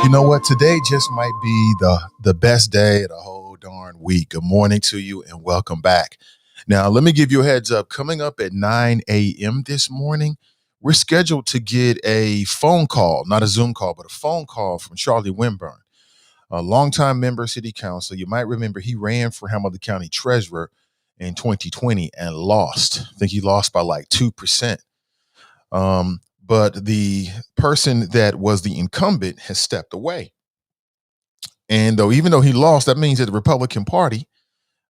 You know what? Today just might be the best day of the whole darn week. Good morning to you and welcome back. Now, let me give you a heads up. Coming up at 9 a.m. this morning, we're scheduled to get a phone call, not a Zoom call, but a phone call from Charlie Winburn, a longtime member of City Council. You might remember he ran for Hamilton County Treasurer in 2020 and lost. I think he lost by like 2%. But the person that was the incumbent has stepped away. And even though he lost, that means that the Republican Party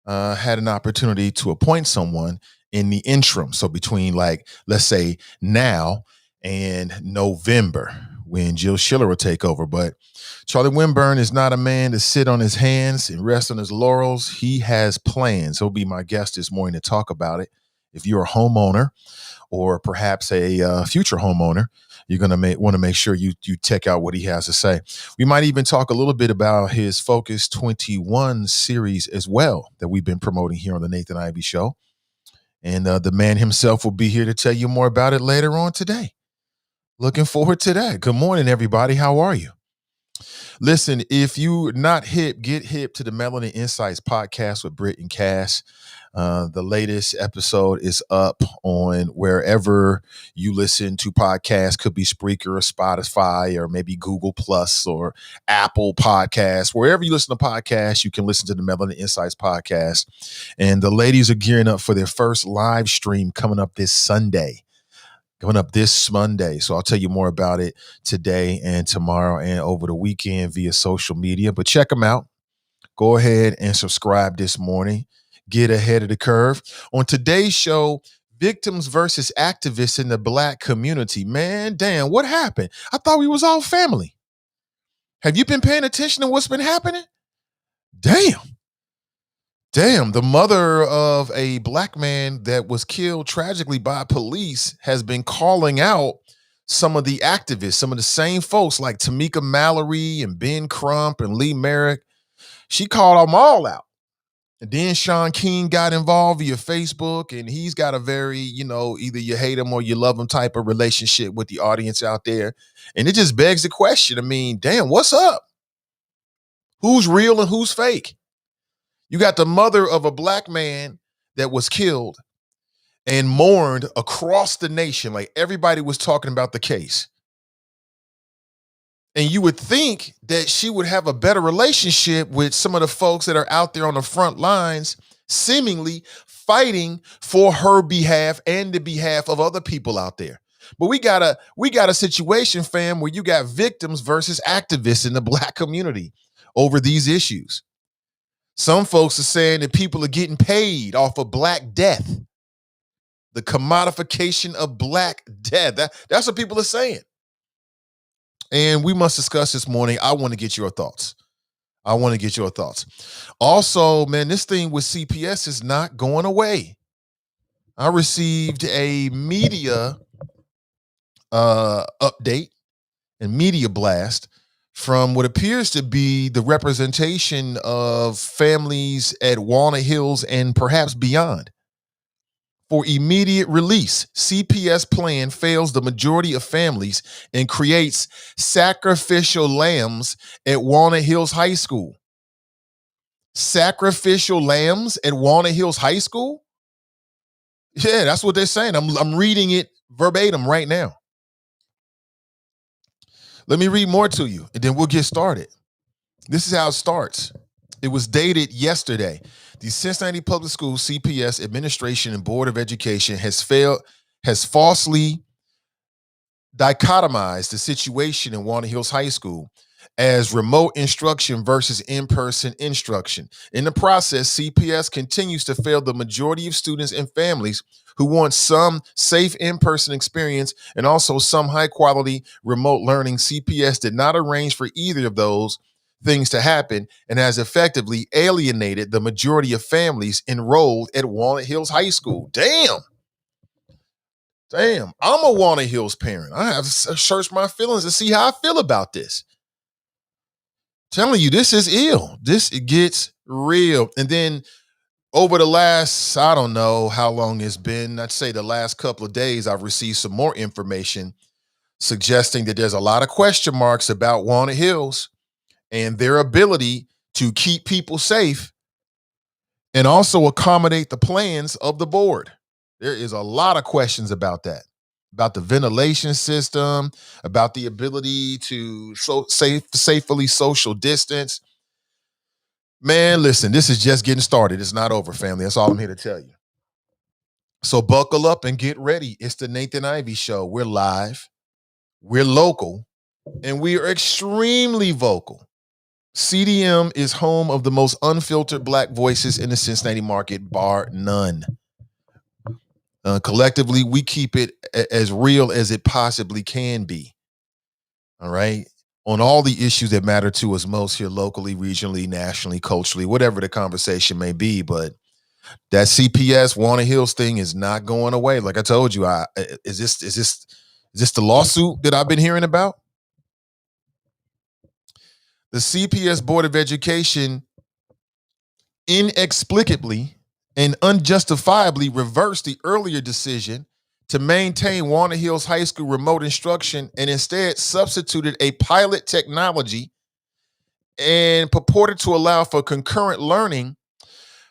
had an opportunity to appoint someone in the interim. So between, like, let's say now and November, when Jill Schiller will take over. But Charlie Winburn is not a man to sit on his hands and rest on his laurels. He has plans. He'll be my guest this morning to talk about it. If you're a homeowner or perhaps a future homeowner, you're going to want to make sure you check out what he has to say. We might even talk a little bit about his Focus 21 series as well that we've been promoting here on the Nathan Ivey Show. And the man himself will be here to tell you more about it later on today. Looking forward to that. Good morning, everybody. How are you? Listen, if you're not hip, get hip to the Melanin Insights podcast with Britt and Cass. The latest episode is up on wherever you listen to podcasts. Could be Spreaker or Spotify or maybe Google Plus or Apple Podcasts. Wherever you listen to podcasts, you can listen to the Melanin Insights podcast. And the ladies are gearing up for their first live stream coming up this Monday. So I'll tell you more about it today and tomorrow and over the weekend via social media. But check them out. Go ahead and subscribe this morning. Get ahead of the curve. On today's show, victims versus activists in the Black community. Man, damn, what happened? I thought we was all family. Have you been paying attention to what's been happening? Damn, the mother of a Black man that was killed tragically by police has been calling out some of the activists, some of the same folks like Tamika Mallory and Ben Crump and Lee Merrick. She called them all out. And then Sean King got involved via Facebook, and he's got a very, either you hate him or you love him type of relationship with the audience out there. And it just begs the question. I mean, damn, what's up? Who's real and who's fake? You got the mother of a Black man that was killed and mourned across the nation. Like everybody was talking about the case. And you would think that she would have a better relationship with some of the folks that are out there on the front lines, seemingly fighting for her behalf and the behalf of other people out there. But we got a situation, fam, where you got victims versus activists in the Black community over these issues. Some folks are saying that people are getting paid off of Black death, the commodification of Black death. That's what people are saying. And we must discuss this morning. I want to get your thoughts. Also, man, this thing with CPS is not going away. I received a media update and media blast from what appears to be the representation of families at Walnut Hills and perhaps beyond. For immediate release, CPS plan fails the majority of families and creates sacrificial lambs at Walnut Hills High School. Sacrificial lambs at Walnut Hills High School? Yeah, that's what they're saying. I'm reading it verbatim right now. Let me read more to you, and then we'll get started. This is how it starts. It was dated yesterday. The Cincinnati Public Schools CPS Administration and Board of Education has falsely dichotomized the situation in Walnut Hills High School as remote instruction versus in-person instruction. In the process, CPS continues to fail the majority of students and families who want some safe in-person experience and also some high-quality remote learning. CPS did not arrange for either of those things to happen and has effectively alienated the majority of families enrolled at Walnut Hills High School. Damn. I'm a Walnut Hills parent. I have to search my feelings to see how I feel about this. Telling you, this is ill. This gets real. And then over the last, I don't know how long it's been, I'd say the last couple of days, I've received some more information. suggesting that there's a lot of question marks about Walnut Hills and their ability to keep people safe and also accommodate the plans of the board. There is a lot of questions about that, about the ventilation system, about the ability to safely social distance. Man, listen, this is just getting started. It's not over, family. That's all I'm here to tell you. So buckle up and get ready. It's the Nathan Ivy Show. We're live, we're local, and we are extremely vocal. CDM is home of the most unfiltered Black voices in the Cincinnati market, bar none. Collectively, we keep it as real as it possibly can be. All right. On all the issues that matter to us most here locally, regionally, nationally, culturally, whatever the conversation may be. But that CPS Walnut Hills thing is not going away. Like I told you, is this the lawsuit that I've been hearing about? The CPS Board of Education inexplicably and unjustifiably reversed the earlier decision to maintain Walnut Hills High School remote instruction and instead substituted a pilot technology and purported to allow for concurrent learning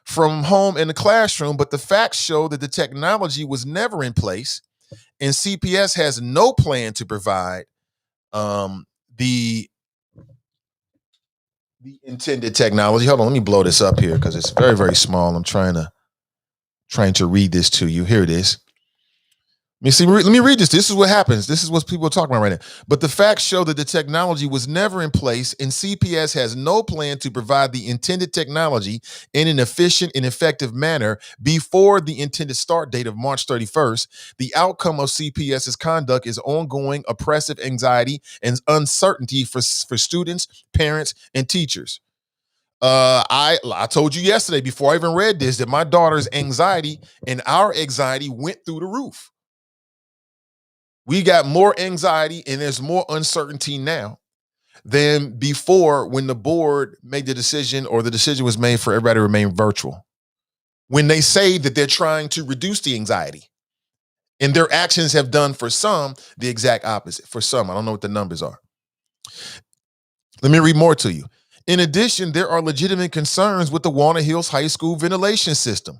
from home in the classroom. But the facts show that the technology was never in place, and CPS has no plan to provide the intended technology. Hold on, let me blow this up here because it's very, very small. I'm trying to read this to you. Here it is. Let me read this. This is what happens. This is what people are talking about right now. But the facts show that the technology was never in place, and CPS has no plan to provide the intended technology in an efficient and effective manner before the intended start date of March 31st. The outcome of CPS's conduct is ongoing oppressive anxiety and uncertainty for students, parents, and teachers. I told you yesterday before I even read this that my daughter's anxiety and our anxiety went through the roof. We got more anxiety and there's more uncertainty now than before when the board made the decision or the decision was made for everybody to remain virtual. When they say that they're trying to reduce the anxiety, and their actions have done for some the exact opposite. For some, I don't know what the numbers are. Let me read more to you. In addition, there are legitimate concerns with the Walnut Hills High School ventilation system.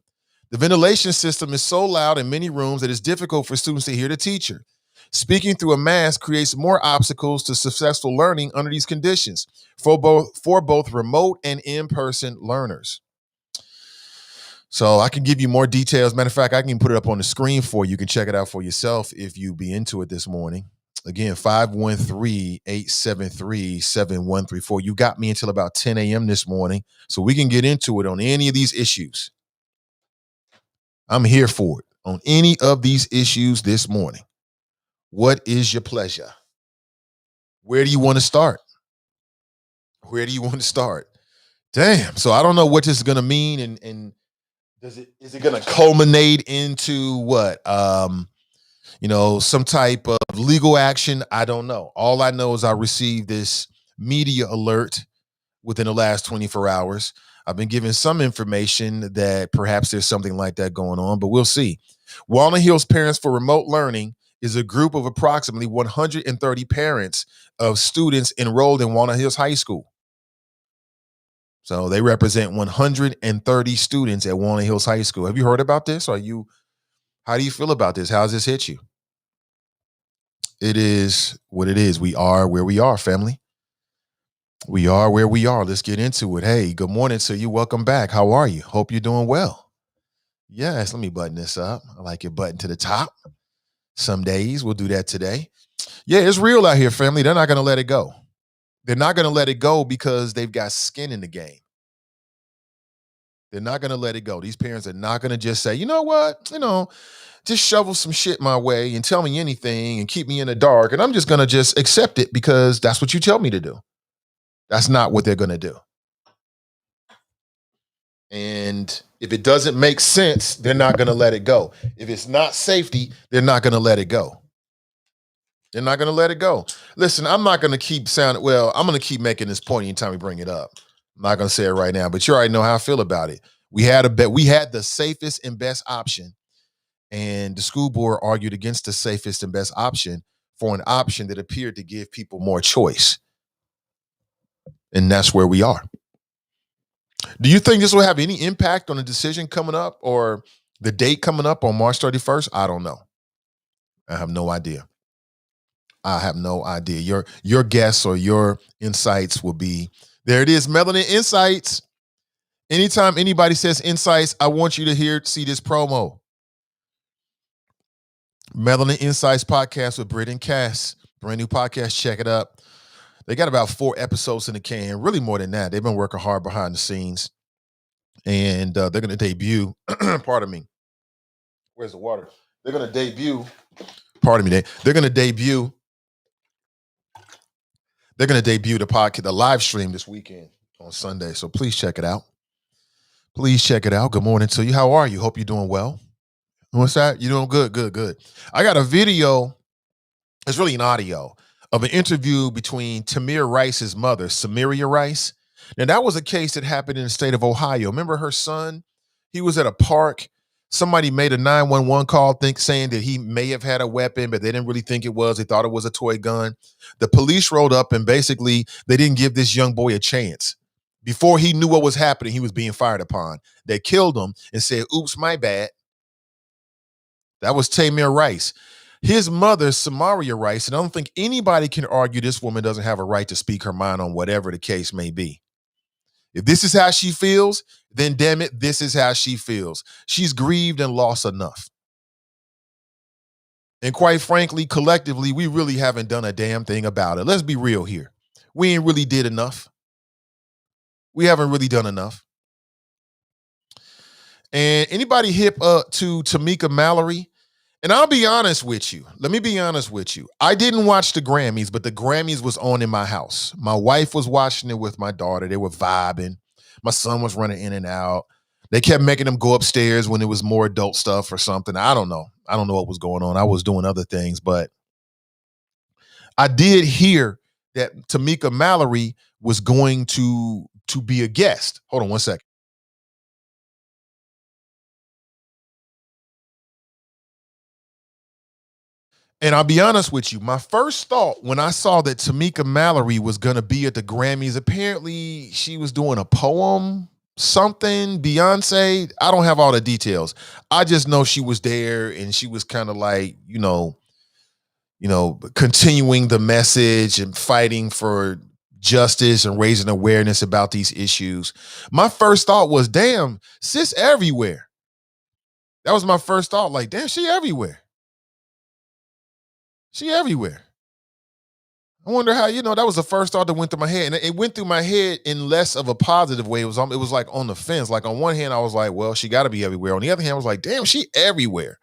The ventilation system is so loud in many rooms that it's difficult for students to hear the teacher. Speaking through a mask creates more obstacles to successful learning under these conditions for both remote and in-person learners. So I can give you more details. Matter of fact, I can put it up on the screen for you. You can check it out for yourself if you be into it this morning. Again, 513-873-7134. You got me until about 10 a.m. this morning, so we can get into it on any of these issues. I'm here for it on any of these issues this morning. What is your pleasure? Where do you want to start? Where do you want to start? Damn. So I don't know what this is going to mean, and is it going to culminate into what? Some type of legal action? I don't know. All I know is I received this media alert within the last 24 hours. I've been given some information that perhaps there's something like that going on, but we'll see. Walnut Hills Parents for Remote Learning is a group of approximately 130 parents of students enrolled in Walnut Hills High School. So they represent 130 students at Walnut Hills High School. Have you heard about this? How do you feel about this? How does this hit you? It is what it is. We are where we are, family. We are where we are. Let's get into it. Hey, good morning to you. Welcome back. How are you? Hope you're doing well. Yes, let me button this up. I like it button to the top. Some days we'll do that today. Yeah, it's real out here, family. They're not going to let it go. They're not going to let it go because they've got skin in the game. They're not going to let it go. These parents are not going to just say, you know what, just shovel some shit my way and tell me anything and keep me in the dark. And I'm just going to just accept it because that's what you tell me to do. That's not what they're going to do. And if it doesn't make sense, they're not going to let it go. If it's not safety, they're not going to let it go. They're not going to let it go. Listen, I'm not going to keep I'm going to keep making this point anytime we bring it up. I'm not going to say it right now, but you already know how I feel about it. We had the safest and best option, and the school board argued against the safest and best option for an option that appeared to give people more choice. And that's where we are. Do you think this will have any impact on the decision coming up or the date coming up on March 31st? I don't know. I have no idea. I have no idea. Your guess or your insights will be there. It is, Melanin Insights. Anytime anybody says insights, I want you to see this promo. Melanin Insights podcast with Britt and Cass. Brand new podcast. Check it up. They got about 4 episodes in the can, really more than that. They've been working hard behind the scenes. And they're going to debut, pardon me. Where's the water? They're going to debut, pardon me. They're going to debut the podcast, the live stream this weekend on Sunday. So please check it out. Please check it out. Good morning to you. How are you? Hope you're doing well. What's that? You doing good, good, good. I got a video, it's really an audio, of an interview between Tamir Rice's mother, Samaria Rice. Now, that was a case that happened in the state of Ohio. Remember her son? He was at a park. Somebody made a 911 call saying that he may have had a weapon, but they didn't really think it was. They thought it was a toy gun. The police rolled up and basically they didn't give this young boy a chance. Before he knew what was happening, he was being fired upon. They killed him and said, oops, my bad. That was Tamir Rice. His mother, Samaria Rice, and I don't think anybody can argue this woman doesn't have a right to speak her mind on whatever the case may be. If this is how she feels, then damn it, this is how she feels. She's grieved and lost enough. And quite frankly, collectively, we really haven't done a damn thing about it. Let's be real here. We ain't really did enough. We haven't really done enough. And anybody hip to Tamika Mallory? And I'll be honest with you. Let me be honest with you. I didn't watch the Grammys, but the Grammys was on in my house. My wife was watching it with my daughter. They were vibing. My son was running in and out. They kept making them go upstairs when it was more adult stuff or something. I don't know. I don't know what was going on. I was doing other things, but I did hear that Tamika Mallory was going to be a guest. Hold on one second. And I'll be honest with you, my first thought when I saw that Tamika Mallory was going to be at the Grammys, apparently she was doing a poem, something, Beyonce. I don't have all the details. I just know she was there and she was kind of like, continuing the message and fighting for justice and raising awareness about these issues. My first thought was, damn, sis everywhere. That was my first thought, like, damn, she everywhere. She everywhere. I wonder how, that was the first thought that went through my head. And it went through my head in less of a positive way. It was like on the fence. Like on one hand, I was like, well, she got to be everywhere. On the other hand, I was like, damn, she everywhere.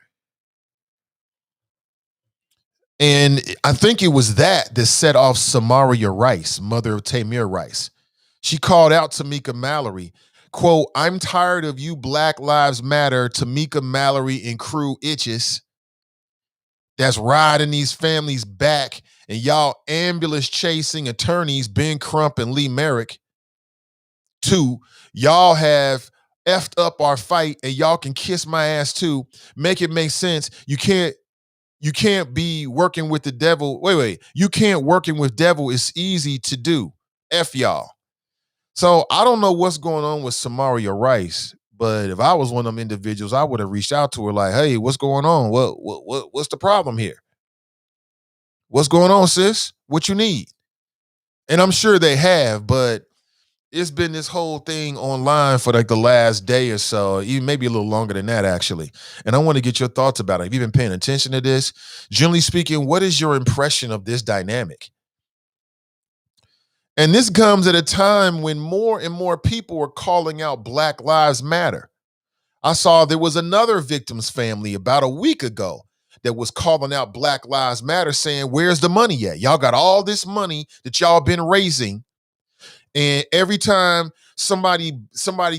And I think it was that set off Samaria Rice, mother of Tamir Rice. She called out Tamika Mallory, quote, I'm tired of you Black Lives Matter, Tamika Mallory and crew itches that's riding these families back, and y'all ambulance chasing attorneys Ben Crump and Lee Merrick. 2, y'all have effed up our fight and y'all can kiss my ass too. Make it make sense. You can't be working with the devil. Wait. You can't working with devil. It's easy to do. F y'all. So I don't know what's going on with Samaria Rice, but if I was one of them individuals, I would have reached out to her like, hey, what's going on? What's the problem here? What's going on, sis? What you need? And I'm sure they have, but it's been this whole thing online for like the last day or so, even maybe a little longer than that, actually. And I want to get your thoughts about it. Have you been paying attention to this? Generally speaking, what is your impression of this dynamic? And this comes at a time when more and more people are calling out Black Lives Matter. I saw there was another victim's family about a week ago that was calling out Black Lives Matter saying, where's the money at? Y'all got all this money that y'all been raising. And every time somebody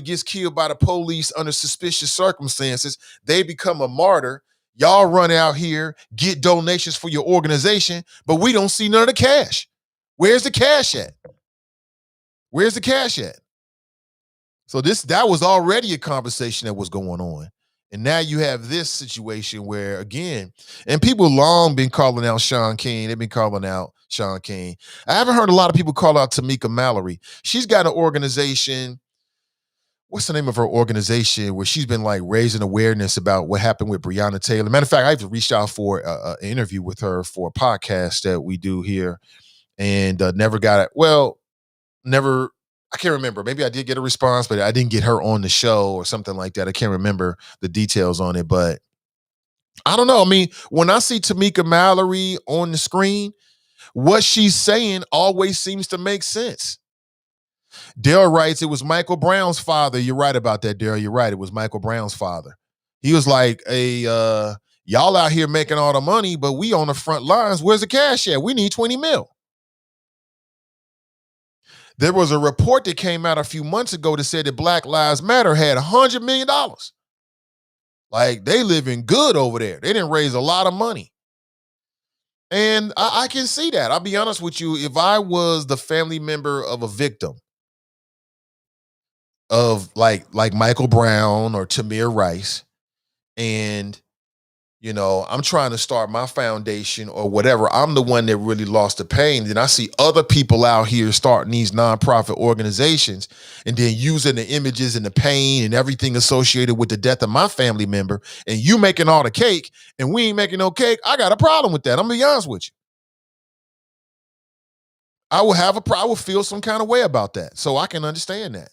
gets killed by the police under suspicious circumstances, they become a martyr. Y'all run out here, get donations for your organization, but we don't see none of the cash. Where's the cash at? Where's the cash at? So that was already a conversation that was going on. And now you have this situation where, again, and people long been calling out Sean King. They've been calling out Sean King. I haven't heard a lot of people call out Tamika Mallory. She's got an organization. What's the name of her organization where she's been like raising awareness about what happened with Breonna Taylor? Matter of fact, I even reached out for an interview with her for a podcast that we do here, and never got it. Well, never. I can't remember. Maybe I did get a response, but I didn't get her on the show or something like that. I can't remember the details on it, but I don't know. I mean, when I see Tamika Mallory on the screen, what she's saying always seems to make sense. Daryl writes, it was Michael Brown's father. You're right about that, Daryl. You're right. It was Michael Brown's father. He was like, y'all out here making all the money, but we on the front lines. Where's the cash at? We need 20 mil. There was a report that came out a few months ago that said that Black Lives Matter had $100 million. Like, they living good over there. They didn't raise a lot of money. And I can see that. I'll be honest with you. If I was the family member of a victim of like Michael Brown or Tamir Rice, and I'm trying to start my foundation or whatever, I'm the one that really lost the pain. Then I see other people out here starting these nonprofit organizations and then using the images and the pain and everything associated with the death of my family member, and you making all the cake and we ain't making no cake. I got a problem with that. I'm gonna be honest with you. I will feel some kind of way about that. So I can understand that.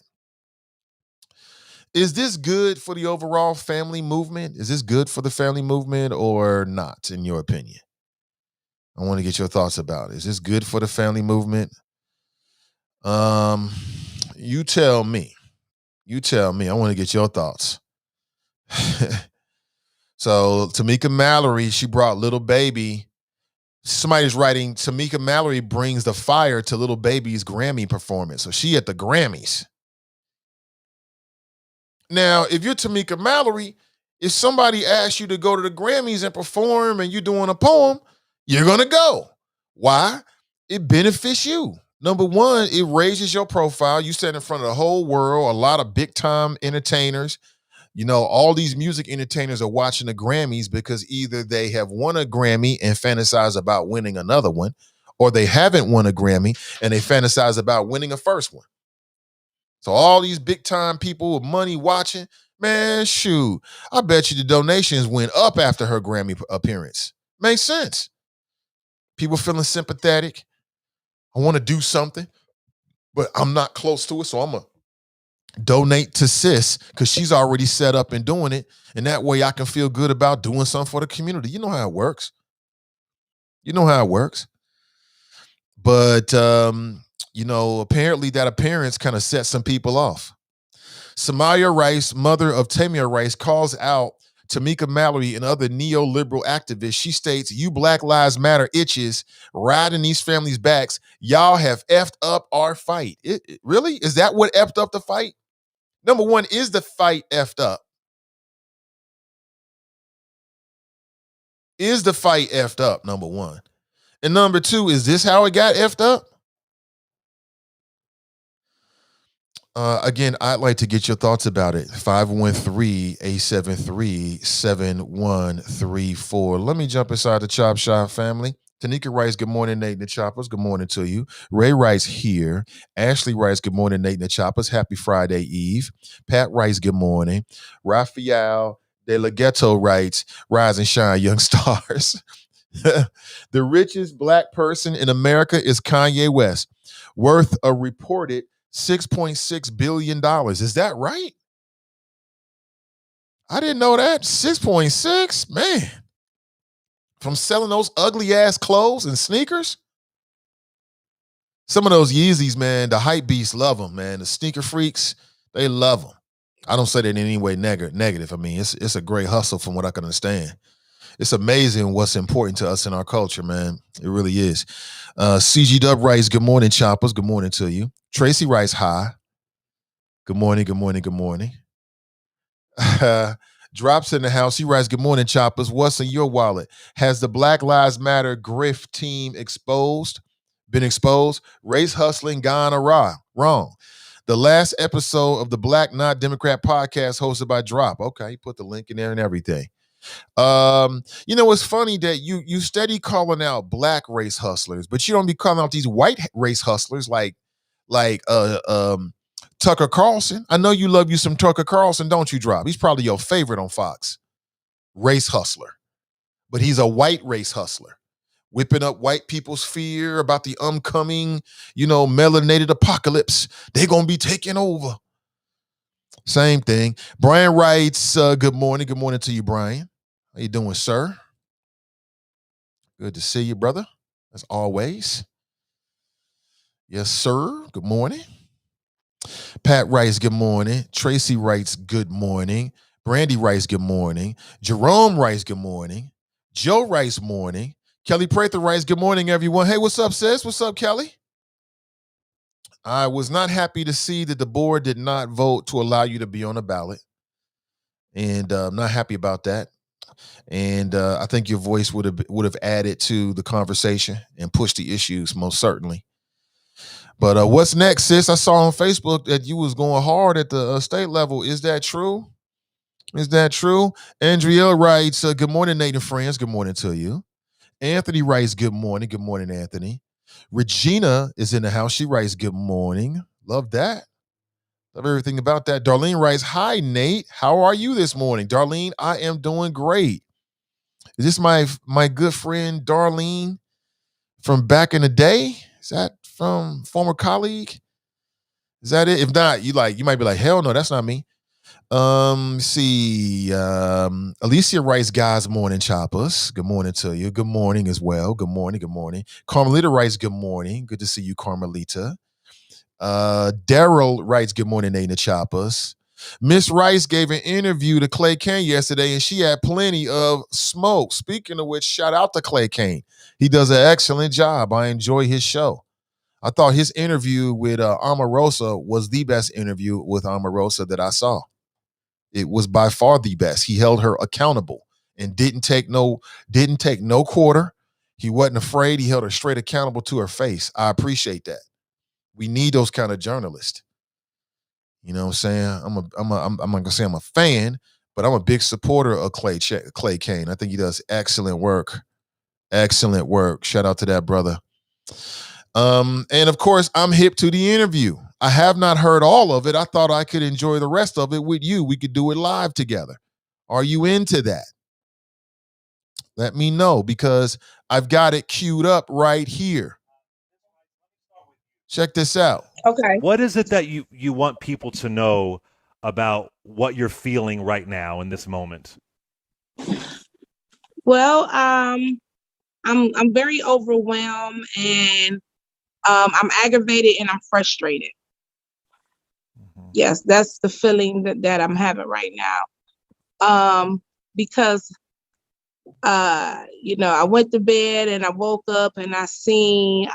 Is this good for the overall family movement? Is this good for the family movement or not, in your opinion? I want to get your thoughts about it. Is this good for the family movement? You tell me. You tell me. I want to get your thoughts. So Tamika Mallory, she brought Little Baby. Somebody's writing, Tamika Mallory brings the fire to Little Baby's Grammy performance. So she at the Grammys. Now, if you're Tamika Mallory, if somebody asks you to go to the Grammys and perform and you're doing a poem, you're going to go. Why? It benefits you. Number one, it raises your profile. You stand in front of the whole world, a lot of big time entertainers. All these music entertainers are watching the Grammys because either they have won a Grammy and fantasize about winning another one, or they haven't won a Grammy and they fantasize about winning a first one. So all these big time people with money watching, man, shoot, I bet you the donations went up after her Grammy appearance. Makes sense. People feeling sympathetic. I want to do something, but I'm not close to it, so I'm going to donate to sis because she's already set up and doing it, and that way I can feel good about doing something for the community. You know how it works. But apparently that appearance kind of set some people off. Samaya Rice, mother of Tamir Rice, calls out Tamika Mallory and other neoliberal activists. She states, you Black Lives Matter itches riding these families' backs. Y'all have effed up our fight. Really? Is that what effed up the fight? Number one, is the fight effed up? Is the fight effed up, number one? And number two, is this how it got effed up? Again, I'd like to get your thoughts about it. 513-873-7134. Let me jump inside the Chop Shop family. Tanika Rice, good morning, Nate and the Choppers. Good morning to you. Ray Rice here. Ashley Rice, good morning, Nate and the Choppers. Happy Friday Eve. Pat Rice, good morning. Raphael De La Ghetto writes, rise and shine, young stars. The richest Black person in America is Kanye West, worth a reported $6.6 billion. Is that right? I didn't know that. 6.6? Man. From selling those ugly ass clothes and sneakers? Some of those Yeezys, man, the hype beasts love them, man. The sneaker freaks, they love them. I don't say that in any way negative. I mean, it's a great hustle from what I can understand. It's amazing what's important to us in our culture, man. It really is. CG Dub Rice, good morning, Choppers. Good morning to you. Tracy Rice, hi. Good morning. Drops in the house. He writes, good morning, Choppers. What's in your wallet? Has the Black Lives Matter grift team been exposed? Race hustling gone awry. Wrong. The last episode of the Black Not Democrat podcast hosted by Drop. Okay, he put the link in there and everything. It's funny that you steady calling out black race hustlers, but you don't be calling out these white race hustlers like Tucker Carlson. I know you love you some Tucker Carlson, don't you, Drop? He's probably your favorite on Fox. Race hustler. But he's a white race hustler, whipping up white people's fear about the upcoming, melanated apocalypse. They're going to be taking over. Same thing. Brian writes, good morning. Good morning to you, Brian. How you doing, sir? Good to see you, brother, as always. Yes, sir. Good morning. Pat writes, good morning. Tracy writes, good morning. Brandy writes, good morning. Jerome writes, good morning. Joe writes, morning. Kelly Prather writes, good morning, everyone. Hey, what's up, sis? What's up, Kelly? I was not happy to see that the board did not vote to allow you to be on the ballot. And I'm not happy about that. And I think your voice would have added to the conversation and pushed the issues, most certainly. But what's next, sis? I saw on Facebook that you was going hard at the state level. Is that true? Is that true? Andrea writes, good morning, Nate and friends. Good morning to you. Anthony writes, good morning. Good morning, Anthony. Regina is in the house. She writes, good morning. Love that. Love everything about that. Darlene writes, hi, Nate. How are you this morning? Darlene, I am doing great. Is this my good friend Darlene from back in the day? Is that from former colleague? Is that it? If not, you might be like, hell no, that's not me. See, Alicia writes, guys, morning, choppers. Good morning to you. Good morning as well. Good morning. Good morning. Carmelita writes, good morning. Good to see you, Carmelita. Daryl writes, good morning, Nate and the choppers. Miss Rice gave an interview to Clay Kane yesterday, and she had plenty of smoke. Speaking of which, shout out to Clay Kane. He does an excellent job. I enjoy his show. I thought his interview with Omarosa was the best interview with Omarosa that I saw. It was by far the best. He held her accountable and didn't take no quarter. He wasn't afraid. He held her straight accountable to her face. I appreciate that. We need those kind of journalists. You know what I'm saying? I'm not gonna say I'm a fan, but I'm a big supporter of Clay Kane. I think he does excellent work. Excellent work. Shout out to that brother. And of course, I'm hip to the interview. I have not heard all of it. I thought I could enjoy the rest of it with you. We could do it live together. Are you into that? Let me know, because I've got it queued up right here. Check this out. Okay. What is it that you want people to know about what you're feeling right now in this moment? Well, I'm very overwhelmed, and I'm aggravated, and I'm frustrated. Mm-hmm. Yes, that's the feeling that I'm having right now. Because I went to bed and I woke up and I seen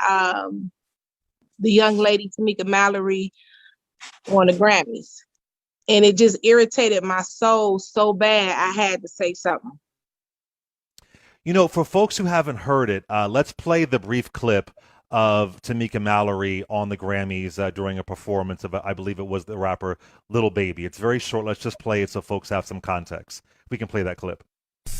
the young lady, Tamika Mallory, on the Grammys. And it just irritated my soul so bad I had to say something. For folks who haven't heard it, let's play the brief clip of Tamika Mallory on the Grammys during a performance of, I believe it was the rapper Lil Baby. It's very short. Let's just play it so folks have some context. We can play that clip.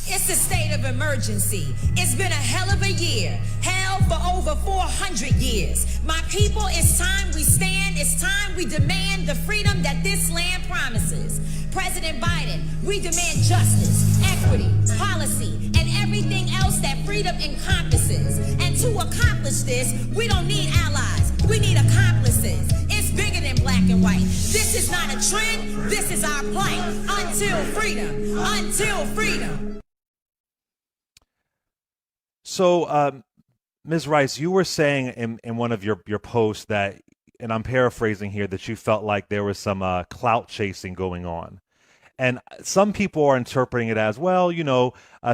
It's a state of emergency. It's been a hell of a year. Hell for over 400 years. My people, it's time we stand. It's time we demand the freedom that this land promises. President Biden, we demand justice, equity, policy, and everything else that freedom encompasses. And to accomplish this, we don't need allies. We need accomplices. It's bigger than black and white. This is not a trend. This is our plight. Until freedom. Until freedom. So, Ms. Rice, you were saying in one of your posts that, and I'm paraphrasing here, that you felt like there was some clout chasing going on. And some people are interpreting it as, well,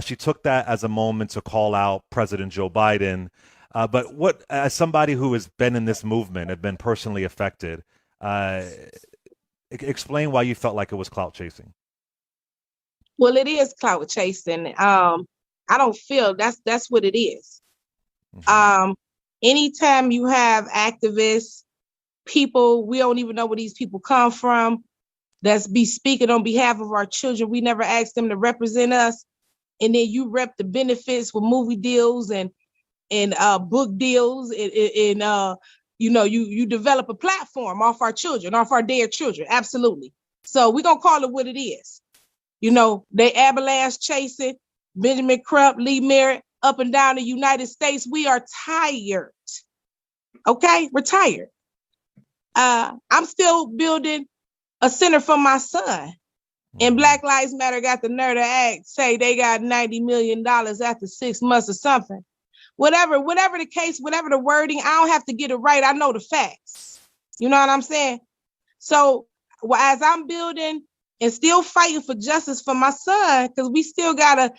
she took that as a moment to call out President Joe Biden. But what, as somebody who has been in this movement, have been personally affected, explain why you felt like it was clout chasing. Well, it is clout chasing. I don't feel that's what it is. Mm-hmm. Anytime you have activists people, we don't even know where these people come from, that's be speaking on behalf of our children. We never asked them to represent us. And then you rep the benefits with movie deals and book deals and you develop a platform off our children, off our dead children. Absolutely. So we're going to call it what it is. They avalanche chasing Benjamin Crump, Lee Merritt, up and down the United States. We are tired. Okay, we're tired. I'm still building a center for my son. And Black Lives Matter got the nerve to say they got $90 million after 6 months or something. Whatever the case, whatever the wording, I don't have to get it right. I know the facts. You know what I'm saying? So as I'm building and still fighting for justice for my son, because we still got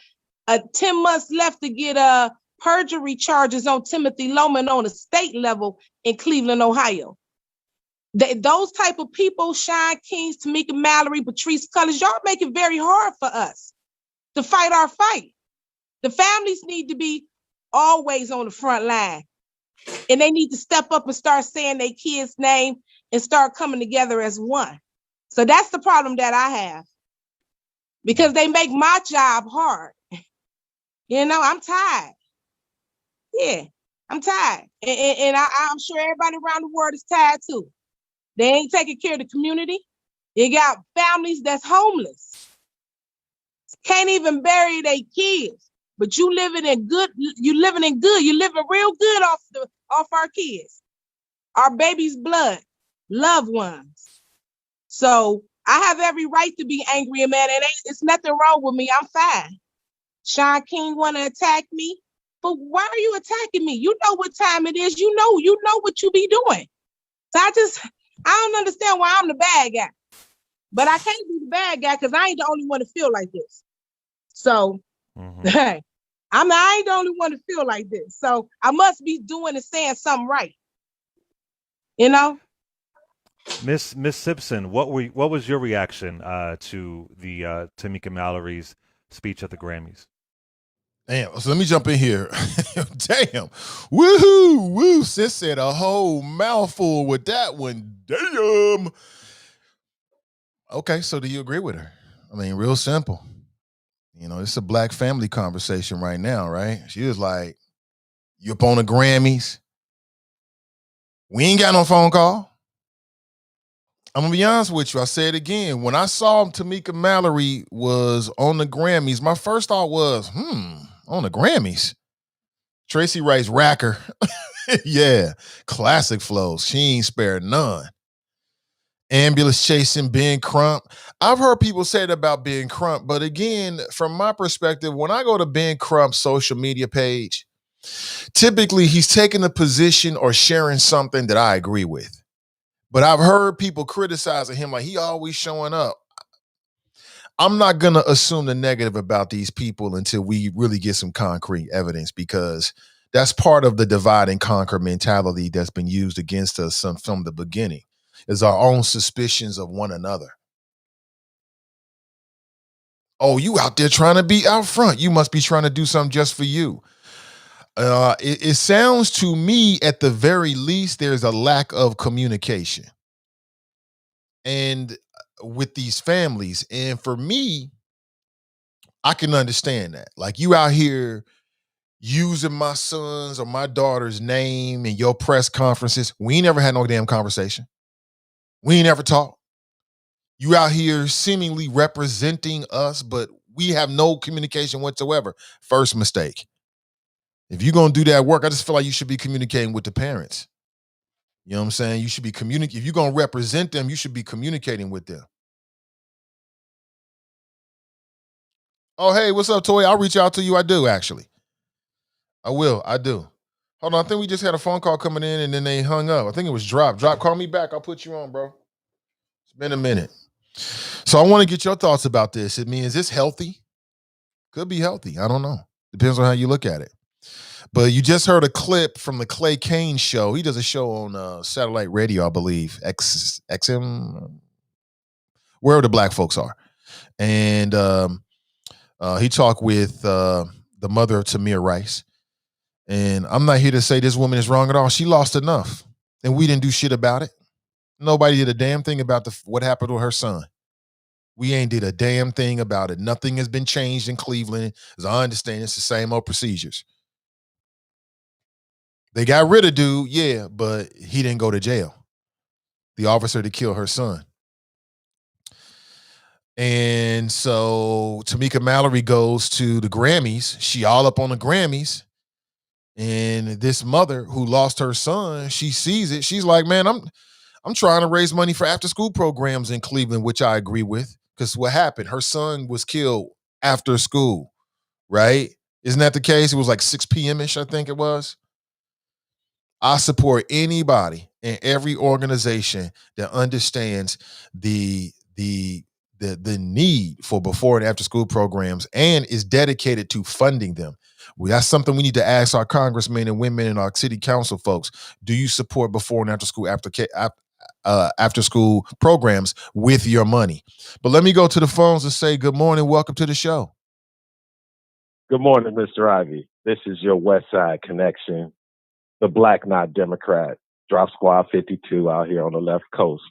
a 10 months left to get perjury charges on Timothy Loman on a state level in Cleveland, Ohio. Those type of people, Sean Kings, Tamika Mallory, Patrice Cullors, y'all make it very hard for us to fight our fight. The families need to be always on the front line. And they need to step up and start saying their kids' name and start coming together as one. So that's the problem that I have. Because they make my job hard. I'm tired. Yeah, I'm tired. And I'm sure everybody around the world is tired too. They ain't taking care of the community. You got families that's homeless. Can't even bury their kids. But you living good. You living real good off our kids. Our baby's blood, loved ones. So I have every right to be angry and mad. It's nothing wrong with me. I'm fine. Sean King want to attack me. But why are you attacking me? You know what time it is. You know what you be doing. So I don't understand why I'm the bad guy. But I can't be the bad guy because I ain't the only one to feel like this. So I ain't the only one to feel like this. So I must be doing and saying something right. Miss Simpson, what was your reaction to the Tamika Mallory's speech at the Grammys? Damn, so let me jump in here. Damn. Woohoo! Woo! Sis said a whole mouthful with that one. Damn. Okay, so do you agree with her? I mean, real simple. It's a black family conversation right now, right? She was like, you up on the Grammys? We ain't got no phone call. I'm going to be honest with you. I say it again. When I saw Tamika Mallory was on the Grammys, my first thought was, on the Grammys? Tracy Rice Racker. Yeah. Classic flows. She ain't spared none. Ambulance chasing Ben Crump. I've heard people say that about Ben Crump, but again, from my perspective, when I go to Ben Crump's social media page, typically he's taking a position or sharing something that I agree with. But I've heard people criticizing him like he always showing up. I'm not going to assume the negative about these people until we really get some concrete evidence, because that's part of the divide and conquer mentality that's been used against us from the beginning, is our own suspicions of one another. Oh, you out there trying to be out front. You must be trying to do something just for you. It sounds to me, at the very least, there's a lack of communication and with these families. And for me, I can understand that. Like, you out here using my son's or my daughter's name in your press conferences. We ain't never had no damn conversation. We ain't never talked. You out here seemingly representing us, but we have no communication whatsoever. First mistake. If you're going to do that work, I just feel like you should be communicating with the parents. You know what I'm saying? You should be communicating. If you're going to represent them, you should be communicating with them. Oh, hey, what's up, Toy? I'll reach out to you. I do, actually. I will. I do. Hold on. I think we just had a phone call coming in and then they hung up. I think it was Drop. Drop, call me back. I'll put you on, bro. It's been a minute. So I want to get your thoughts about this. I mean, is this healthy? Could be healthy. I don't know. Depends on how you look at it. But you just heard a clip from the Clay Kane show. He does a show on satellite radio, I believe, XM, wherever the black folks are. And he talked with the mother of Tamir Rice. And I'm not here to say this woman is wrong at all. She lost enough, and we didn't do shit about it. Nobody did a damn thing about what happened to her son. We ain't did a damn thing about it. Nothing has been changed in Cleveland. As I understand, it's the same old procedures. They got rid of dude, yeah, but he didn't go to jail. The officer that killed her son. And so Tamika Mallory goes to the Grammys. She all up on the Grammys. And this mother who lost her son, she sees it. She's like, man, I'm trying to raise money for after school programs in Cleveland, which I agree with. Because what happened? Her son was killed after school, right? Isn't that the case? It was like 6 p.m.-ish, I think it was. I support anybody and every organization that understands the need for before and after school programs and is dedicated to funding them. That's something we need to ask our congressmen and women and our city council folks. Do you support before and after school programs with your money? But let me go to the phones and say good morning. Welcome to the show. Good morning, Mr. Ivy. This is your West Side connection, the Black Not Democrat, Drop Squad 52 out here on the left coast,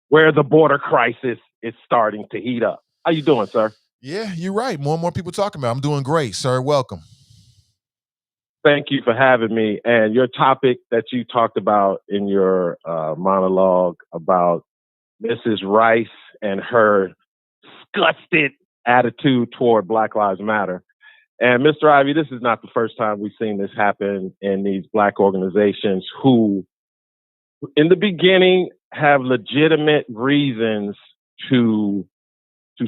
where the border crisis is starting to heat up. How you doing, sir? Yeah, you're right. More and more people talking about it. I'm doing great, sir. Welcome. Thank you for having me. And your topic that you talked about in your monologue about Mrs. Rice and her disgusted attitude toward Black Lives Matter. And Mr. Ivy, this is not the first time we've seen this happen in these Black organizations who, in the beginning, have legitimate reasons to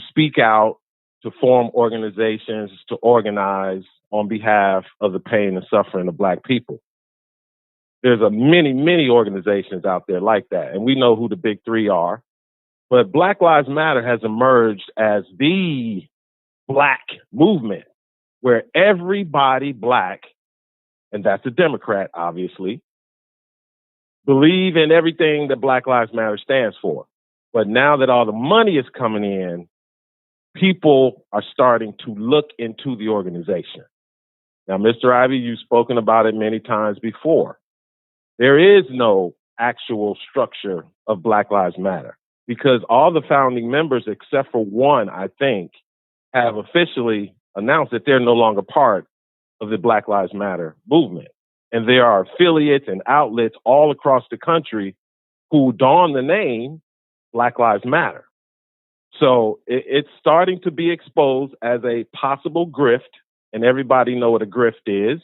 speak out, to form organizations, to organize on behalf of the pain and suffering of Black people. There's many organizations out there like that, and we know who the big three are. But Black Lives Matter has emerged as the Black movement, where everybody Black, and that's a Democrat, obviously, believe in everything that Black Lives Matter stands for. But now that all the money is coming in, people are starting to look into the organization. Now, Mr. Ivy, you've spoken about it many times before. There is no actual structure of Black Lives Matter because all the founding members, except for one, I think, have officially announced that they're no longer part of the Black Lives Matter movement. And there are affiliates and outlets all across the country who don the name Black Lives Matter. So it's starting to be exposed as a possible grift, and everybody know what a grift is,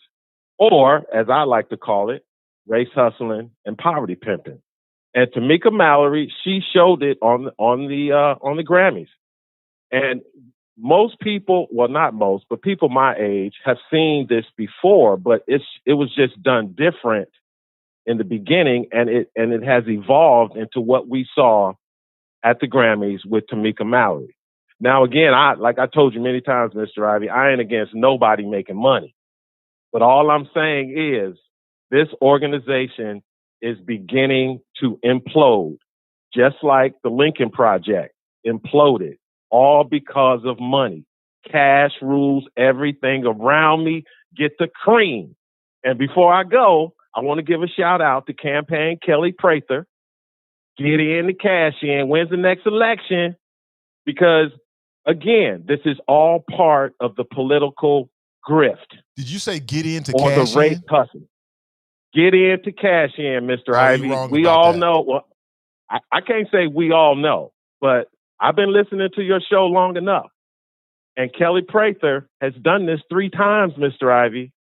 or as I like to call it, race hustling and poverty pimping. And Tamika Mallory, she showed it on the Grammys. And most people, well, not most, but people my age have seen this before, but it was just done different in the beginning, and it has evolved into what we saw at the Grammys with Tamika Mallory. Now, again, like I told you many times, Mr. Ivy, I ain't against nobody making money. But all I'm saying is this organization is beginning to implode, just like the Lincoln Project imploded, all because of money. Cash rules everything around me. Get the cream. And before I go, I want to give a shout out to Campaign Kelly Prather. Get in the cash in. When's the next election? Because, again, this is all part of the political grift. Did you say get into or cash the race in? hustle. Get into cash in, Mr. Ivy. We all know. Well, I can't say we all know, but I've been listening to your show long enough. And Kelly Prather has done this 3 times, Mr. Ivy.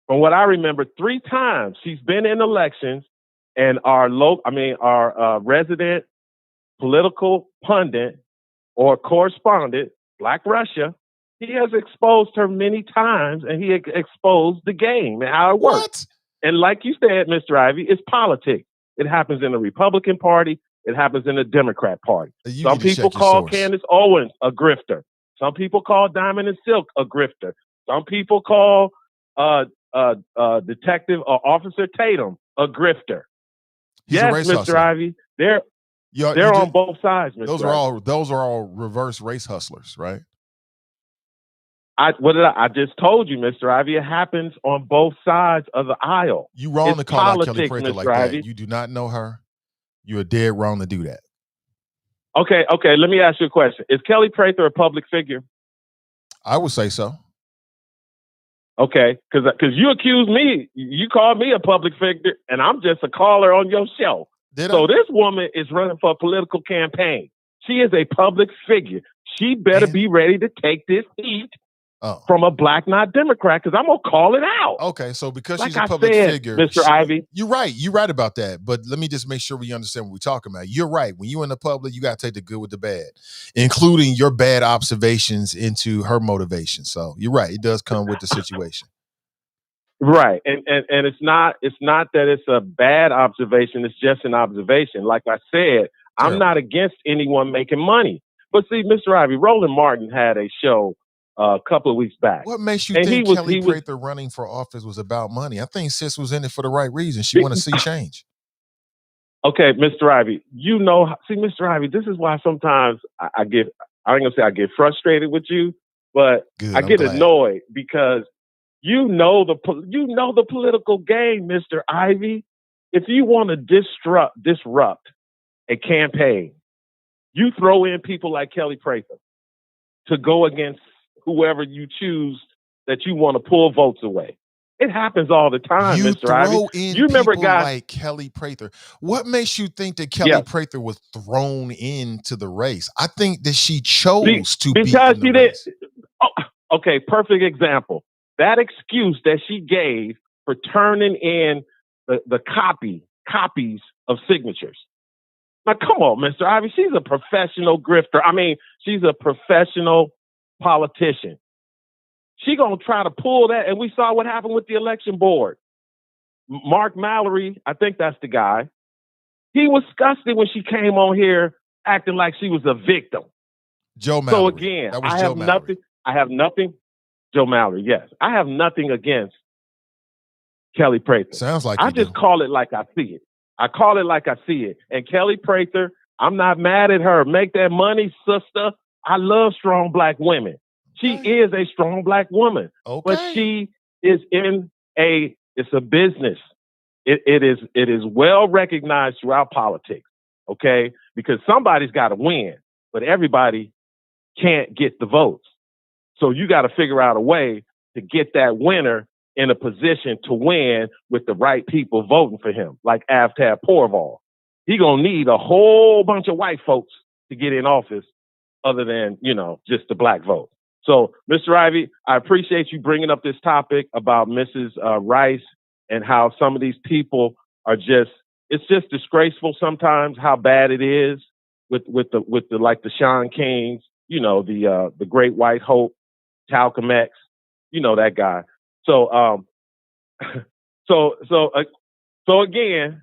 From what I remember, 3 times she's been in elections, and our resident political pundit or correspondent, Black Russia, he has exposed her many times, and he exposed the game and how it works. And like you said, Mr. Ivy, it's politics. It happens in the Republican Party. It happens in the Democrat Party. Some people call Candace Owens a grifter. Some people call Diamond and Silk a grifter. Some people call Detective or Officer Tatum a grifter. Yes, Mr. Ivy, they're on both sides, Mr. Those are all reverse race hustlers, right? I just told you, Mr. Ivy, it happens on both sides of the aisle. You wrong to call out Kelly Prather like that. You do not know her. You're dead wrong to do that. Okay. Let me ask you a question. Is Kelly Prather a public figure? I would say so. Okay, because you accused me, you called me a public figure, and I'm just a caller on your show. So this woman is running for a political campaign. She is a public figure. She better be ready to take this heat from a black not Democrat, because I'm gonna call it out. Okay, so because like she's a public figure, Mr. Ivy, you're right about that. But let me just make sure we understand what we're talking about. You're right. When you're in the public, you got to take the good with the bad, including your bad observations into her motivation. So you're right. It does come with the situation. Right, and it's not that it's a bad observation. It's just an observation. Like I said, I'm not against anyone making money. But see, Mr. Ivy, Roland Martin had a show a couple of weeks back. What makes you think Kelly Prather running for office was about money? I think sis was in it for the right reason. She want to see change. Okay, Mr. Ivy, Mr. Ivy, this is why sometimes I ain't gonna say I get frustrated with you, but I get annoyed because you know the political game, Mr. Ivy. If you want to disrupt a campaign, you throw in people like Kelly Prather to go against whoever you choose that you want to pull votes away. It happens all the time, Mr. Ivy. You remember guys like Kelly Prather. What makes you think that Kelly Prather was thrown into the race? I think that she chose to be in the race. Okay, perfect example. That excuse that she gave for turning in the copies of signatures. Now, come on, Mr. Ivy. She's a professional grifter. I mean, she's a professional politician. She gonna try to pull that, and we saw what happened with the election board. Mark Mallory, I think that's the guy. He was disgusted when she came on here acting like she was a victim. Joe Mallory. So again, I have nothing. Joe Mallory, yes. I have nothing against Kelly Prather. Sounds like I just call it like I see it. I call it like I see it. And Kelly Prather, I'm not mad at her. Make that money, sister. I love strong black women. She is a strong black woman. Okay. But she is it's a business. It is well recognized throughout politics, okay? Because somebody's got to win, but everybody can't get the votes. So you got to figure out a way to get that winner in a position to win with the right people voting for him, like Avtab Porval. He gonna need a whole bunch of white folks to get in office other than, just the black vote. So, Mr. Ivy, I appreciate you bringing up this topic about Mrs. Rice and how some of these people are it's just disgraceful sometimes how bad it is with the like the Sean Kings, the Great White Hope, Talcum X, that guy. So again,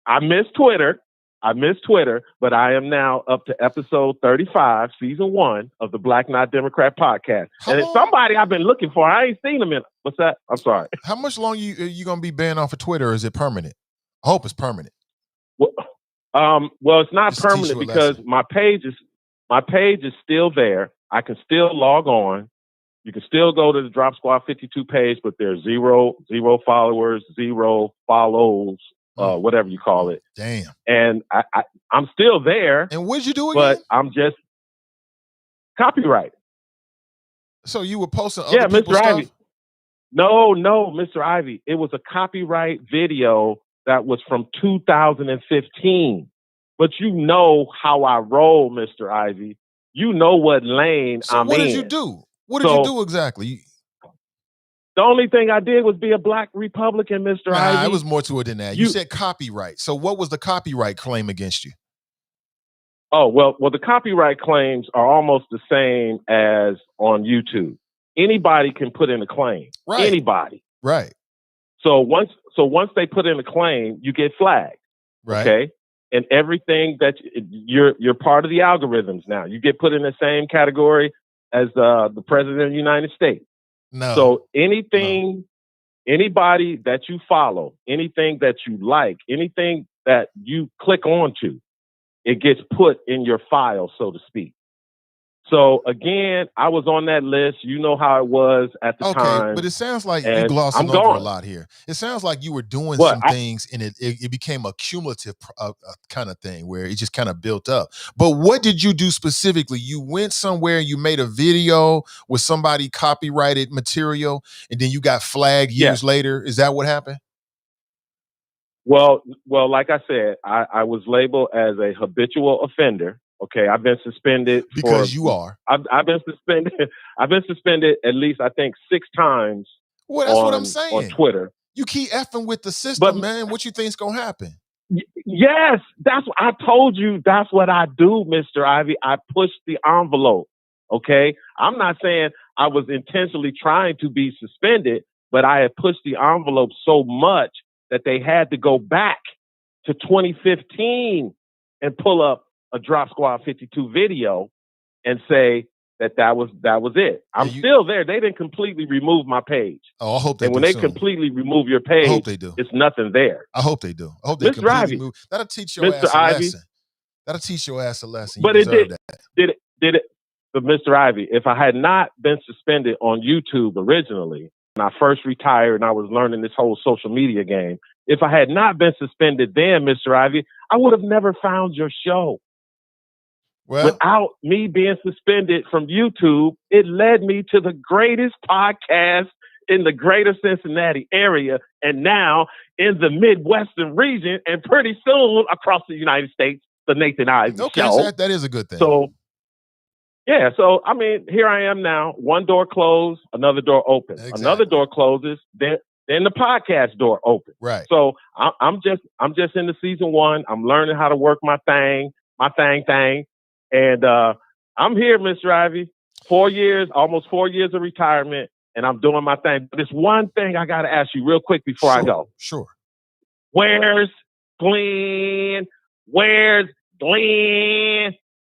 I miss Twitter, but I am now up to episode 35, season 1 of the Black Not Democrat podcast. It's somebody I've been looking for. I ain't seen him in. What's that? I'm sorry. How much longer you gonna be banned off of Twitter? Or is it permanent? I hope it's permanent. Well, it's not permanent because my page is still there. I can still log on. You can still go to the Drop Squad 52 page, but there's zero followers, 0 follows, whatever you call it. Damn. And I'm still there. And what'd you do again? But I'm just copyright. So you were posting other people's Mr. stuff? Ivy. No, Mr. Ivy. It was a copyright video that was from 2015. But you know how I roll, Mr. Ivy. You know what lane I'm in. What did you do? What did you do exactly? The only thing I did was be a black Republican, Mr. Ivy. It was more to it than that. You said copyright. So what was the copyright claim against you? Oh, well, the copyright claims are almost the same as on YouTube. Anybody can put in a claim. Right. Anybody. Right. So once they put in a claim, you get flagged. Right. Okay. And everything that you're part of the algorithms now. You get put in the same category as the president of the United States. No. So anybody that you follow, anything that you like, anything that you click onto, it gets put in your file, so to speak. So again, I was on that list. You know how it was at the time. But it sounds like you and glossing I'm over a gone. lot here. It sounds like you were doing What? some things and it became a cumulative kind of thing where it just kind of built up. But what did you do specifically? You went somewhere and you made a video with somebody copyrighted material and then you got flagged years later. Is that what happened? Well, like I said, I was labeled as a habitual offender. Okay, I've been suspended because you are. I've been suspended. I've been suspended at least, I think, 6 times. Well, that's what I'm saying. On Twitter. You keep effing with the system, man. What you think's gonna happen? Yes, that's what I told you. That's what I do, Mr. Ivy. I push the envelope. Okay, I'm not saying I was intentionally trying to be suspended, but I had pushed the envelope so much that they had to go back to 2015 and pull up a Drop Squad 52 video and say that was it. I'm still there. They didn't completely remove my page. Oh, I hope they do. And when they completely remove your page, I hope they do. It's nothing there. I hope they do. I hope they completely remove. That'll teach your ass a lesson. That'll teach your ass a lesson. But it did. Did it? But Mr. Ivy, if I had not been suspended on YouTube originally, when I first retired and I was learning this whole social media game, if I had not been suspended then, Mr. Ivy, I would have never found your show. Well, without me being suspended from YouTube, it led me to the greatest podcast in the greater Cincinnati area, and now in the Midwestern region, and pretty soon across the United States, the Nathan Ivy Show. So that is a good thing. So, yeah. So, I mean, here I am now. One door closed, another door open. Exactly. Another door closes, then the podcast door open. Right. So I'm just in the season 1. I'm learning how to work my thing. And I'm here, Mr. Ivy. 4 years, almost 4 years of retirement, and I'm doing my thing. But there's one thing I got to ask you real quick before I go. Sure. Where's Glenn?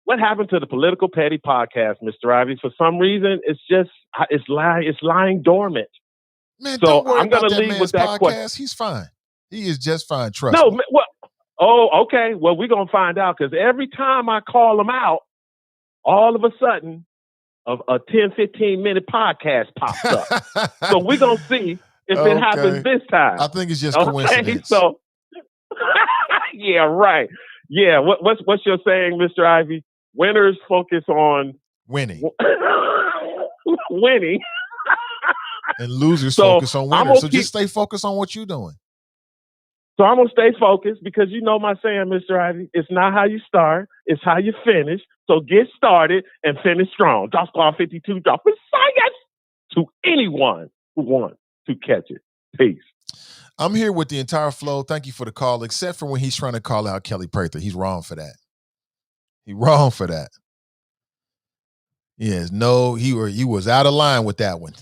What happened to the Political Petty podcast, Mr. Ivy? For some reason, it's lying dormant. Man, so don't worry I'm going to leave man's with that podcast. question. He's fine. He is just fine. Trust me. Well, oh, okay. Well, we're going to find out, because every time I call him out, all of a sudden, a 10, 15-minute podcast pops up. So we're going to see if it happens this time. I think it's just coincidence. So, yeah, right. Yeah. What's your saying, Mr. Ivy? Winners focus on winning. Winning. And losers focus on winners. So just stay focused on what you're doing. So I'm going to stay focused, because you know my saying, Mr. Ivy, it's not how you start, it's how you finish. So get started and finish strong. Drop Squad 52, drop a science to anyone who wants to catch it. Peace. I'm here with the entire flow. Thank you for the call, except for when he's trying to call out Kelly Prather. He's wrong for that. He's wrong for that. Yes, no, he was out of line with that one.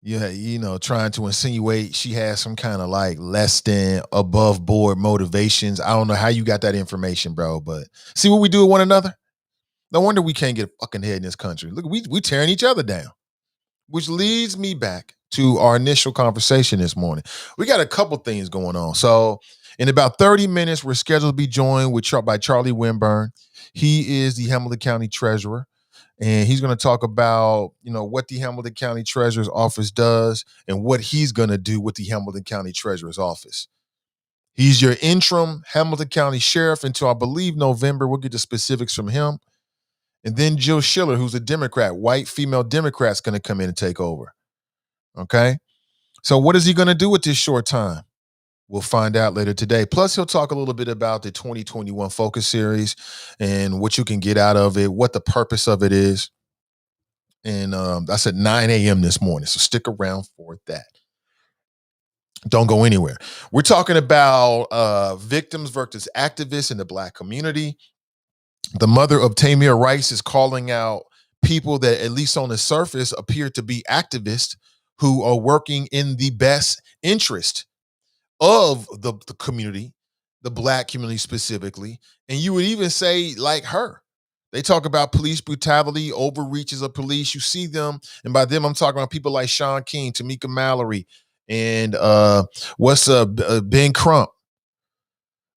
Yeah, trying to insinuate she has some kind of like less than above board motivations. I don't know how you got that information, bro, but see what we do with one another? No wonder we can't get a fucking head in this country. Look, we tearing each other down, which leads me back to our initial conversation this morning. We got a couple things going on. So in about 30 minutes, we're scheduled to be joined by Charlie Winburn. He is the Hamilton County Treasurer. And he's going to talk about, what the Hamilton County Treasurer's Office does and what he's going to do with the Hamilton County Treasurer's Office. He's your interim Hamilton County Sheriff until, I believe, November. We'll get the specifics from him. And then Jill Schiller, who's a Democrat, white female Democrat, is going to come in and take over. Okay? So what is he going to do with this short time? We'll find out later today. Plus, he'll talk a little bit about the 2021 Focus Series and what you can get out of it, what the purpose of it is. And that's at 9 a.m. this morning, so stick around for that. Don't go anywhere. We're talking about victims versus activists in the Black community. The mother of Tamir Rice is calling out people that, at least on the surface, appear to be activists who are working in the best interest of the community, the Black community specifically. And you would even say, like her. They talk about police brutality, overreaches of police. You see them, and by them I'm talking about people like Sean King, Tamika Mallory, and Ben Crump.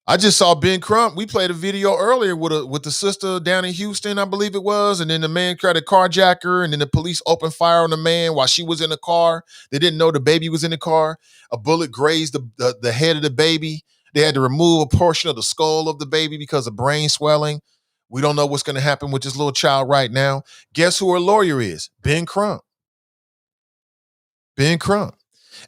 I just saw Ben Crump. We played a video earlier with the sister down in Houston, I believe it was, and then the man tried to carjack her, and then the police opened fire on the man while she was in the car. They didn't know the baby was in the car. A bullet grazed the head of the baby. They had to remove a portion of the skull of the baby because of brain swelling. We don't know what's going to happen with this little child right now. Guess who her lawyer is? Ben Crump. Ben Crump.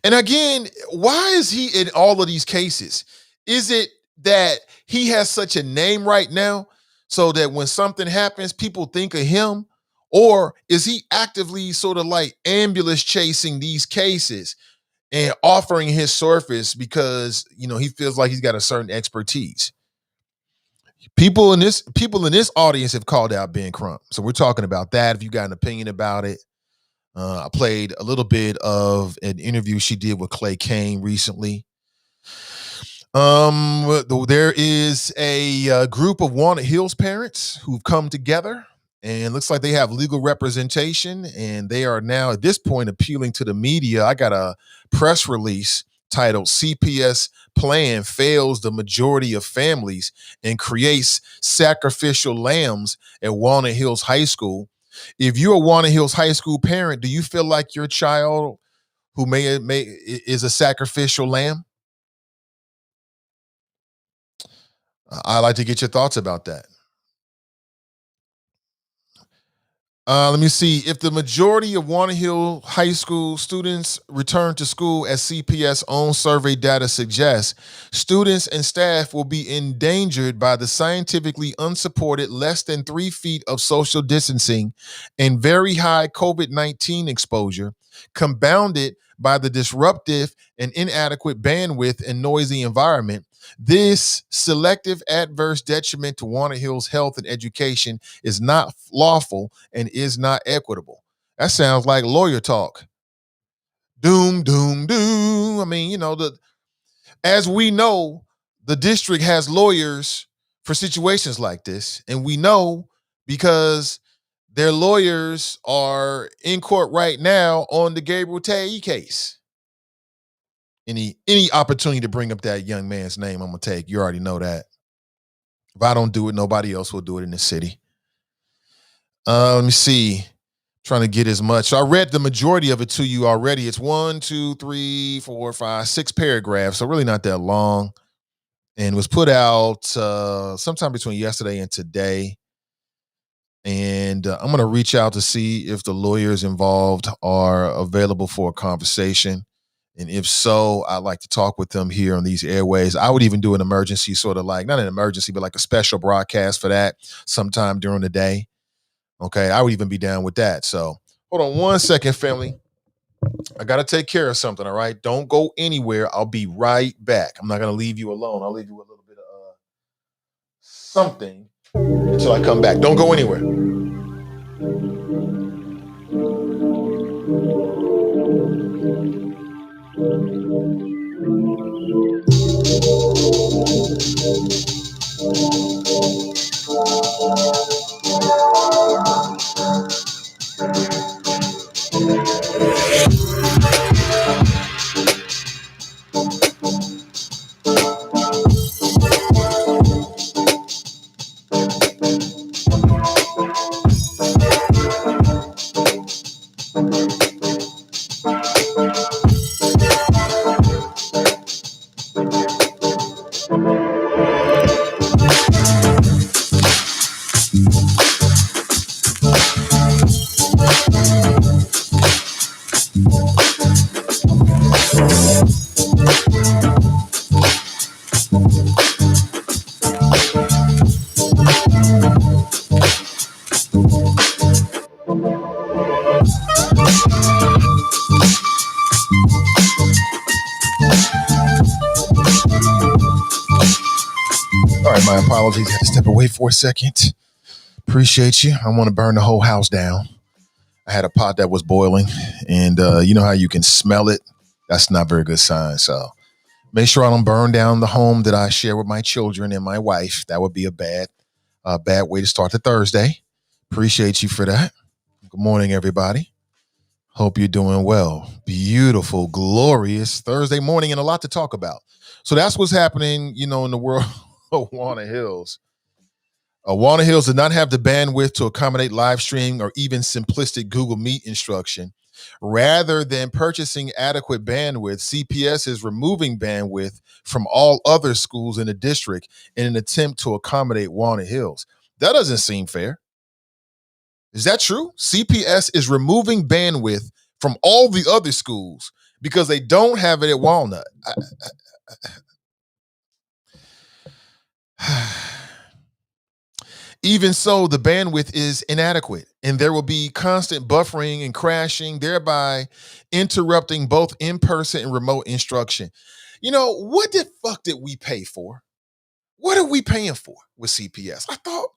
And again, why is he in all of these cases? Is it that he has such a name right now so that when something happens, people think of him? Or is he actively sort of like ambulance chasing these cases and offering his service because, he feels like he's got a certain expertise? People in this audience have called out Ben Crump. So we're talking about that. If you got an opinion about it, I played a little bit of an interview she did with Clay Kane recently. There is a group of Walnut Hills parents who've come together, and looks like they have legal representation, and they are now at this point appealing to the media. I got a press release titled "CPS Plan Fails the Majority of Families and Creates Sacrificial Lambs at Walnut Hills High School." If you're a Walnut Hills High School parent, do you feel like your child who may is a sacrificial lamb? I'd like to get your thoughts about that. Let me see. If the majority of Walnut Hill High School students return to school, as CPS own survey data suggests, students and staff will be endangered by the scientifically unsupported less than 3 feet of social distancing and very high COVID-19 exposure, compounded by the disruptive and inadequate bandwidth and noisy environment. This selective adverse detriment to Walnut Hills health and education is not lawful and is not equitable. That sounds like lawyer talk. Doom, doom, doom. I mean, as we know, the district has lawyers for situations like this, and we know because their lawyers are in court right now on the Gabriel Tae case. Any opportunity to bring up that young man's name, I'm gonna take. You already know that. If I don't do it, nobody else will do it in this city. Let me see. Trying to get as much. So I read the majority of it to you already. It's 1, 2, 3, 4, 5, 6 paragraphs, so really not that long. And was put out sometime between yesterday and today. And I'm going to reach out to see if the lawyers involved are available for a conversation. And if so, I'd like to talk with them here on these airways. I would even do an emergency, sort of like, not an emergency, but like a special broadcast for that sometime during the day. Okay, I would even be down with that. So hold on one second, family. I got to take care of something, all right? Don't go anywhere. I'll be right back. I'm not going to leave you alone. I'll leave you with a little bit of something until I come back. Don't go anywhere. All right, my apologies. I had to step away for a second. Appreciate you. I want to burn the whole house down. I had a pot that was boiling, and you know how you can smell it? That's not a very good sign. So make sure I don't burn down the home that I share with my children and my wife. That would be a bad way to start the Thursday. Appreciate you for that. Good morning, everybody. Hope you're doing well. Beautiful, glorious Thursday morning, and a lot to talk about. So that's what's happening, in the world Warner Hills. Warner Hills did not have the bandwidth to accommodate live streaming or even simplistic Google Meet instruction. Rather than purchasing adequate bandwidth, CPS is removing bandwidth from all other schools in the district in an attempt to accommodate Warner Hills. That doesn't seem fair. Is that true? CPS is removing bandwidth from all the other schools because they don't have it at Walnut. Even so, the bandwidth is inadequate, and there will be constant buffering and crashing, thereby interrupting both in-person and remote instruction. You know, what the fuck did we pay for? What are we paying for with CPS? I thought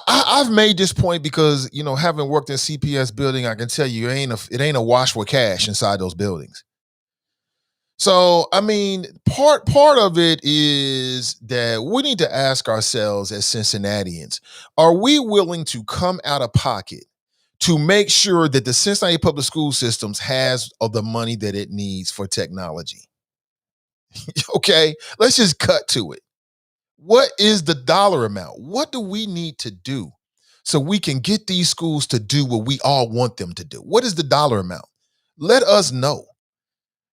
I've made this point because, you know, having worked in CPS building, I can tell you it ain't a wash with cash inside those buildings. So, I mean, part of it is that we need to ask ourselves as Cincinnatians, are we willing to come out of pocket to make sure that the Cincinnati public school systems has the money that it needs for technology? Okay, let's just cut to it. What is the dollar amount? What do we need to do so we can get these schools to do what we all want them to do? What is the dollar amount? Let us know.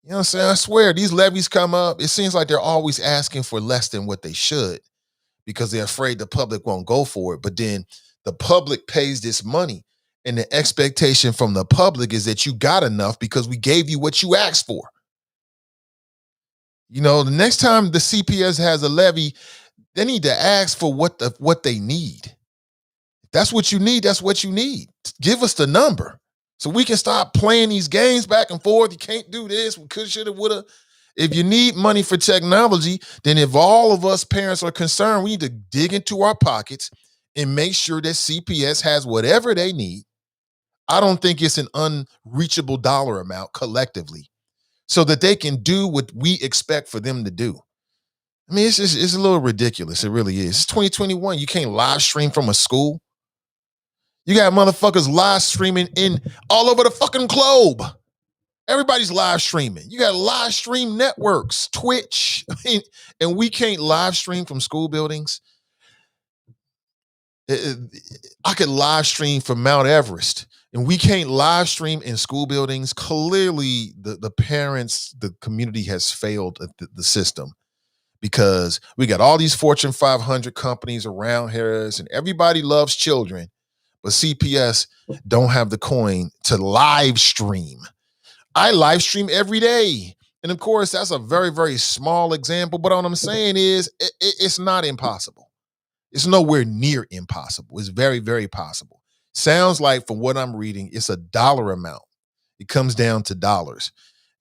You know what I'm saying? I swear, these levies come up. It seems like they're always asking for less than what they should because they're afraid the public won't go for it. But then the public pays this money, and the expectation from the public is that you got enough because we gave you what you asked for. You know, the next time the CPS has a levy, they need to ask for what they need. If that's what you need, that's what you need. Give us the number. So we can stop playing these games back and forth. You can't do this. We could, shoulda, woulda. If you need money for technology, then if all of us parents are concerned, we need to dig into our pockets and make sure that CPS has whatever they need. I don't think it's an unreachable dollar amount collectively so that they can do what we expect for them to do. I mean, it's a little ridiculous. It really is. It's 2021. You can't live stream from a school. You got motherfuckers live streaming in all over the fucking globe. Everybody's live streaming. You got live stream networks, Twitch, and we can't live stream from school buildings. I could live stream from Mount Everest, and we can't live stream in school buildings. Clearly, the parents, the community has failed the system because we got all these Fortune 500 companies around here, and everybody loves children. But CPS don't have the coin to live stream. I live stream every day. And of course, that's a very, very small example. But what I'm saying is it's not impossible. It's nowhere near impossible. It's very, very possible. Sounds like from what I'm reading, it's a dollar amount. It comes down to dollars.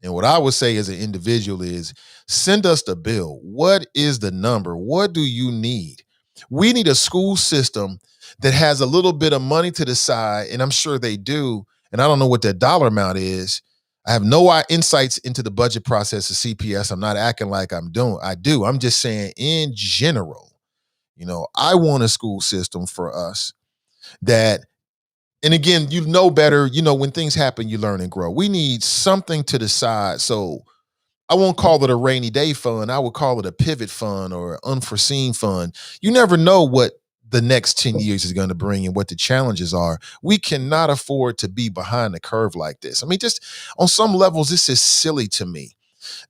And what I would say as an individual is send us the bill. What is the number? What do you need? We need a school system that has a little bit of money to the side, and I'm sure they do, and I don't know what that dollar amount is. I have no insights into the budget process of CPS. I'm not acting like I do. I'm just saying in general, you know, I want a school system for us that, and again, you know better, you know, when things happen, you learn and grow. We need something to the side. So I won't call it a rainy day fund. I would call it a pivot fund or an unforeseen fund. You never know what the next 10 years is going to bring and what the challenges are. We cannot afford to be behind the curve like this. I mean, just on some levels, this is silly to me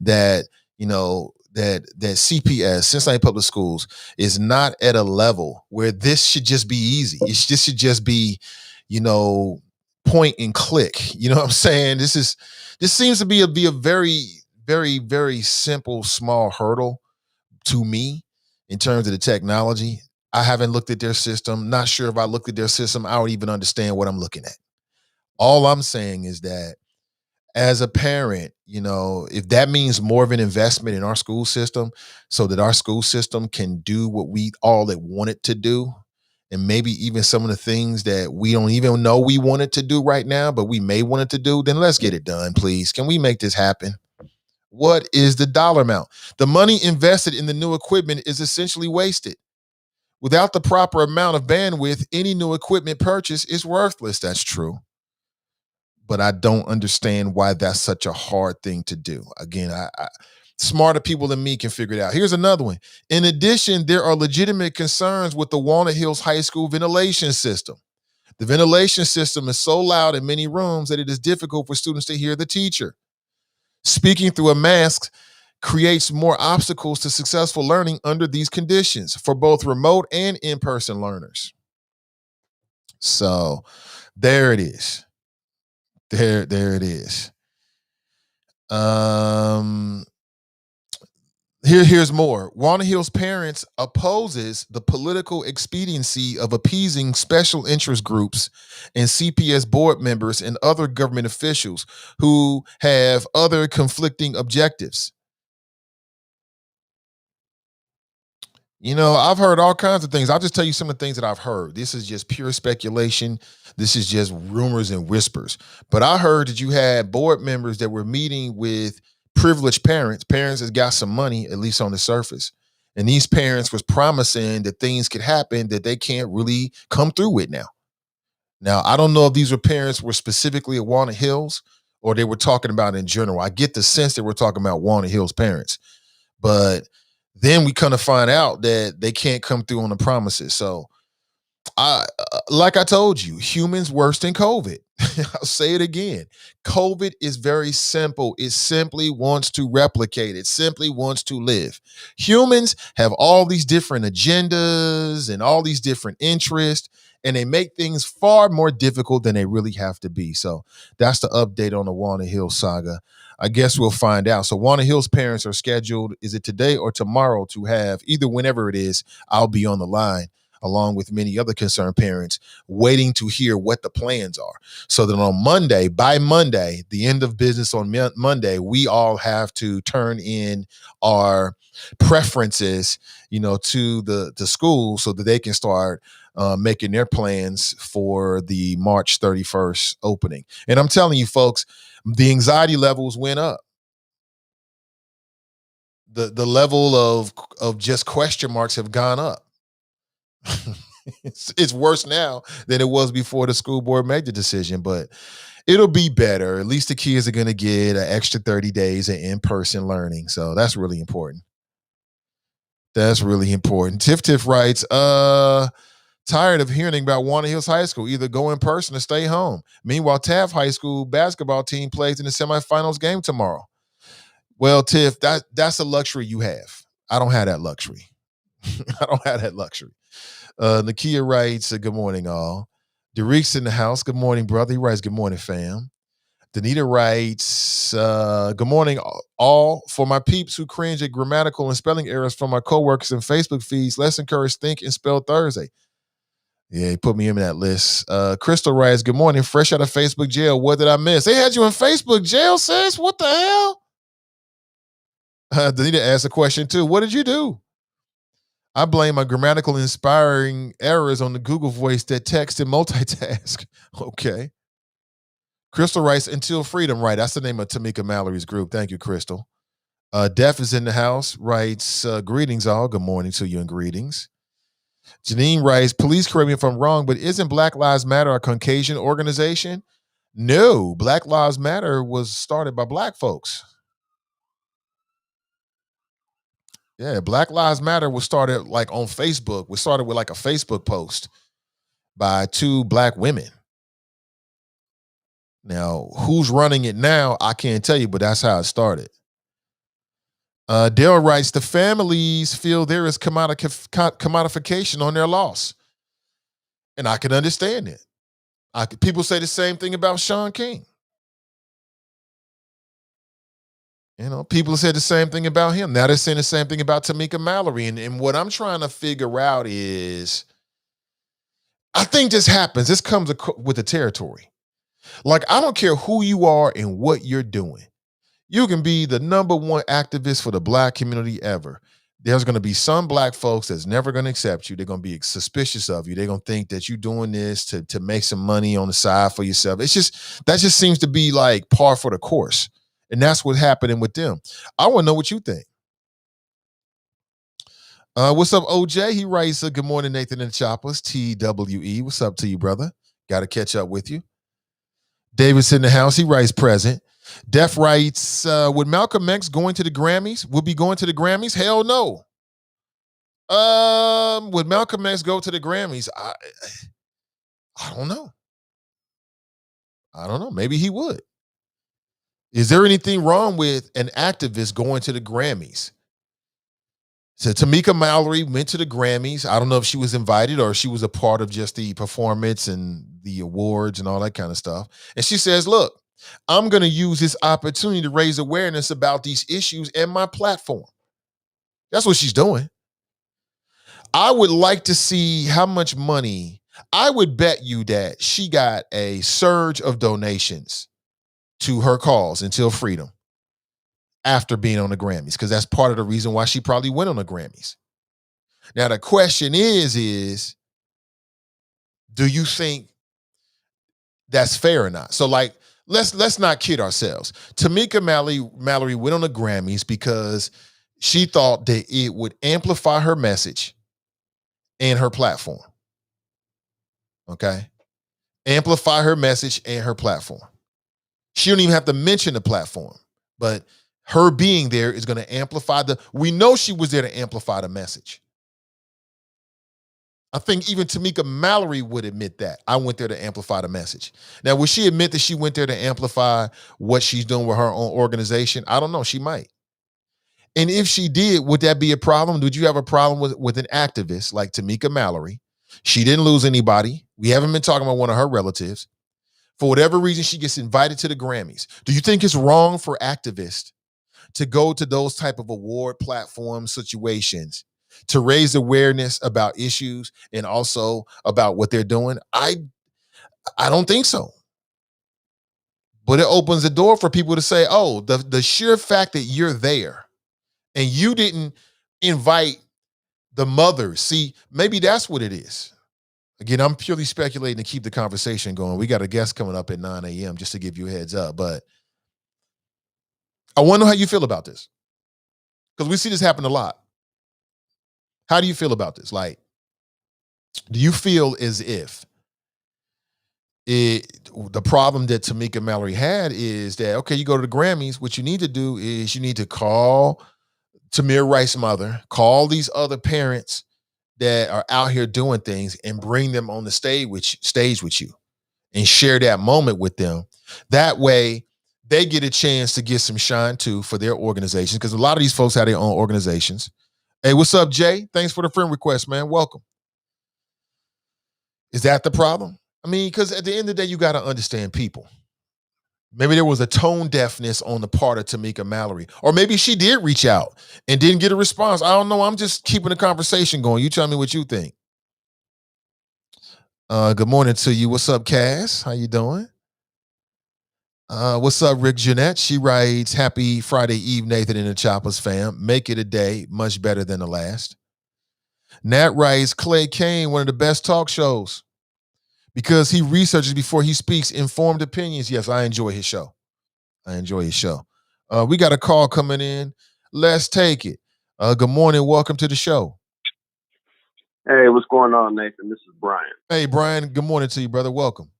that, you know, that CPS, Cincinnati Public Schools, is not at a level where this should just be easy. This should just be, you know, point and click. You know what I'm saying? This seems to be a very, very, very simple, small hurdle to me in terms of the technology. I haven't looked at their system. Not sure if I looked at their system, I don't even understand what I'm looking at. All I'm saying is that as a parent, you know, if that means more of an investment in our school system so that our school system can do what we all want it to do, and maybe even some of the things that we don't even know we want it to do right now, but we may want it to do, then let's get it done, please. Can we make this happen? What is the dollar amount? The money invested in the new equipment is essentially wasted. Without the proper amount of bandwidth, any new equipment purchase is worthless. That's true. But I don't understand why that's such a hard thing to do. Again, Smarter people than me can figure it out. Here's another one. In addition, there are legitimate concerns with the Walnut Hills High School ventilation system. The ventilation system is so loud in many rooms that it is difficult for students to hear the teacher. Speaking through a mask creates more obstacles to successful learning under these conditions for both remote and in-person learners. So there it is. There it is. Here's more. Walnut Hills parents opposes the political expediency of appeasing special interest groups and CPS board members and other government officials who have other conflicting objectives. You know, I've heard all kinds of things. I'll just tell you some of the things that I've heard. This is just pure speculation. This is just rumors and whispers. But I heard that you had board members that were meeting with privileged parents that got some money, at least on the surface. And these parents was promising that things could happen that they can't really come through with now. Now, I don't know if these parents were specifically at Walnut Hills or they were talking about in general. I get the sense that we're talking about Walnut Hills parents. But then we kind of find out that they can't come through on the promises. So like I told you, humans worse than COVID. I'll say it again. COVID is very simple. It simply wants to replicate. It simply wants to live. Humans have all these different agendas and all these different interests, and they make things far more difficult than they really have to be. So that's the update on the Walnut Hills saga. I guess we'll find out. So Walnut Hills parents are scheduled, is it today or tomorrow, to have, either whenever it is, I'll be on the line along with many other concerned parents waiting to hear what the plans are. So that on Monday, by Monday, the end of business on Monday, we all have to turn in our preferences, to the school so that they can start making their plans for the March 31st opening. And I'm telling you, folks, the anxiety levels went up. The level of just question marks have gone up. It's worse now than it was before the school board made the decision, but it'll be better. At least the kids are going to get an extra 30 days of in-person learning. So that's really important. That's really important. Tiff writes, tired of hearing about Walnut Hills High School. Either go in person or stay home. Meanwhile, Taft High School basketball team plays in the semifinals game tomorrow. Well, Tiff, that's a luxury you have. I don't have that luxury. I don't have that luxury. Nakia writes, good morning, all. Derek's in the house. Good morning, brother. He writes, good morning, fam. Danita writes, good morning, all. For my peeps who cringe at grammatical and spelling errors from my coworkers and Facebook feeds, let's encourage Think and Spell Thursday. Yeah, he put me in that list. Crystal writes, good morning, fresh out of Facebook jail. What did I miss? They had you in Facebook jail, sis? What the hell? Danita asked a question, too. What did you do? I blame my grammatical inspiring errors on the Google voice that text and multitask. Okay. Crystal writes, Until Freedom, right? That's the name of Tamika Mallory's group. Thank you, Crystal. Def is in the house, writes, greetings, all. Good morning to you and greetings. Janine writes, please correct me if I'm wrong, but isn't Black Lives Matter a Caucasian organization? No, Black Lives Matter was started by Black folks. Yeah, Black Lives Matter was started like on Facebook. We started with like a Facebook post by two Black women. Now, who's running it now, I can't tell you, but that's how it started. Dale writes, the families feel there is commodification on their loss. And I can understand it. People say the same thing about Shaun King. People said the same thing about him. Now they're saying the same thing about Tamika Mallory. And what I'm trying to figure out is, I think this happens. This comes with the territory. Like, I don't care who you are and what you're doing. You can be the number one activist for the Black community ever. There's going to be some Black folks that's never going to accept you. They're going to be suspicious of you. They're going to think that you're doing this to make some money on the side for yourself. That just seems to be like par for the course. And that's what's happening with them. I want to know what you think. What's up, OJ? He writes, good morning, Nathan and the Choppers, TWE. What's up to you, brother? Got to catch up with you. David's in the house. He writes, present. Def writes, would Malcolm X going to the Grammys? Would be going to the Grammys? Hell no. Would Malcolm X go to the Grammys? I don't know. I don't know. Maybe he would. Is there anything wrong with an activist going to the Grammys? So Tamika Mallory went to the Grammys. I don't know if she was invited or she was a part of just the performance and the awards and all that kind of stuff. And she says, look, I'm going to use this opportunity to raise awareness about these issues and my platform. That's what she's doing. I would like to see how much money. I would bet you that she got a surge of donations to her cause Until Freedom after being on the Grammys, because that's part of the reason why she probably went on the Grammys. Now, the question is, do you think that's fair or not? So, like, let's not kid ourselves. Tamika Mallory went on the Grammys because she thought that it would amplify her message and her platform. Okay? Amplify her message and her platform. She don't even have to mention the platform, but her being there is going to amplify we know she was there to amplify the message. I think even Tamika Mallory would admit that. I went there to amplify the message. Now, would she admit that she went there to amplify what she's doing with her own organization? I don't know. She might. And if she did, would that be a problem? Would you have a problem with an activist like Tamika Mallory? She didn't lose anybody. We haven't been talking about one of her relatives. For whatever reason, she gets invited to the Grammys. Do you think it's wrong for activists to go to those type of award platform situations to raise awareness about issues and also about what they're doing? I don't think so. But it opens the door for people to say, oh, the sheer fact that you're there and you didn't invite the mothers. See, maybe that's what it is. Again, I'm purely speculating to keep the conversation going. We got a guest coming up at 9 a.m. just to give you a heads up. But I want to know how you feel about this, because we see this happen a lot. How do you feel about this? Like, do you feel as if the problem that Tamika Mallory had is that, okay, you go to the Grammys, what you need to do is you need to call Tamir Rice's mother, call these other parents that are out here doing things and bring them on the stage with you and share that moment with them. That way they get a chance to get some shine too for their organizations, because a lot of these folks have their own organizations. Hey, what's up, Jay? Thanks for the friend request, man. Welcome. Is that the problem? I mean, because at the end of the day, you got to understand people. Maybe there was a tone deafness on the part of Tamika Mallory, or maybe she did reach out and didn't get a response. I don't know. I'm just keeping the conversation going. You tell me what you think. Good morning to you. What's up, Cass? How you doing? What's up, Rick Jeanette? She writes, happy Friday Eve, Nathan and the Choppers fam. Make it a day much better than the last. Nat writes, Clay Kane, one of the best talk shows, because he researches before he speaks, informed opinions. Yes, I enjoy his show. We got a call coming in. Let's take it. Good morning. Welcome to the show. Hey, what's going on, Nathan? This is Brian. Hey, Brian. Good morning to you, brother. Welcome.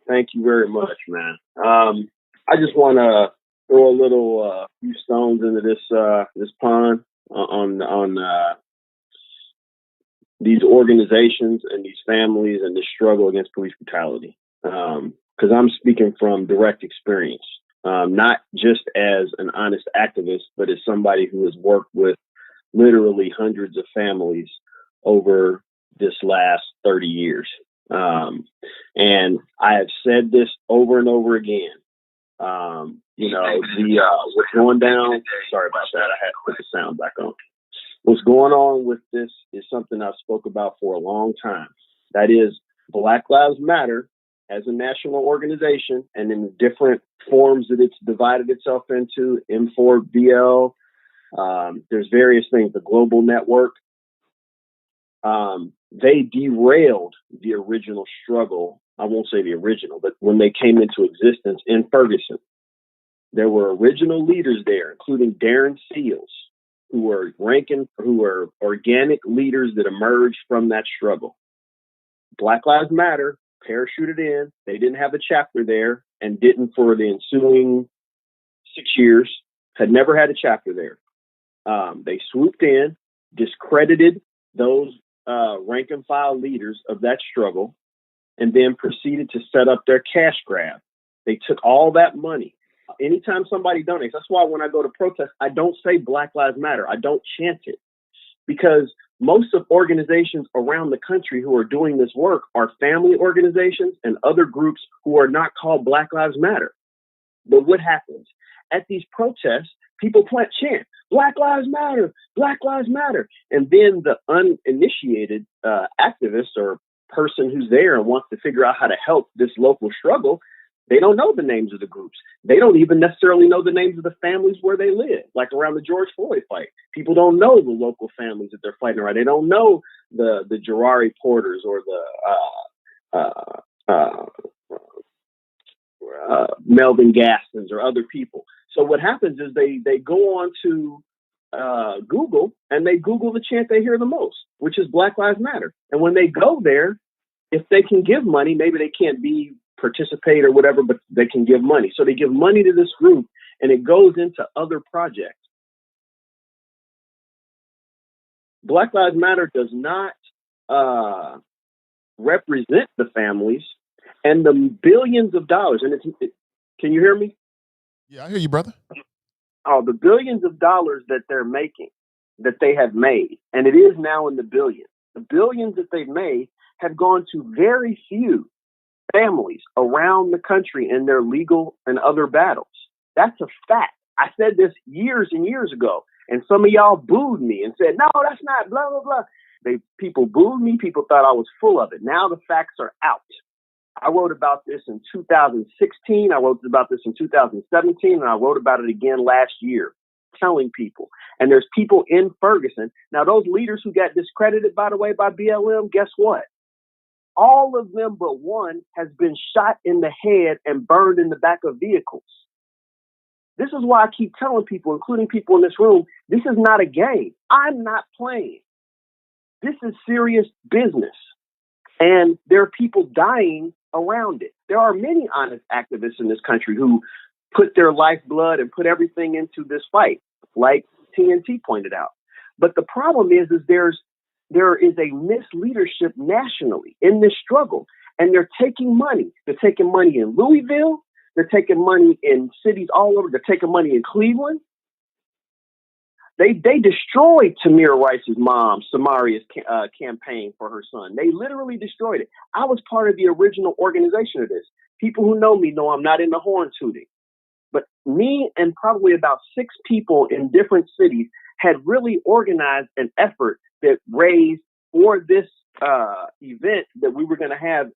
Thank you very much, man. I just want to throw a little few stones into this pond on these organizations and these families and this struggle against police brutality. Because I'm speaking from direct experience, not just as an honest activist, but as somebody who has worked with literally hundreds of families over this last 30 years. And I have said this over and over again. What's going down, sorry about that. I had to put the sound back on. What's going on with this is something I've spoke about for a long time. That is, Black Lives Matter as a national organization, and in the different forms that it's divided itself into, M4BL, there's various things, the global network. They derailed the original struggle. I won't say the original, but when they came into existence in Ferguson, there were original leaders there, including Darren Seals, who were organic leaders that emerged from that struggle. Black Lives Matter parachuted in. They didn't have a chapter there. and didn't for the ensuing 6 years, had never had a chapter there. They swooped in, discredited those rank and file leaders of that struggle, and then proceeded to set up their cash grab. They took all that money. Anytime somebody donates, that's why when I go to protest, I don't say Black Lives Matter. I don't chant it, because most of organizations around the country who are doing this work are family organizations and other groups who are not called Black Lives Matter. But what happens? At these protests, people chant, Black Lives Matter, Black Lives Matter. And then the uninitiated activist or person who's there and wants to figure out how to help this local struggle, they don't know the names of the groups. They don't even necessarily know the names of the families where they live, like around the George Floyd fight. People don't know the local families that they're fighting around. They don't know the Gerari Porters or the Melvin Gastons or other people. So what happens is they go on to Google and they Google the chant they hear the most, which is Black Lives Matter. And when they go there, if they can give money, maybe they can't participate or whatever, but they can give money. So they give money to this group and it goes into other projects. Black Lives Matter does not represent the families and the billions of dollars. And can you hear me? Yeah, I hear you, brother. Oh, the billions of dollars that they're making, that they have made, and it is now in the billions. The billions that they've made have gone to very few families around the country in their legal and other battles. That's a fact. I said this years and years ago, and some of y'all booed me and said, no, that's not blah, blah, blah. People booed me. People thought I was full of it. Now the facts are out. I wrote about this in 2016. I wrote about this in 2017, and I wrote about it again last year, telling people. And there's people in Ferguson. Now, those leaders who got discredited, by the way, by BLM, guess what? All of them but one has been shot in the head and burned in the back of vehicles. This is why I keep telling people, including people in this room, this is not a game. I'm not playing. This is serious business. And there are people dying around it. There are many honest activists in this country who put their lifeblood and put everything into this fight, like TNT pointed out. But the problem is there is a misleadership nationally in this struggle, and they're taking money. They're taking money in Louisville. They're taking money in cities all over. They're taking money in Cleveland. They destroyed Tamir Rice's mom, Samaria's campaign for her son. They literally destroyed it. I was part of the original organization of this. People who know me know I'm not in the horn tooting. But me and probably about 6 people in different cities had really organized an effort that raised for this event that we were going to have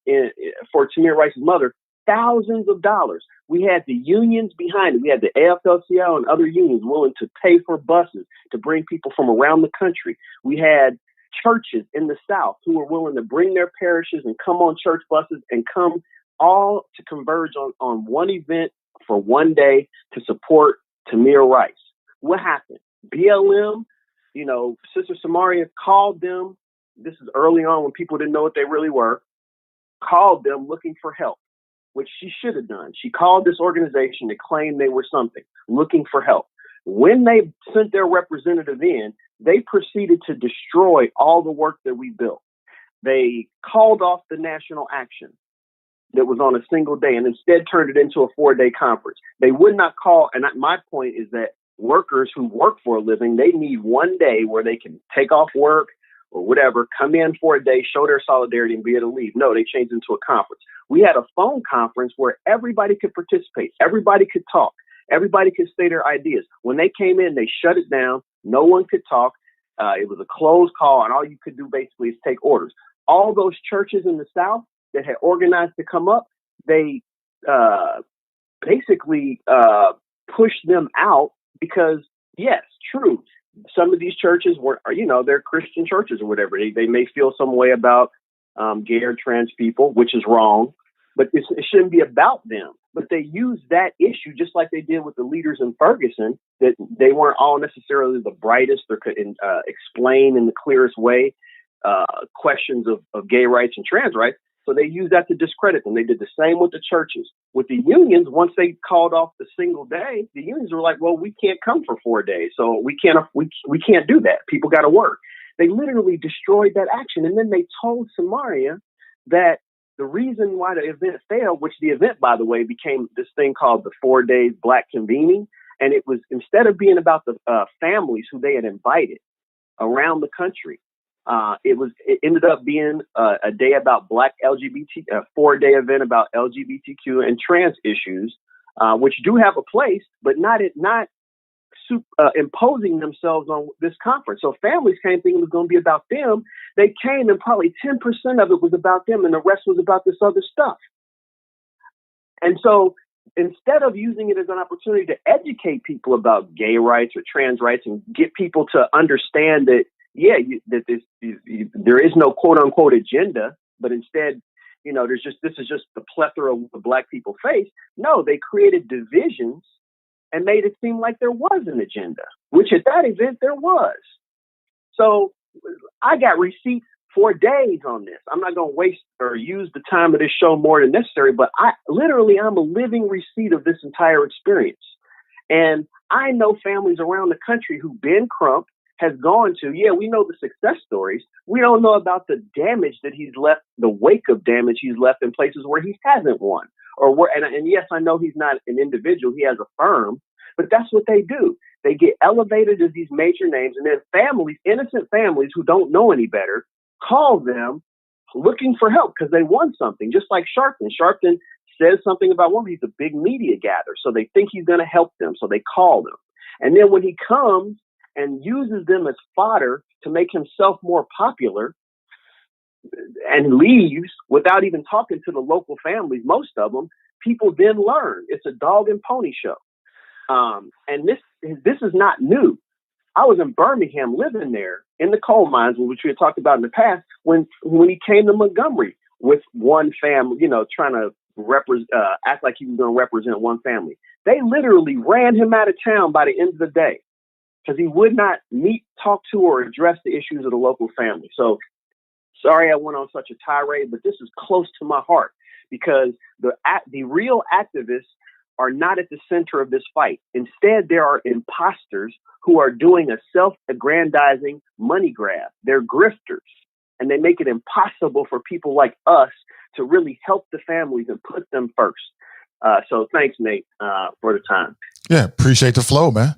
for Tamir Rice's mother, thousands of dollars. We had the unions behind it. We had the AFL-CIO and other unions willing to pay for buses to bring people from around the country. We had churches in the South who were willing to bring their parishes and come on church buses and come all to converge on one event for one day to support Tamir Rice. What happened? BLM, Sister Samaria called them. This is early on when people didn't know what they really were, called them looking for help, which she should have done. She called this organization to claim they were something, looking for help. When they sent their representative in, they proceeded to destroy all the work that we built. They called off the national action that was on a single day and instead turned it into a 4-day conference. They would not call, and my point is that workers who work for a living, they need one day where they can take off work or whatever, come in for a day, show their solidarity and be able to leave. No, they changed it into a conference. We had a phone conference where everybody could participate. Everybody could talk. Everybody could say their ideas. When they came in, they shut it down. No one could talk. It was a closed call, and all you could do basically is take orders. All those churches in the South that had organized to come up, they basically pushed them out because, yes, true, some of these churches they're Christian churches or whatever. They may feel some way about gay or trans people, which is wrong, but it shouldn't be about them. But they used that issue just like they did with the leaders in Ferguson, that they weren't all necessarily the brightest or could explain in the clearest way questions of gay rights and trans rights. So they used that to discredit them. They did the same with the churches. With the unions, once they called off the single day, the unions were like, well, we can't come for 4 days. So we can't do that. People got to work. They literally destroyed that action. And then they told Samaria that the reason why the event failed, which the event, by the way, became this thing called the 4 days Black convening. And it was, instead of being about the families who they had invited around the country, it ended up being a day about Black LGBT, a 4-day event about LGBTQ and trans issues, which do have a place, but not imposing themselves on this conference. So families came thinking it was going to be about them. They came and probably 10% of it was about them and the rest was about this other stuff. And so instead of using it as an opportunity to educate people about gay rights or trans rights and get people to understand that, there is no quote unquote agenda, but instead, this is just the plethora of the Black people face. No, they created divisions and made it seem like there was an agenda, which at that event there was. So I got receipts for days on this. I'm not going to waste or use the time of this show more than necessary, but I'm a living receipt of this entire experience. And I know families around the country who Ben Crump has gone to. Yeah, we know the success stories. We don't know about the damage that he's left, the wake of damage he's left in places where he hasn't won. And yes, I know he's not an individual. He has a firm, but that's what they do. They get elevated as these major names, and then families, innocent families who don't know any better, call them looking for help because they won something, just like Sharpton. Sharpton says something about one, he's a big media gatherer, so they think he's going to help them, so they call them. And then when he comes and uses them as fodder to make himself more popular and leaves without even talking to the local families, most of them, people then learn. It's a dog and pony show. And this is not new. I was in Birmingham living there in the coal mines, which we had talked about in the past, when he came to Montgomery with one family, trying to act like he was going to represent one family. They literally ran him out of town by the end of the day because he would not talk to, or address the issues of the local family. So sorry I went on such a tirade, but this is close to my heart because the real activists are not at the center of this fight. Instead, there are imposters who are doing a self-aggrandizing money grab. They're grifters, and they make it impossible for people like us to really help the families and put them first. So thanks, Nate, for the time. Yeah, appreciate the flow, man.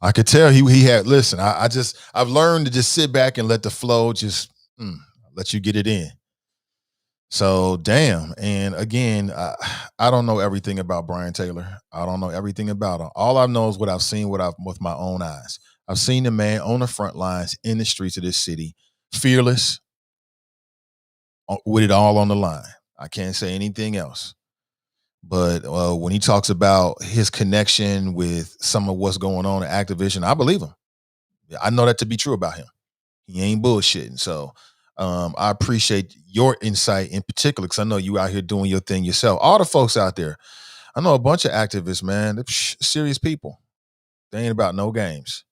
I could tell he had, listen, I've learned to just sit back and let the flow just let you get it in. So damn. And again, I don't know everything about Brian Taylor. I don't know everything about him. All I know is what I've seen with my own eyes. I've seen the man on the front lines in the streets of this city, fearless, with it all on the line. I can't say anything else. But when he talks about his connection with some of what's going on in Activision, I believe him. I know that to be true about him. He ain't bullshitting. So I appreciate your insight in particular, because I know you out here doing your thing yourself. All the folks out there, I know a bunch of activists, man. They're serious people. They ain't about no games.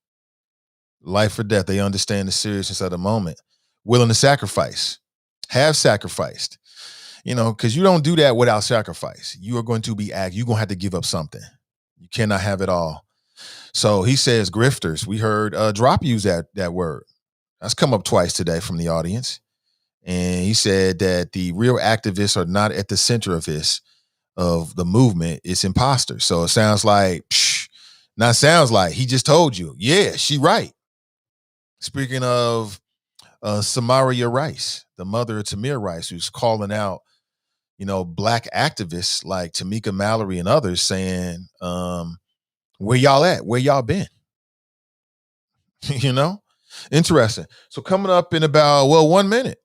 Life or death. They understand the seriousness of the moment. Willing to sacrifice. Have sacrificed. Because you don't do that without sacrifice. You are going to be you're going to have to give up something. You cannot have it all. So he says grifters. We heard Drop use that word. That's come up twice today from the audience. And he said that the real activists are not at the center of the movement. It's imposters. So it sounds like, he just told you. Yeah, she right. Speaking of Samaria Rice, the mother of Tamir Rice, who's calling out, Black activists like Tamika Mallory and others saying, where y'all at? Where y'all been? Interesting. So coming up in about, 1 minute.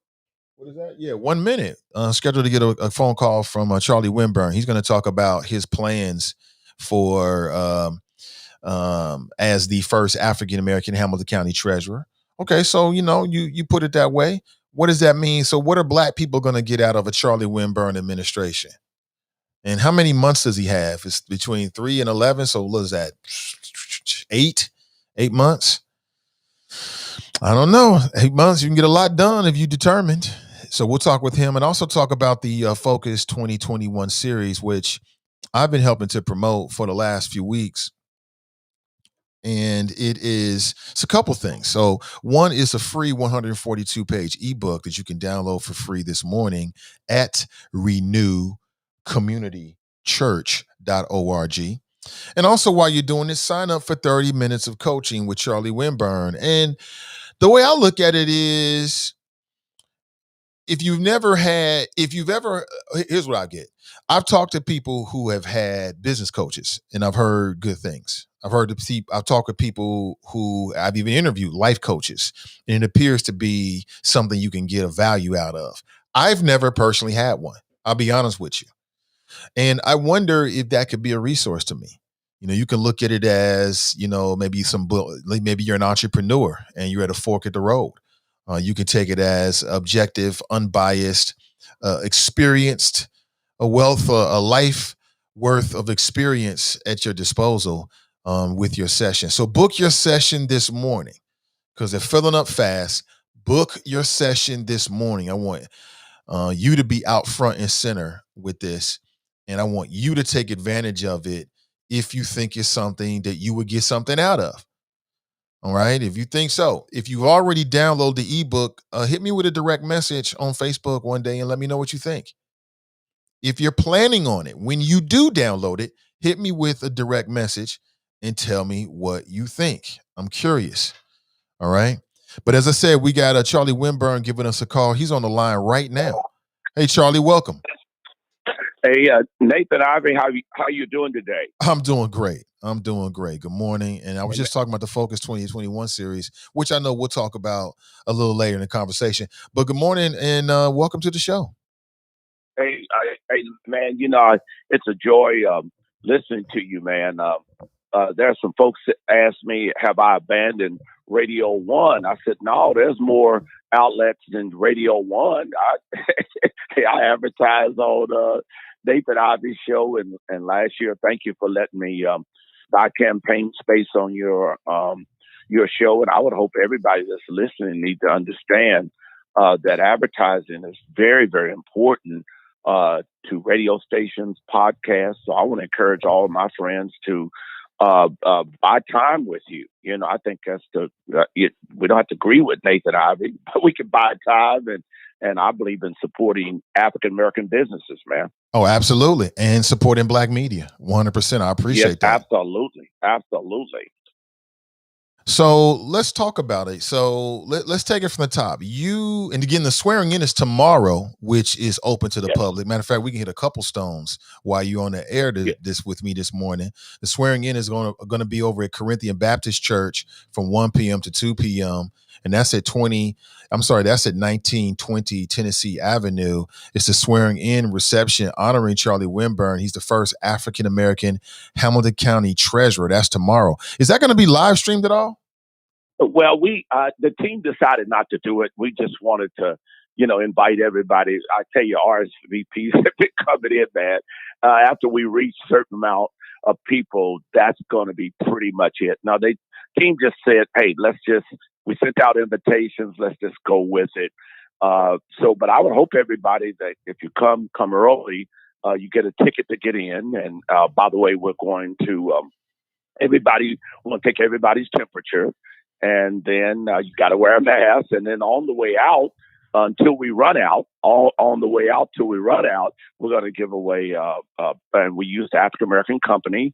What is that? Yeah, 1 minute. Scheduled to get a phone call from Charlie Winburn. He's going to talk about his plans for as the first African-American Hamilton County treasurer. Okay, so, you put it that way. What does that mean? So what are Black people going to get out of a Charlie Winburn administration? And how many months does he have? It's between 3 and 11. So what is that? 8 months? I don't know. 8 months, you can get a lot done if you determined. So we'll talk with him and also talk about the Focus 2021 series, which I've been helping to promote for the last few weeks. And it's a couple things. So one is a free 142-page ebook that you can download for free this morning at renewcommunitychurch.org. And also, while you're doing this, sign up for 30 minutes of coaching with Charlie Winburn. And the way I look at it is, here's what I get. I've talked to people who have had business coaches and I've heard good things. I've talked with people who I've even interviewed, life coaches, and it appears to be something you can get a value out of. I've never personally had one. I'll be honest with you. And I wonder if that could be a resource to me. You can look at it as, maybe maybe you're an entrepreneur and you're at a fork at the road. You can take it as objective, unbiased, experienced, a life worth of experience at your disposal with your session. So book your session this morning because they're filling up fast. Book your session this morning. I want you to be out front and center with this, and I want you to take advantage of it if you think it's something that you would get something out of. All right. If you think so, if you've already downloaded the ebook, hit me with a direct message on Facebook one day and let me know what you think. If you're planning on it, when you do download it, hit me with a direct message and tell me what you think. I'm curious. All right. But as I said, we got Charlie Winburn giving us a call. He's on the line right now. Hey, Charlie, welcome. Hey, Nathan Ivey, how you doing today? I'm doing great. Good morning. And I was just talking about the Focus 2021 series, which I know we'll talk about a little later in the conversation. But good morning and welcome to the show. Hey, man, it's a joy listening to you, man. There are some folks that asked me, have I abandoned Radio One? I said, no, there's more outlets than Radio One. I advertise on Nathan Ivey's show, and last year, thank you for letting me buy campaign space on your show. And I would hope everybody that's listening need to understand that advertising is very, very important to radio stations, podcasts. So I want to encourage all of my friends to buy time with you. I think that's we don't have to agree with Nathan Ivey, but we can buy time, and I believe in supporting African-American businesses, man. Oh, absolutely. And supporting Black media, 100%. I appreciate that. Absolutely. So let's talk about it. So let's take it from the top. And again, the swearing in is tomorrow, which is open to the public. Matter of fact, we can hit a couple stones while you're on the air this with me this morning. The swearing in is going to be over at Corinthian Baptist Church from 1 p.m. to 2 p.m. And that's at 1920 Tennessee Avenue. It's a swearing in reception honoring Charlie Winburn. He's the first African-American Hamilton County treasurer. That's tomorrow. Is that going to be live streamed at all? Well, the team decided not to do it. We just wanted to, invite everybody. I tell you, RSVPs have been coming in, man. After we reach a certain amount of people, that's going to be pretty much it. Now, team just said, hey, we sent out invitations. Let's just go with it. But I would hope everybody that if you come early, you get a ticket to get in. And by the way, we're going to we're going to take everybody's temperature. And then you got to wear a mask. And then on the way out, until we run out, we're going to give away, and we use the African-American company,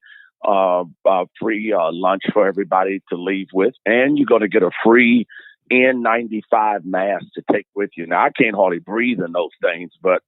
free lunch for everybody to leave with. And you're going to get a free N95 mask to take with you. Now, I can't hardly breathe in those things, but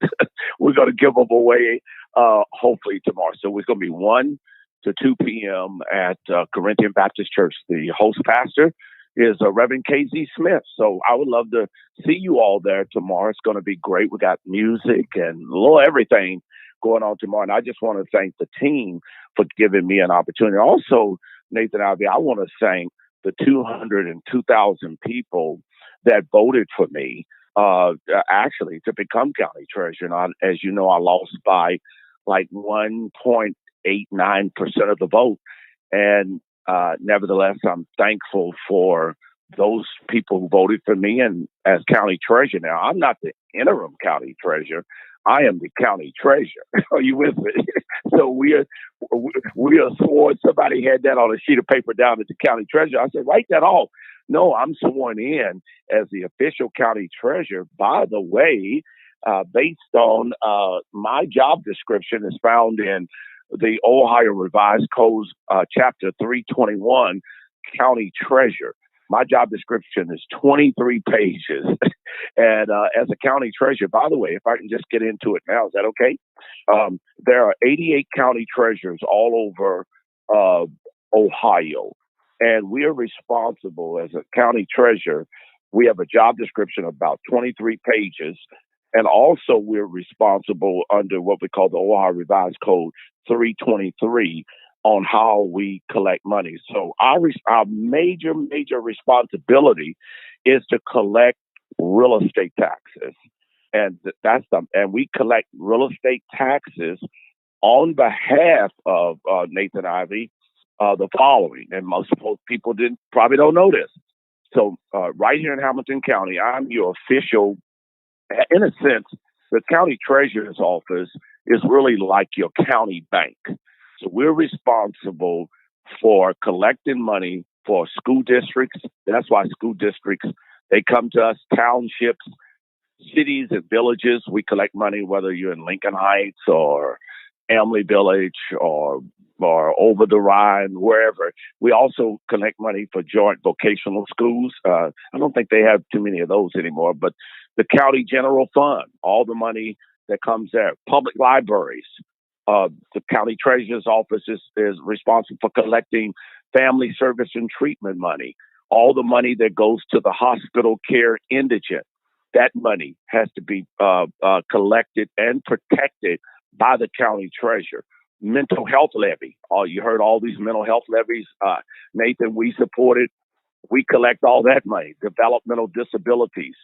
we're going to give them away hopefully tomorrow. So it's going to be 1 to 2 p.m. at Corinthian Baptist Church. The host pastor is Reverend KZ Smith. So I would love to see you all there tomorrow. It's going to be great. We got music and a little everything going on tomorrow. And I just want to thank the team for giving me an opportunity. Also, Nathan Ivey, I want to thank the 202,000 people that voted for me, actually, to become county treasurer. And as you know, I lost by like 1.89% of the vote. And nevertheless, I'm thankful for those people who voted for me and as county treasurer. Now, I'm not the interim county treasurer. I am the county treasurer. Are you with me? So we are sworn. Somebody had that on a sheet of paper down at the county treasurer. I said, write that off. No, I'm sworn in as the official county treasurer. By the way, based on my job description is found in the Ohio Revised Code, Chapter 321, County Treasurer. My job description is 23 pages. And as a county treasurer, by the way, if I can just get into it now, is that okay? There are 88 county treasurers all over Ohio. And we are responsible as a county treasurer. We have a job description of about 23 pages. And also we're responsible under what we call the Ohio Revised Code 323 on how we collect money. So our major responsibility is to collect real estate taxes. And and we collect real estate taxes on behalf of Nathan Ivy, the following. And most people probably don't know this. So right here in Hamilton County, I'm your official, in a sense, the county treasurer's office is really like your county bank. So we're responsible for collecting money for school districts. That's why school districts, they come to us, townships, cities and villages. We collect money, whether you're in Lincoln Heights or Emily Village or over the Rhine, wherever. We also collect money for joint vocational schools. I don't think they have too many of those anymore, but the county general fund, all the money that comes there, public libraries. The county treasurer's office is responsible for collecting family service and treatment money. All the money that goes to the hospital care indigent, that money has to be collected and protected by the county treasurer. Mental health levy. You heard all these mental health levies. Nathan, we supported. We collect all that money. Developmental disabilities,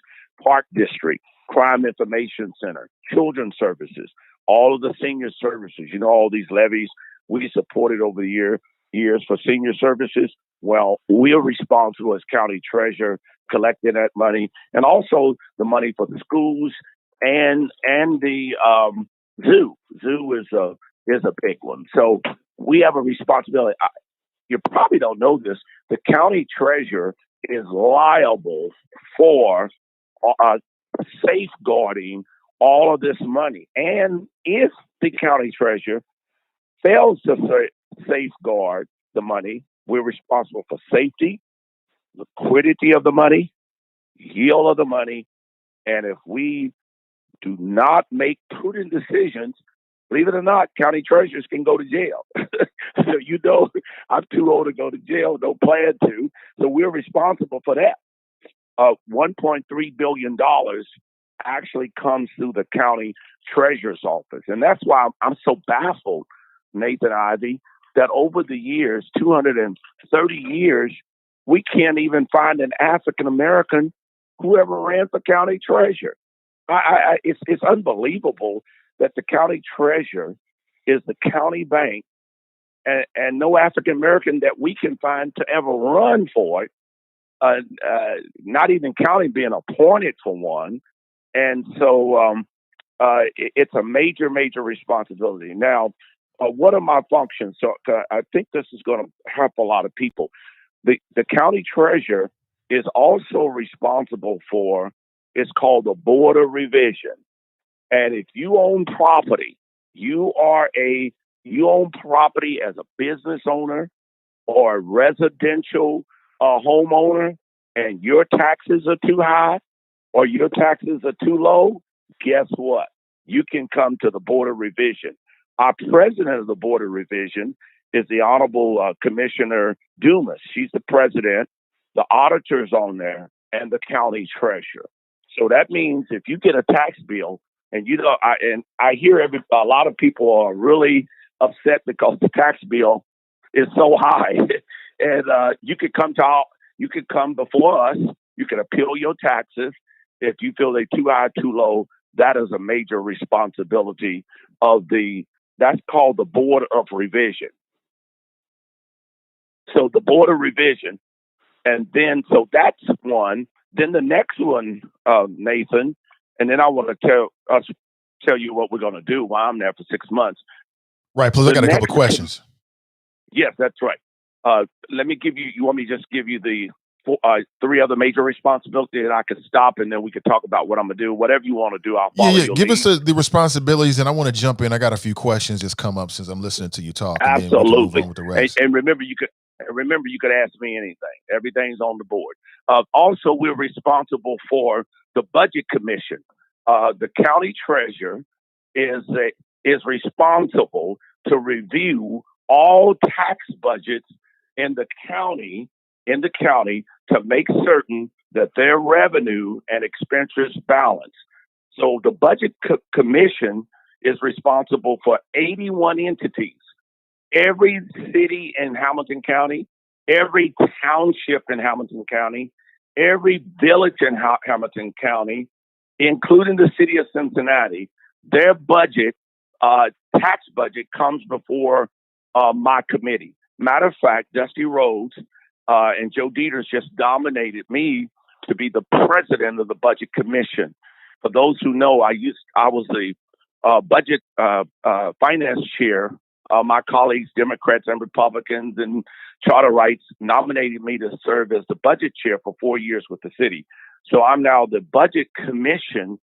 park district, crime information center, children's services, all of the senior services. You know, all these levies we supported over the years for senior services. Well, we're responsible as county treasurer collecting that money, and also the money for the schools and the zoo. Zoo is a big one. So we have a responsibility. You probably don't know this. The county treasurer is liable for safeguarding all of this money. And if the county treasurer fails to safeguard the money, we're responsible for safety, liquidity of the money, yield of the money. And if we do not make prudent decisions, believe it or not, county treasurers can go to jail. So, you know, I'm too old to go to jail, don't plan to. So we're responsible for that. $1.3 billion actually comes through the county treasurer's office. And that's why I'm so baffled, Nathan Ivy, that over the years, 230 years, we can't even find an African-American who ever ran for county treasurer. It's unbelievable that the county treasurer is the county bank and no African-American that we can find to ever run for it, not even counting being appointed for one. And so it's a major responsibility. Now, what are my functions? So I think this is going to help a lot of people. The county treasurer is also responsible for, it's called the Board of Revision. And if you own property, you own property as a business owner or a residential homeowner, and your taxes are too high or your taxes are too low, guess what? You can come to the Board of Revision. Our president of the Board of Revision is the Honorable Commissioner Dumas. She's the president, the auditors on there, and the county treasurer. So that means if you get a tax bill, and you know, I hear a lot of people are really upset because the tax bill is so high, and you could come before us. You can appeal your taxes if you feel they're too high, too low. That is a major responsibility of that's called the Board of Revision. So the Board of Revision And then, so that's one. Then the next one, Nathan, and then I want to tell you what we're going to do while I'm there for 6 months. Right. Plus, I got a couple questions. Yes, that's right. Let me give you. You want me to just give you the three other major responsibilities, and I can stop, and then we can talk about what I'm gonna do. Whatever you want to do, I'll follow your Give lead. us the responsibilities, and I want to jump in. I got a few questions just come up since I'm listening to you talk. Absolutely. And then we can move on with the rest. And remember, you could ask me anything. Everything's on the board. Also, we're responsible for the budget commission. The county treasurer is responsible to review all tax budgets in the county to make certain that their revenue and expenditures balance. So the budget commission is responsible for 81 entities. Every city in Hamilton County, every township in Hamilton County, every village in Hamilton County, including the city of Cincinnati, their budget, tax budget, comes before my committee. Matter of fact, Dusty Rhodes and Joe Dieters just nominated me to be the president of the Budget Commission. For those who know, I was the budget finance chair. My colleagues, Democrats and Republicans and charter rights, nominated me to serve as the budget chair for 4 years with the city. So I'm now the Budget Commission.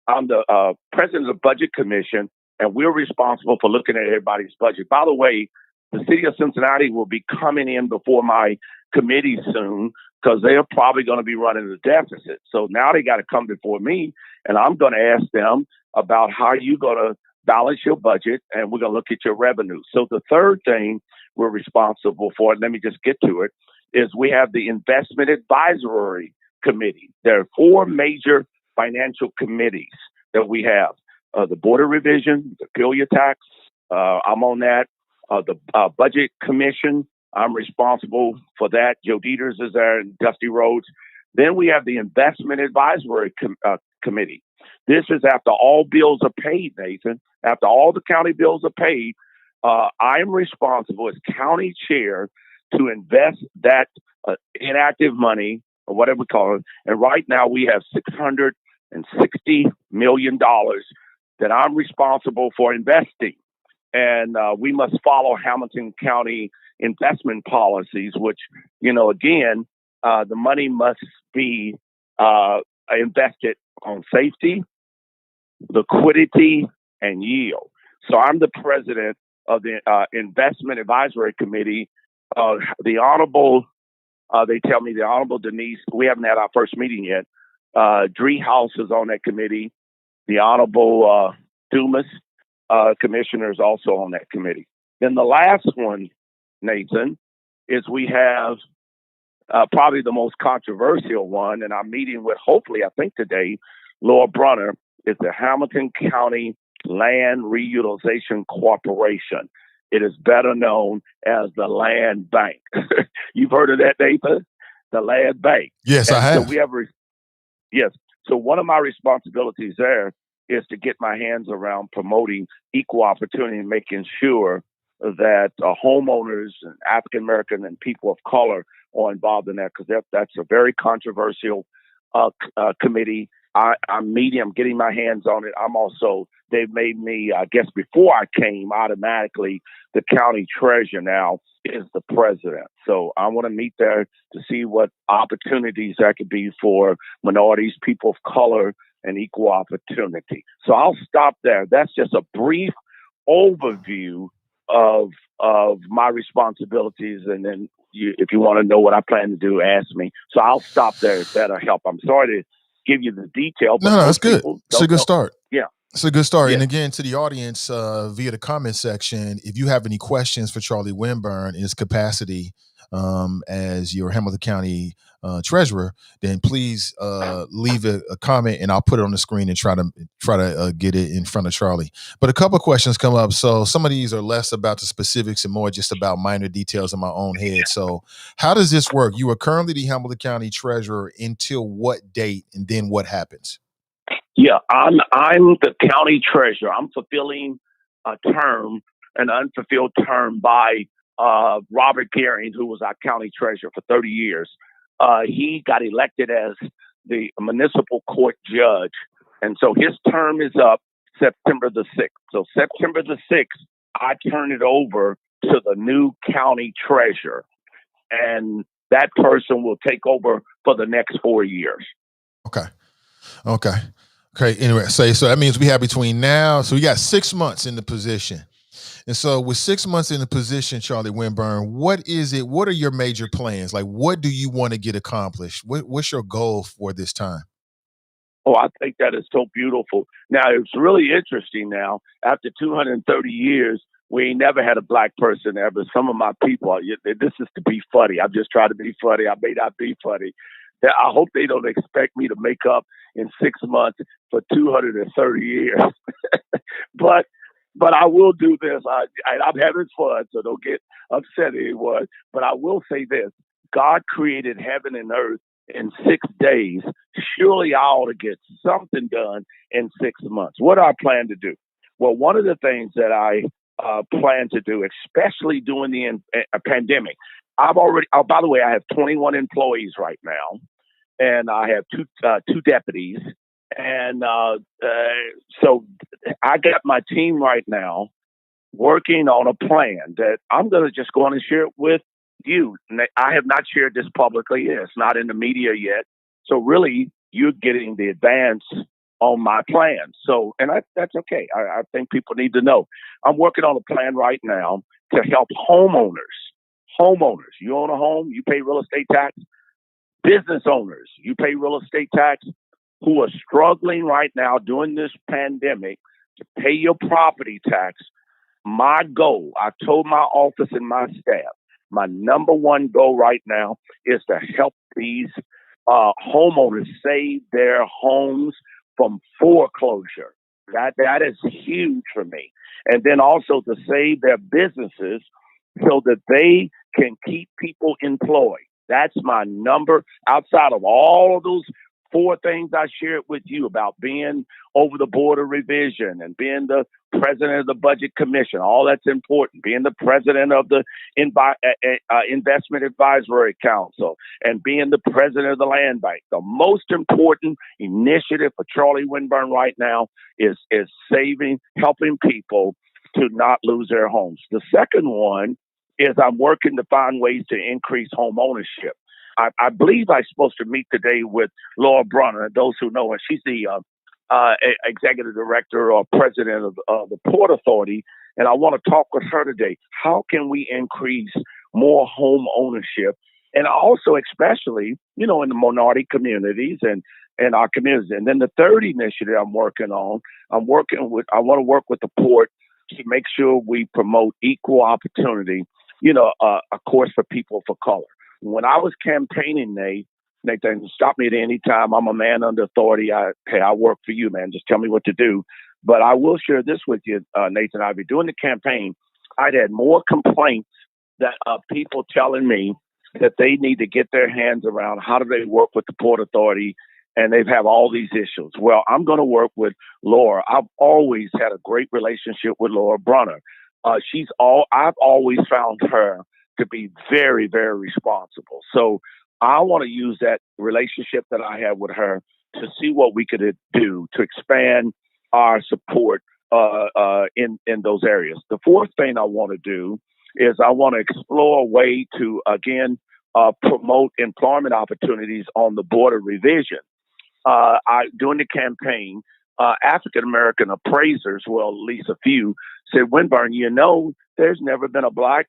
I'm the president of the Budget Commission, and we're responsible for looking at everybody's budget. By the way, the city of Cincinnati will be coming in before my committee soon because they're probably going to be running a deficit. So now they got to come before me, and I'm going to ask them about how you're going to balance your budget, and we're going to look at your revenue. So the third thing we're responsible for, let me just get to it, is we have the Investment Advisory Committee. There are 4 major financial committees that we have. The Board of Revision, the Peculiar Tax, I'm on that. The Budget Commission, I'm responsible for that. Joe Dieters is there and Dusty Rhodes. Then we have the Investment Advisory Committee. This is after all bills are paid, Nathan. After all the county bills are paid, I'm responsible as county chair to invest that inactive money, or whatever we call it. And right now we have $660 million that I'm responsible for investing. And we must follow Hamilton County investment policies, which, again, the money must be invested on safety, liquidity, and yield. So I'm the president of the Investment Advisory Committee. The Honorable, they tell me the Honorable Denise, we haven't had our first meeting yet. Driehaus is on that committee. The Honorable Dumas, commissioner, is also on that committee. Then the last one, Nathan, is we have probably the most controversial one, and I'm meeting with, hopefully, I think today, Laura Brunner, is the Hamilton County Land Reutilization Corporation. It is better known as the Land Bank. You've heard of that, Nathan? The Land Bank. Yes, I have. So yes. So one of my responsibilities there is to get my hands around promoting equal opportunity and making sure that homeowners and African American and people of color are involved in that, because that's a very controversial committee. I'm getting my hands on it. They've made me, I guess before I came, automatically the county treasurer now is the president. So I want to meet there to see what opportunities there could be for minorities, people of color, and equal opportunity. So I'll stop there. That's just a brief overview of my responsibilities. And then if you want to know what I plan to do, ask me. So I'll stop there if that'll help. I'm sorry to give you the detail. But no, that's good. It's a good start. Yeah. It's a good start. Yeah. And again, to the audience via the comment section, if you have any questions for Charlie Winburn in his capacity as your Hamilton County treasurer, then please leave a comment and I'll put it on the screen and try to get it in front of Charlie. But a couple of questions come up. So some of these are less about the specifics and more just about minor details in my own head. So how does this work? You are currently the Hamilton County treasurer until what date, and then what happens? Yeah, I'm the county treasurer. I'm fulfilling an unfulfilled term by Robert Gehring, who was our county treasurer for 30 years. he got elected as the municipal court judge. And so his term is up September the 6th. So September the 6th, I turn it over to the new county treasurer. And that person will take over for the next 4 years. Okay. Anyway, so that means we have between now, so we got 6 months in the position. And so with 6 months in the position, Charlie Winburn, what are your major plans? Like, what do you want to get accomplished? What's your goal for this time? Oh, I think that is so beautiful. Now, it's really interesting now, after 230 years, we ain't never had a black person there, but some of my people, this is to be funny. I'm just trying to be funny. I may not be funny. I hope they don't expect me to make up in 6 months for 230 years. But I will do this. I'm having fun, so don't get upset, anyone. But I will say this. God created heaven and earth in 6 days. Surely I ought to get something done in 6 months. What do I plan to do? Well, one of the things that I plan to do, especially during the pandemic, by the way, I have 21 employees right now, and I have two deputies. And so I got my team right now working on a plan that I'm going to just go on and share it with you. I have not shared this publicly. It's not in the media yet. So really, you're getting the advance on my plan. So, and that's okay. I think people need to know. I'm working on a plan right now to help homeowners. You own a home, you pay real estate tax. Business owners, you pay real estate tax, who are struggling right now during this pandemic to pay your property tax. My goal, I told my office and my staff, my number one goal right now is to help these homeowners save their homes from foreclosure. That is huge for me. And then also to save their businesses so that they can keep people employed. That's my number, outside of all of those 4 things I shared with you about being over the board of revision and being the president of the budget commission. All that's important. Being the president of the investment advisory council and being the president of the land bank. The most important initiative for Charlie Winburn right now is helping people to not lose their homes. The second one is I'm working to find ways to increase home ownership. I believe I'm supposed to meet today with Laura Brunner. Those who know her, she's the executive director or president of the Port Authority, and I want to talk with her today. How can we increase more home ownership? And also, especially, in the minority communities and our communities. And then the third initiative I'm working on, I want to work with the port to make sure we promote equal opportunity, of course, for people of color. When I was campaigning, Nathan, stop me at any time. I'm a man under authority. I work for you, man. Just tell me what to do. But I will share this with you, Nathan. I've been doing the campaign. I'd had more complaints that people telling me that they need to get their hands around how do they work with the Port Authority, and they have all these issues. Well, I'm going to work with Laura. I've always had a great relationship with Laura Brunner. I've always found her to be very, very responsible. So I want to use that relationship that I have with her to see what we could do to expand our support in those areas. The fourth thing I want to do is I want to explore a way to, again, promote employment opportunities on the Board of Revision. During the campaign, African-American appraisers, well, at least a few, said, Winburn, there's never been a black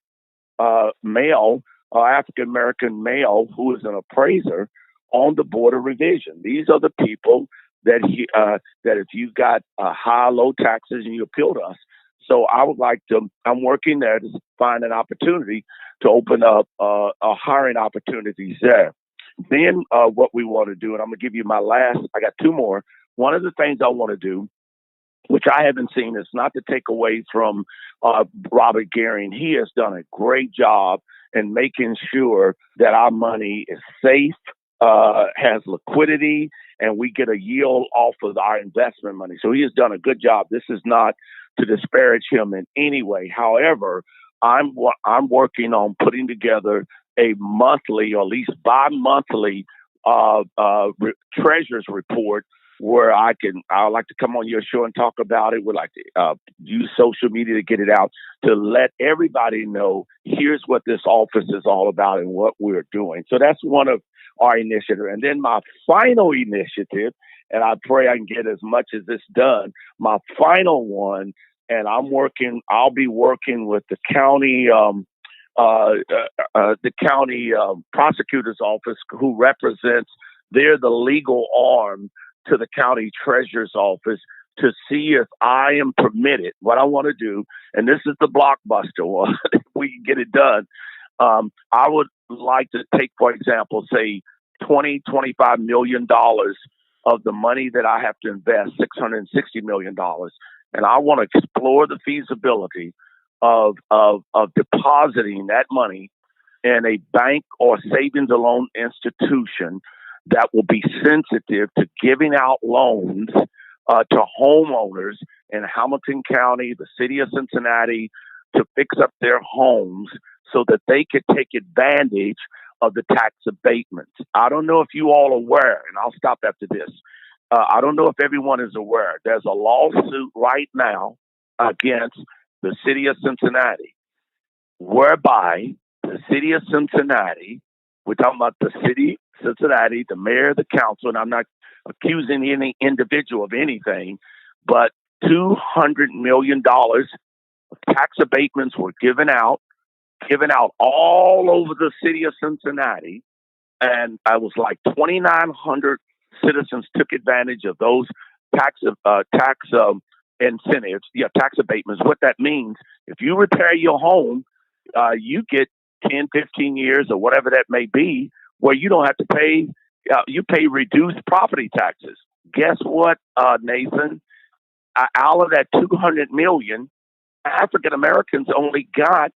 male, African-American male who is an appraiser on the Board of Revision. These are the people that if you got high, low taxes and you appeal to us. So I'm working there to find an opportunity to open up hiring opportunities there. Then what we want to do, and I'm going to give you I got 2 more. One of the things I want to do, which I haven't seen, is not to take away from Robert Garing. He has done a great job in making sure that our money is safe, has liquidity, and we get a yield off of our investment money. So he has done a good job. This is not to disparage him in any way. However, I'm working on putting together a monthly or at least bi-monthly treasurer's report where I like to come on your show and talk about it. We like to use social media to get it out, to let everybody know here's what this office is all about and what we're doing. So that's one of our initiatives. And then my final initiative, and I pray I can get as much as this done, my final one, and I'll be working with the county prosecutor's office, who represents, they're the legal arm to the county treasurer's office, to see if I am permitted. What I want to do, and this is the blockbuster one, if we can get it done, I would like to take, for example, say $25 million of the money that I have to invest, $660 million. And I want to explore the feasibility of depositing that money in a bank or savings and loan institution that will be sensitive to giving out loans to homeowners in Hamilton County, the city of Cincinnati, to fix up their homes so that they could take advantage of the tax abatements. I don't know if you all are aware, and I'll stop after this. I don't know if everyone is aware. There's a lawsuit right now against the city of Cincinnati, whereby the city of Cincinnati, we're talking about the city of Cincinnati, the mayor, the council, and I'm not accusing any individual of anything, but $200 million of tax abatements were given out all over the city of Cincinnati. And I was like 2,900 citizens took advantage of those tax incentives, tax abatements. What that means, if you repair your home, you get 10, 15 years or whatever that may be, where you don't have to pay, you pay reduced property taxes. Guess what, Nathan? Out of that 200 million, African Americans only got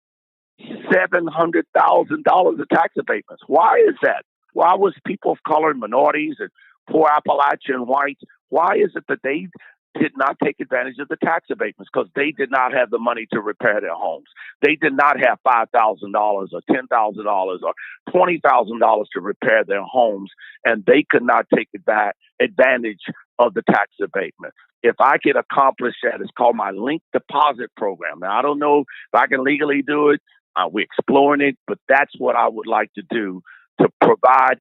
$700,000 of tax abatements. Why is that? Why was people of color, minorities, and poor Appalachian whites, why is it that they did not take advantage of the tax abatements? Because they did not have the money to repair their homes. They did not have $5,000 or $10,000 or $20,000 to repair their homes, and they could not take advantage of the tax abatement. If I could accomplish that, it's called my link deposit program. Now, I don't know if I can legally do it. We're exploring it, but that's what I would like to do, to provide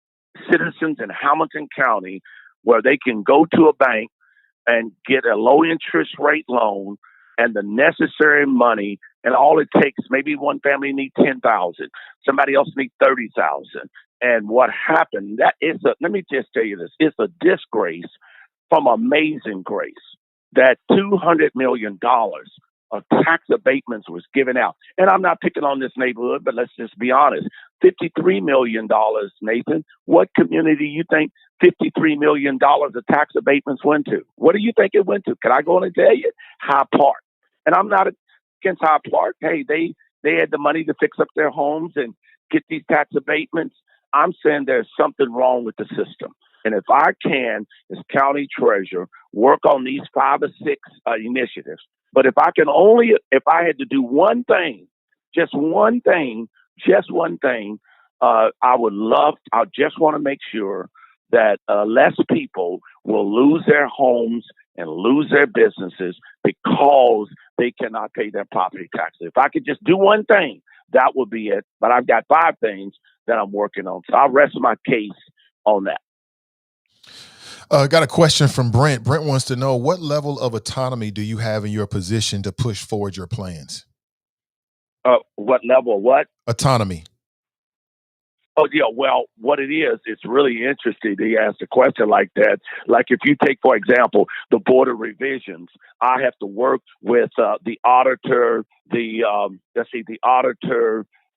citizens in Hamilton County where they can go to a bank and get a low interest rate loan and the necessary money. And all it takes, maybe one family needs 10,000, somebody else needs 30,000. And what happened, let me just tell you this, it's a disgrace from amazing grace that $200 million of tax abatements was given out. And I'm not picking on this neighborhood, but let's just be honest. $53 million, Nathan. What community you think $53 million of tax abatements went to? What do you think it went to? Can I go on and tell you? Hyde Park. And I'm not against Hyde Park. Hey, they had the money to fix up their homes and get these tax abatements. I'm saying there's something wrong with the system. And if I can, as county treasurer, work on these 5 or 6 initiatives, but if I had to do one thing, just one thing, I just want to make sure that less people will lose their homes and lose their businesses because they cannot pay their property taxes. If I could just do one thing, that would be it. But I've got 5 things that I'm working on. So I'll rest my case on that. Got a question from Brent. Brent wants to know, what level of autonomy do you have in your position to push forward your plans? What level of what? Autonomy. Oh, yeah. Well, what it is, it's really interesting to ask a question like that. Like if you take, for example, the Board of Revisions, I have to work with the auditor,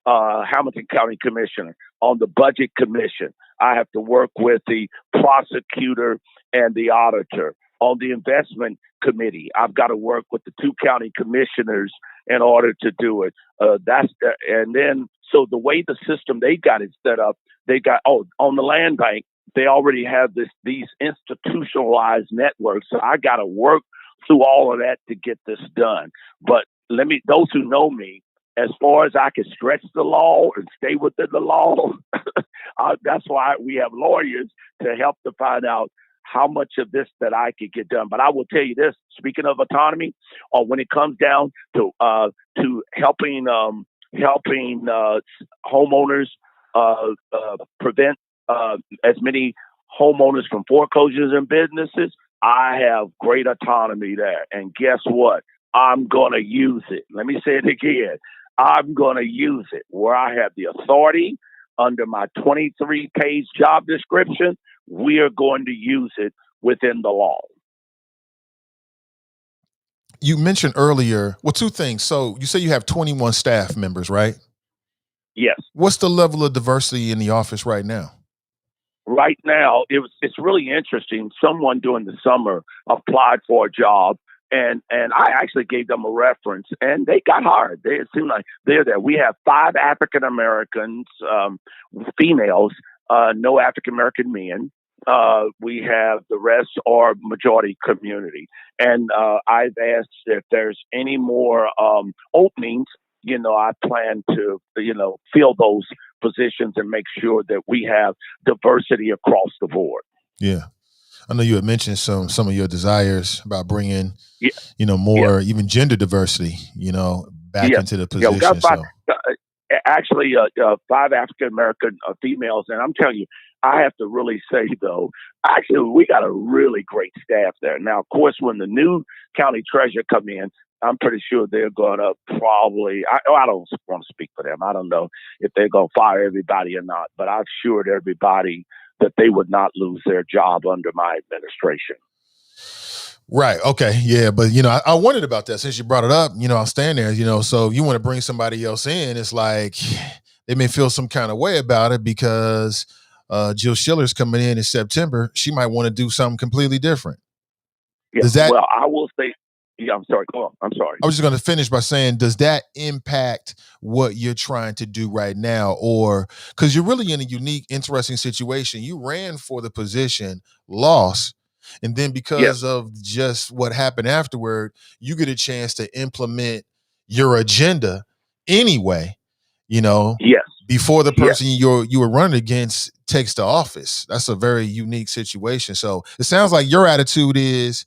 Hamilton County Commissioner. On the Budget Commission, I have to work with the prosecutor and the auditor. On the Investment Committee, I've got to work with the 2 county commissioners in order to do it. So the way the system they got it set up, on the land bank, they already have these institutionalized networks. So I got to work through all of that to get this done. But those who know me, as far as I can stretch the law and stay within the law, that's why we have lawyers to help to find out how much of this that I could get done. But I will tell you this: speaking of autonomy, or when it comes down to helping homeowners prevent as many homeowners from foreclosures and businesses, I have great autonomy there. And guess what? I'm going to use it. Let me say it again. I'm going to use it where I have the authority under my 23-page job description. We are going to use it within the law. You mentioned earlier, well, two things. So you say you have 21 staff members, right? Yes. What's the level of diversity in the office right now? Right now, it's really interesting. Someone during the summer applied for a job, and I actually gave them a reference, and they got hired. It seemed like they're there. We have 5 African Americans, females, no African American men. We have the rest are majority community, and I've asked if there's any more openings. I plan to, fill those positions and make sure that we have diversity across the board. Yeah. I know you had mentioned some of your desires about bringing, more even gender diversity, back into the position. Yeah, we got 5 African-American females. And I'm telling you, I have to really say, though, actually, we got a really great staff there. Now, of course, when the new county treasurer come in, I'm pretty sure they're going to probably, I don't want to speak for them. I don't know if they're going to fire everybody or not, but I've assured everybody that they would not lose their job under my administration. Right. Okay. Yeah. But, I wondered about that since you brought it up. I'll stand there, so if you want to bring somebody else in, it's like they may feel some kind of way about it because Jill Schiller's coming in September. She might want to do something completely different. Yeah. Well, I will say, I'm sorry. Go on. I'm sorry. I was just going to finish by saying, does that impact what you're trying to do right now? Or because you're really in a unique, interesting situation. You ran for the position, lost, and then because of just what happened afterward, you get a chance to implement your agenda anyway, before the person you were running against takes the office. That's a very unique situation. So it sounds like your attitude is,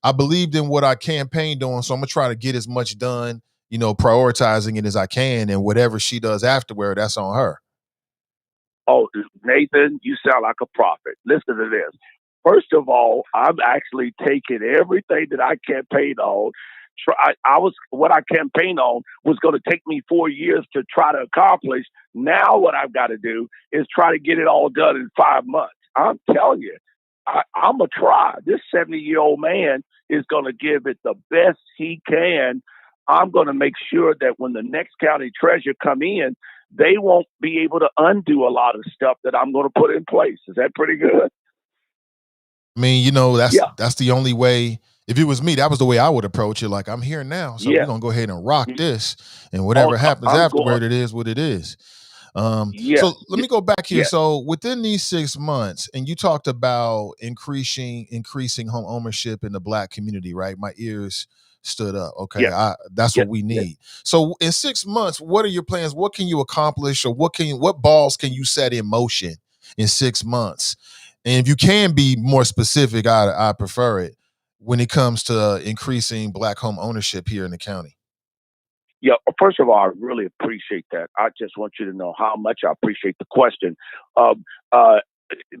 I believed in what I campaigned on, so I'm going to try to get as much done, prioritizing it as I can, and whatever she does afterward, that's on her. Oh, Nathan, you sound like a prophet. Listen to this. First of all, I'm actually taking everything that I campaigned on. What I campaigned on was going to take me 4 years to try to accomplish. Now what I've got to do is try to get it all done in 5 months. I'm telling you, I'm going to try. This 70-year-old man is going to give it the best he can. I'm going to make sure that when the next county treasurer come in, they won't be able to undo a lot of stuff that I'm going to put in place. Is that pretty good? I mean, that's the only way. If it was me, that was the way I would approach it. Like, I'm here now, so we're going to go ahead and rock this, and whatever happens afterward, it is what it is. So let me go back here. So within these 6 months, and you talked about increasing home ownership in the Black community, right? My ears stood up. Okay. That's what we need. So in 6 months, what are your plans? What can you accomplish, or what balls can you set in motion in 6 months? And if you can be more specific, I prefer it when it comes to increasing Black home ownership here in the county. Yeah, first of all, I really appreciate that. I just want you to know how much I appreciate the question.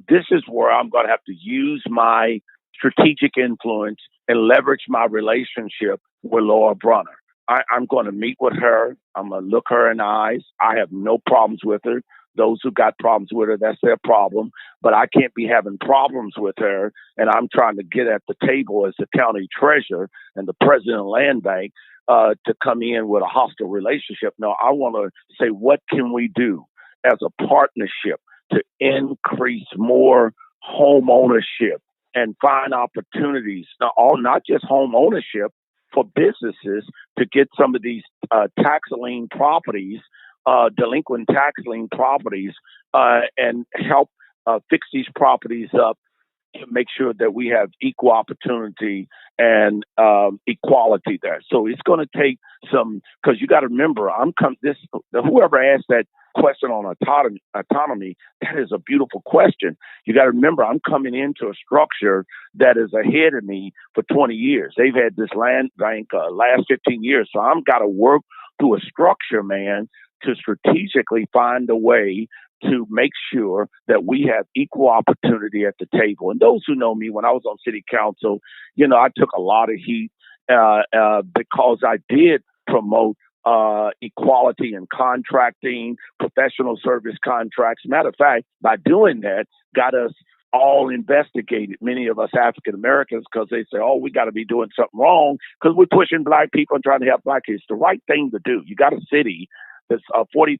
This is where I'm going to have to use my strategic influence and leverage my relationship with Laura Brunner. I'm going to meet with her. I'm going to look her in the eyes. I have no problems with her. Those who got problems with her, that's their problem. But I can't be having problems with her, and I'm trying to get at the table as the county treasurer and the president of Land Bank to come in with a hostile relationship. No, I want to say, what can we do as a partnership to increase more home ownership and find opportunities, not just home ownership, for businesses to get some of these tax lien properties, delinquent tax lien properties, and help fix these properties up to make sure that we have equal opportunity and equality there. So it's going to take some, because you got to remember, whoever asked that question on autonomy, that is a beautiful question. You got to remember, I'm coming into a structure that is ahead of me for 20 years. They've had this land bank last 15 years. So I'm got to work through a structure, man, to strategically find a way to make sure that we have equal opportunity at the table. And those who know me, when I was on city council, I took a lot of heat because I did promote equality in contracting, professional service contracts. Matter of fact, by doing that, got us all investigated, many of us African Americans, because they say, oh, we got to be doing something wrong because we're pushing black people and trying to help black kids. It's the right thing to do. You got a city that's 47%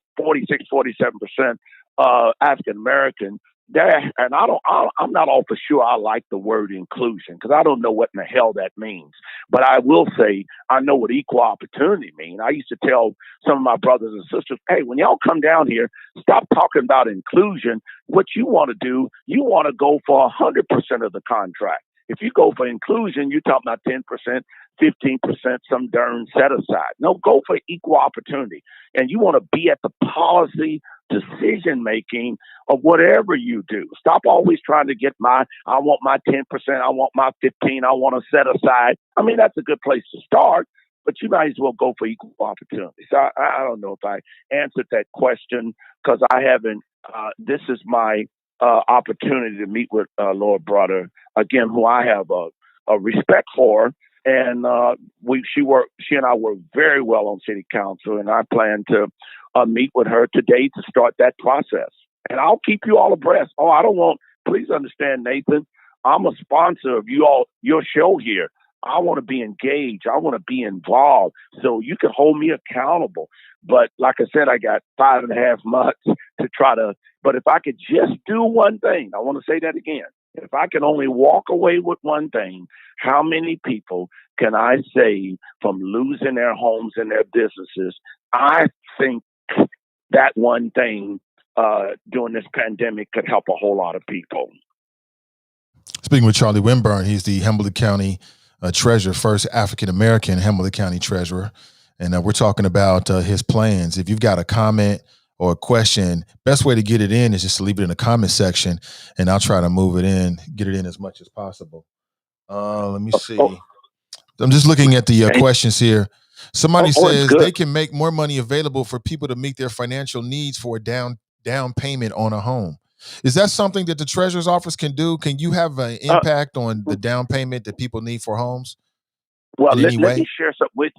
African American. And I'm not all for sure I like the word inclusion because I don't know what in the hell that means. But I will say I know what equal opportunity means. I used to tell some of my brothers and sisters, hey, when y'all come down here, stop talking about inclusion. What you want to do, you want to go for 100% of the contract. If you go for inclusion, you're talking about 10%, 15%, some darn set aside. No, go for equal opportunity. And you want to be at the policy decision making of whatever you do. Stop always trying to get I want my 10%, I want my 15%, I want to set aside. I mean, that's a good place to start, but you might as well go for equal opportunity. So I don't know if I answered that question because I haven't. This is my opportunity to meet with Lord Brother, again, who I have a respect for. And she and I work very well on city council, and I plan to meet with her today to start that process. And I'll keep you all abreast. Please understand, Nathan, I'm a sponsor of your show here. I want to be engaged. I want to be involved. So you can hold me accountable. But like I said, I got 5.5 months to try to, but if I could just do one thing, I want to say that again. If I can only walk away with one thing, how many people can I save from losing their homes and their businesses? I think that one thing during this pandemic could help a whole lot of people. Speaking with Charlie Winburn, he's the Hamilton County treasurer, first African-American Hamilton County treasurer. And we're talking about his plans. If you've got a comment or a question, best way to get it in is just to leave it in the comment section, and I'll try to move it in, get it in as much as possible. Let me see. I'm just looking at the questions here. Somebody says they can make more money available for people to meet their financial needs for a down payment on a home. Is that something that the treasurer's office can do? Can you have an impact on the down payment that people need for homes? Well, let me share something with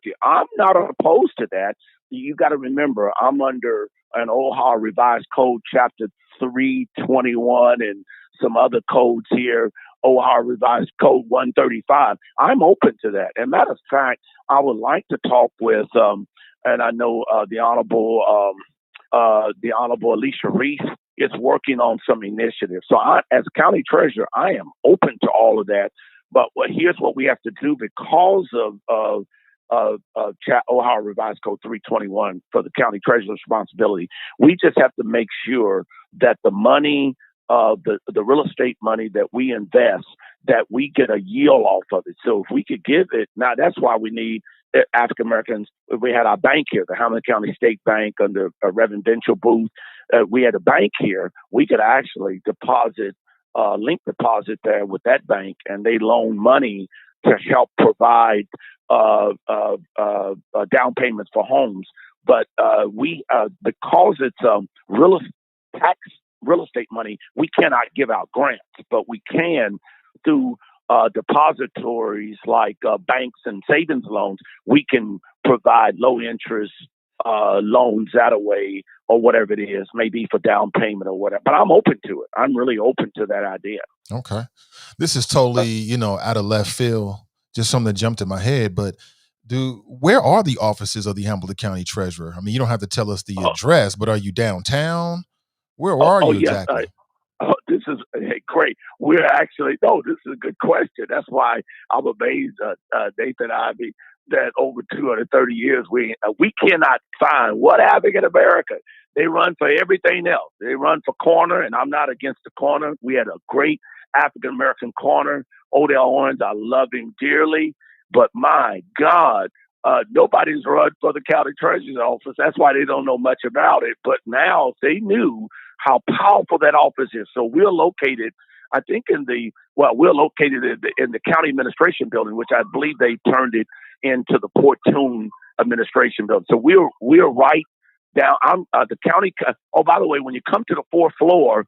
you. I'm not opposed to that. You got to remember, I'm under an Ohio Revised Code, Chapter 321, and some other codes here, Ohio Revised Code 135. I'm open to that. And matter of fact, I would like to talk with, and I know the Honorable Alicia Reese is working on some initiatives. So as county treasurer, I am open to all of that. But here's what we have to do because of Ohio Revised Code 321 for the county treasurer's responsibility. We just have to make sure that the money, the real estate money that we invest, that we get a yield off of it. So if we could give it, now that's why we need African Americans. We had our bank here, the Hamilton County State Bank under Reverend Venture Booth. We had a bank here. We could actually deposit, link deposit there with that bank, and they loan money to help provide down payments for homes. But we, because it's real estate money, we cannot give out grants, but we can through depositories like banks and savings loans. We can provide low interest loans that way, or whatever it is, maybe for down payment or whatever. But I'm open to it. I'm really open to that idea. Okay. This is totally, out of left field, just something that jumped in my head. But where are the offices of the Hamilton County Treasurer? I mean, you don't have to tell us the address, but are you downtown? Where are you exactly? This is great. We're actually, this is a good question. That's why I'm amazed, Nathan Ivy. that over 230 years, we cannot find what happened in America. They run for everything else. They run for corner, and I'm not against the corner. We had a great African-American corner, Odell Owens. I love him dearly, but my God, nobody's run for the county treasurer's office. That's why they don't know much about it. But now they knew how powerful that office is. So we're located, I think, we're located in the county administration building, which I believe they turned it into the Portune administration building. So we're right down. The county. Oh, by the way, when you come to the fourth floor,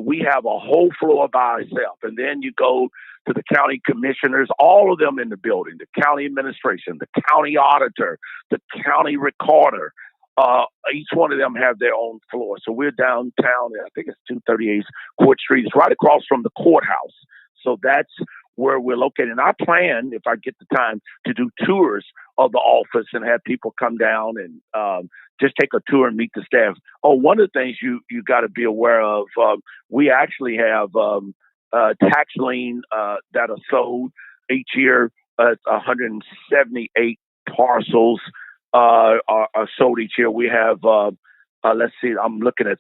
we have a whole floor by itself, and then you go to the county commissioners, all of them in the building, the county administration, the county auditor, the county recorder. Each one of them have their own floor. So we're downtown. I think it's 238 Court Street. It's right across from the courthouse. So that's where we're located. And I plan, if I get the time, to do tours of the office and have people come down and just take a tour and meet the staff. Oh, one of the things you got to be aware of, we actually have tax lien that are sold each year. 178 parcels are sold each year. We have, let's see, I'm looking at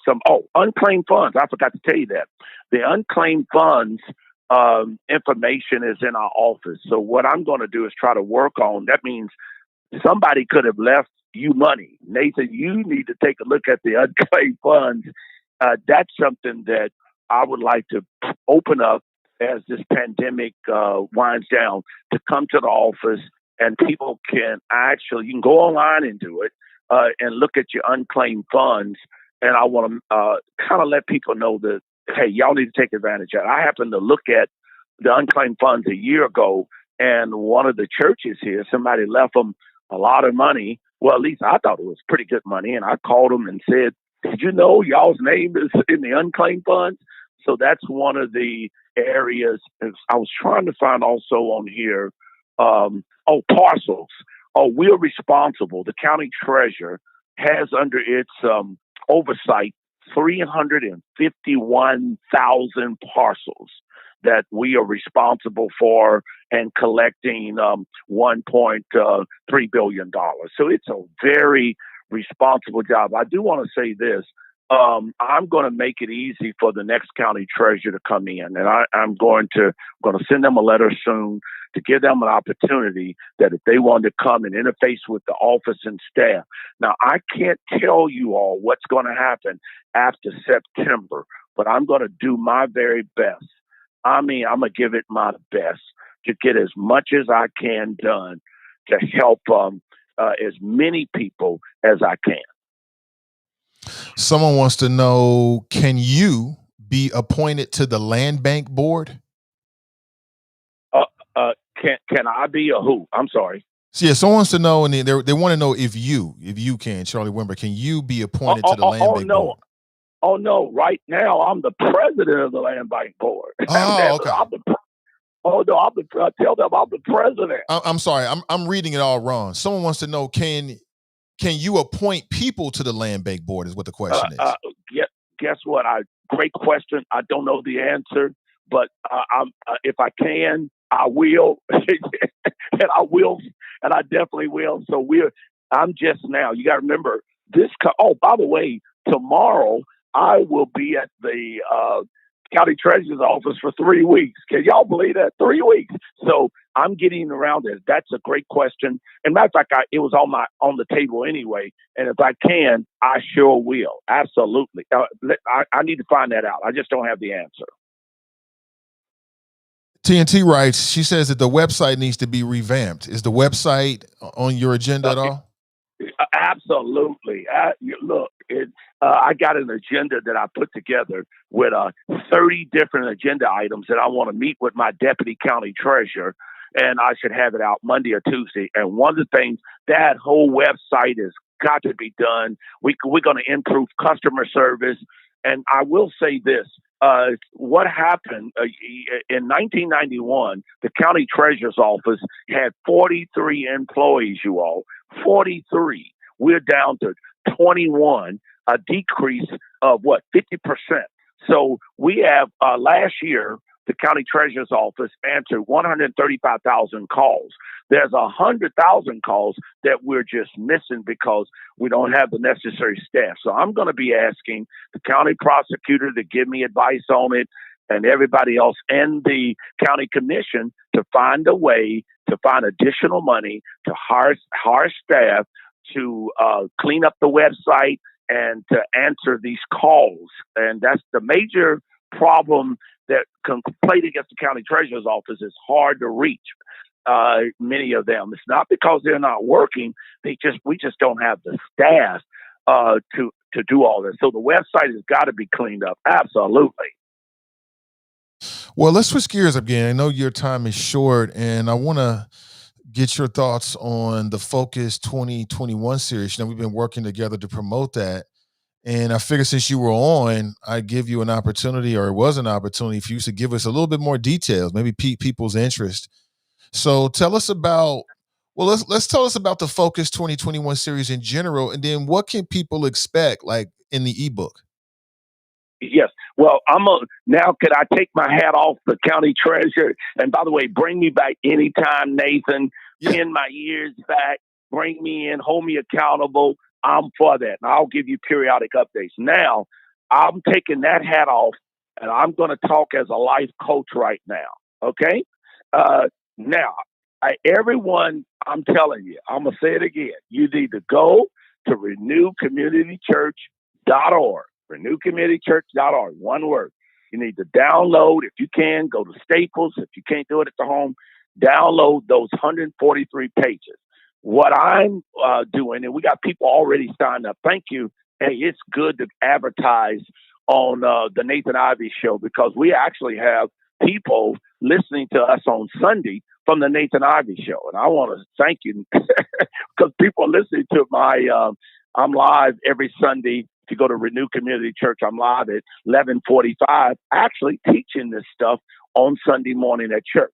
unclaimed funds. I forgot to tell you that. The unclaimed funds information is in our office. So what I'm going to do is try to work on, that means somebody could have left you money. Nathan, you need to take a look at the unclaimed funds. That's something that I would like to open up as this pandemic winds down, to come to the office, and people can you can go online and do it and look at your unclaimed funds. And I want to kind of let people know that, hey, y'all need to take advantage of it. I happened to look at the unclaimed funds a year ago, and one of the churches here, somebody left them a lot of money. Well, at least I thought it was pretty good money. And I called them and said, did you know y'all's name is in the unclaimed funds? So that's one of the areas. I was trying to find also on here, parcels. We're responsible. The county treasurer has under its oversight 351,000 parcels that we are responsible for and collecting $1.3 billion. So it's a very responsible job. I do want to say this. I'm going to make it easy for the next county treasurer to come in, and I'm going to send them a letter soon to give them an opportunity that if they want to come and interface with the office and staff. Now, I can't tell you all what's going to happen after September, but I'm going to do my very best. I mean, I'm going to give it my best to get as much as I can done to help as many people as I can. Someone wants to know, can you be appointed to the Land Bank Board? Can I be a who? I'm sorry. So yeah, someone wants to know, and they want to know if you can, Charlie Wimber, can you be appointed to the Land Bank Board? Oh no! Right now, I'm the president of the Land Bank Board. Oh, okay. Tell them I'm the president. I'm sorry. I'm reading it all wrong. Someone wants to know, can you appoint people to the Land Bank Board? Is what the question is. Guess what? Great question. I don't know the answer, but if I can, I will, and I will, and I definitely will. So I'm just now. You got to remember this. By the way, tomorrow I will be at the county treasurer's office for 3 weeks. Can y'all believe that? 3 weeks. So I'm getting around it. That's a great question. And matter of fact, it was on the table anyway. And if I can, I sure will. Absolutely. I need to find that out. I just don't have the answer. TNT writes, she says that the website needs to be revamped. Is the website on your agenda at all? Absolutely. Look, I got an agenda that I put together with 30 different agenda items that I want to meet with my deputy county treasurer, and I should have it out Monday or Tuesday. And one of the things, that whole website has got to be done. We're going to improve customer service. And I will say this. What happened in 1991, the county treasurer's office had 43 employees, you all, 43. We're down to 21, a decrease of 50%. So we have last year, the county treasurer's office answered 135,000 calls. There's 100,000 calls that we're just missing because we don't have the necessary staff. So I'm going to be asking the county prosecutor to give me advice on it, and everybody else, and the county commission to find a way to find additional money to hire staff to clean up the website and to answer these calls. And that's the major problem, that complaint against the county treasurer's office is hard to reach. Many of them. It's not because they're not working. We just don't have the staff to do all this. So the website has got to be cleaned up. Absolutely. Well, let's switch gears again. I know your time is short, and I want to get your thoughts on the Focus 2021 series. You know, we've been working together to promote that. And I figured since you were on, I'd give you an opportunity, or it was an opportunity for you to give us a little bit more details, maybe pique people's interest. So tell us about, well, let's tell us about the Focus 2021 series in general, and then what can people expect, like in the ebook? Yes. Well, now could I take my hat off the county treasurer? And by the way, bring me back anytime, Nathan. Yeah. Pin my ears back. Bring me in. Hold me accountable. I'm for that. And I'll give you periodic updates. Now, I'm taking that hat off, and I'm going to talk as a life coach right now. Okay? Now, everyone, I'm telling you, I'm going to say it again. You need to go to renewcommunitychurch.org. renewcommunitychurch.org. One word. You need to download, if you can, go to Staples. If you can't do it at the home, download those 143 pages. What I'm doing, and we got people already signed up. Thank you. Hey, it's good to advertise on the Nathan Ivey Show, because we actually have people listening to us on Sunday from the Nathan Ivey Show. And I want to thank you because people are listening to I'm live every Sunday. If you go to Renew Community Church, I'm live at 11:45, actually teaching this stuff on Sunday morning at church.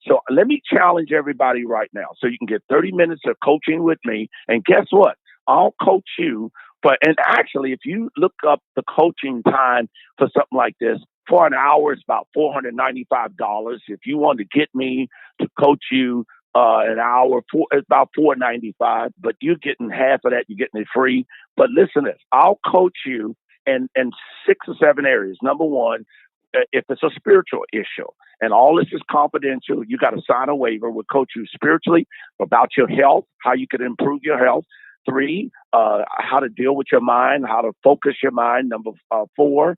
So let me challenge everybody right now. So you can get 30 minutes of coaching with me. And guess what? I'll coach you and actually, if you look up the coaching time for something like this, for an hour, it's about $495. If you want to get me to coach you an hour, it's about $495, but you're getting half of that. You're getting it free. But listen to this. I'll coach you in 6 or 7 areas. Number one, if it's a spiritual issue, and all this is confidential, you got to sign a waiver. We'll coach you spiritually about your health, how you can improve your health. 3, how to deal with your mind, how to focus your mind. Number 4,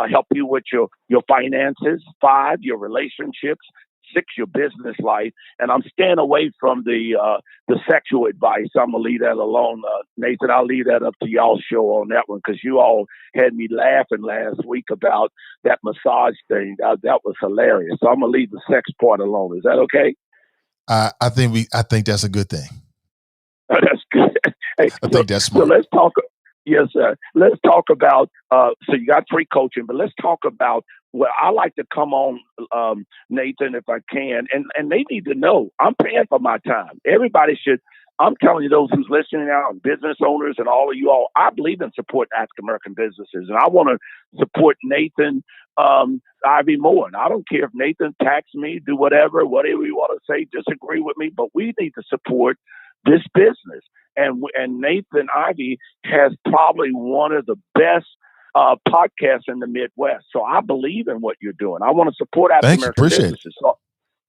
help you with your finances. 5, your relationships. 6, your business life. And I'm staying away from the sexual advice. I'm going to leave that alone. Nathan, I'll leave that up to y'all's show on that one, because you all had me laughing last week about that massage thing. That was hilarious. So I'm going to leave the sex part alone. Is that okay? I think that's a good thing. That's good. Hey, I think that's smart. So let's talk. Yes, sir. Let's talk about, so you got free coaching, but let's talk about, well, I like to come on, Nathan, if I can, and they need to know I'm paying for my time. Everybody should. I'm telling you, those who's listening now, and business owners and all of you all, I believe in supporting African-American businesses, and I want to support Nathan Ivey more. And I don't care if Nathan attacks me, do whatever you want to say, disagree with me, but we need to support this business. And Nathan Ivey has probably one of the best podcasts in the Midwest. So I believe in what you're doing. I want to support African-American businesses. So,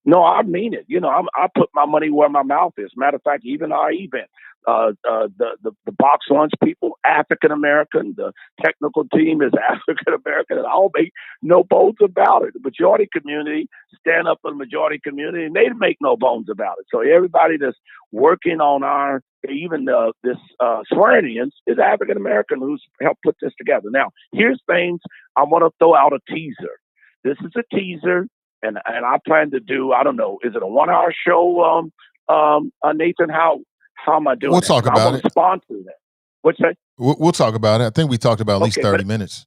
no, I mean it. You know, I put my money where my mouth is. Matter of fact, even our event, the box lunch people, African-American, the technical team is African-American, and I'll make no bones about it. The majority community, stand up for the majority community, and they make no bones about it. So everybody that's working on this swearing-ins is African-American who's helped put this together. Now, here's things I want to throw out a teaser. This is a teaser, and I plan to do, I don't know, is it a 1-hour show, Nathan? How am I doing? We'll talk about it. Sponsor that. What's that? We'll talk about it. I think we talked about at least 30 minutes.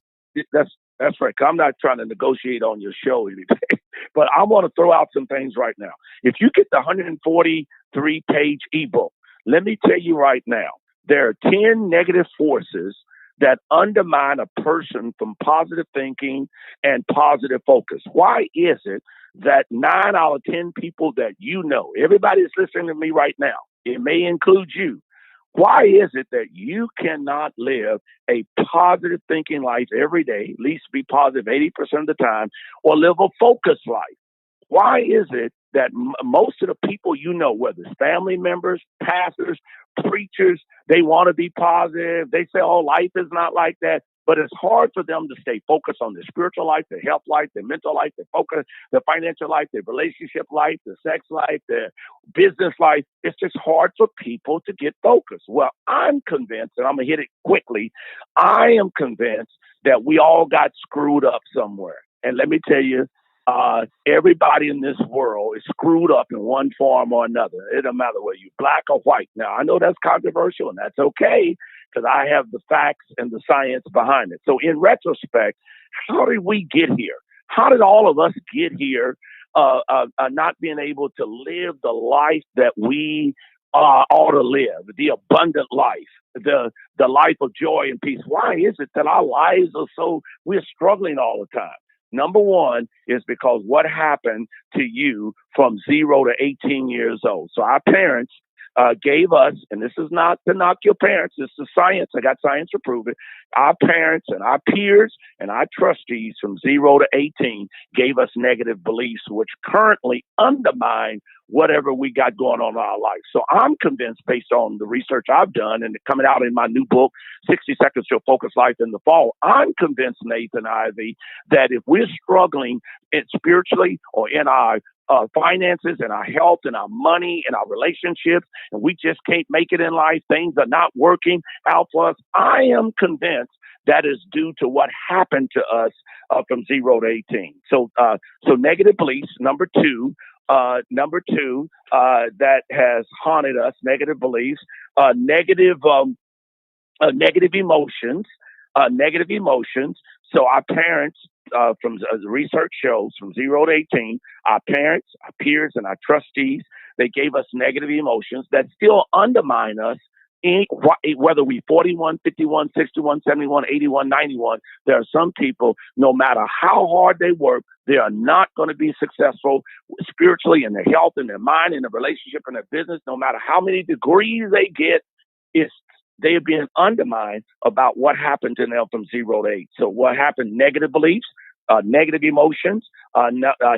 That's right. I'm not trying to negotiate on your show or anything, but I want to throw out some things right now. If you get the 143-page ebook, let me tell you right now, there are 10 negative forces that undermine a person from positive thinking and positive focus. Why is it that 9 out of 10 people that you know, everybody that's listening to me right now, it may include you, why is it that you cannot live a positive thinking life every day, at least be positive 80% of the time, or live a focused life? Why is it that most of the people you know, whether it's family members, pastors, preachers, they want to be positive. They say, oh, life is not like that. But it's hard for them to stay focused on their spiritual life, their health life, their mental life, their focus, their financial life, their relationship life, their sex life, their business life. It's just hard for people to get focused. Well, I'm convinced, and I'm going to hit it quickly, I am convinced that we all got screwed up somewhere. And let me tell you, everybody in this world is screwed up in one form or another. It doesn't matter whether you're black or white. Now, I know that's controversial, and that's okay, because I have the facts and the science behind it. So in retrospect, how did we get here? How did all of us get here not being able to live the life that we ought to live, the abundant life, the life of joy and peace? Why is it that our lives are we're struggling all the time? Number one is because what happened to you from 0 to 18 years old. So our parents gave us, and this is not to knock your parents, this is science, I got science to prove it. Our parents and our peers and our trustees from 0 to 18 gave us negative beliefs, which currently undermine whatever we got going on in our life. So I'm convinced, based on the research I've done and coming out in my new book, 60 Seconds to a Focused Life in the Fall, I'm convinced, Nathan Ivy, that if we're struggling spiritually or in our finances and our health and our money and our relationships, and we just can't make it in life, things are not working out for us, I am convinced that is due to what happened to us from 0 to 18. So negative beliefs, number two, that has haunted us, negative beliefs, negative emotions. So our parents, from the research shows, from 0 to 18, our parents, our peers, and our trustees, they gave us negative emotions that still undermine us. Whether we 41, 51, 61, 71, 81, 91, there are some people, no matter how hard they work, they are not going to be successful spiritually in their health, in their mind, in their relationship, in their business. No matter how many degrees they get, they are being undermined about what happened to them from 0 to 8. So what happened? Negative beliefs, negative emotions.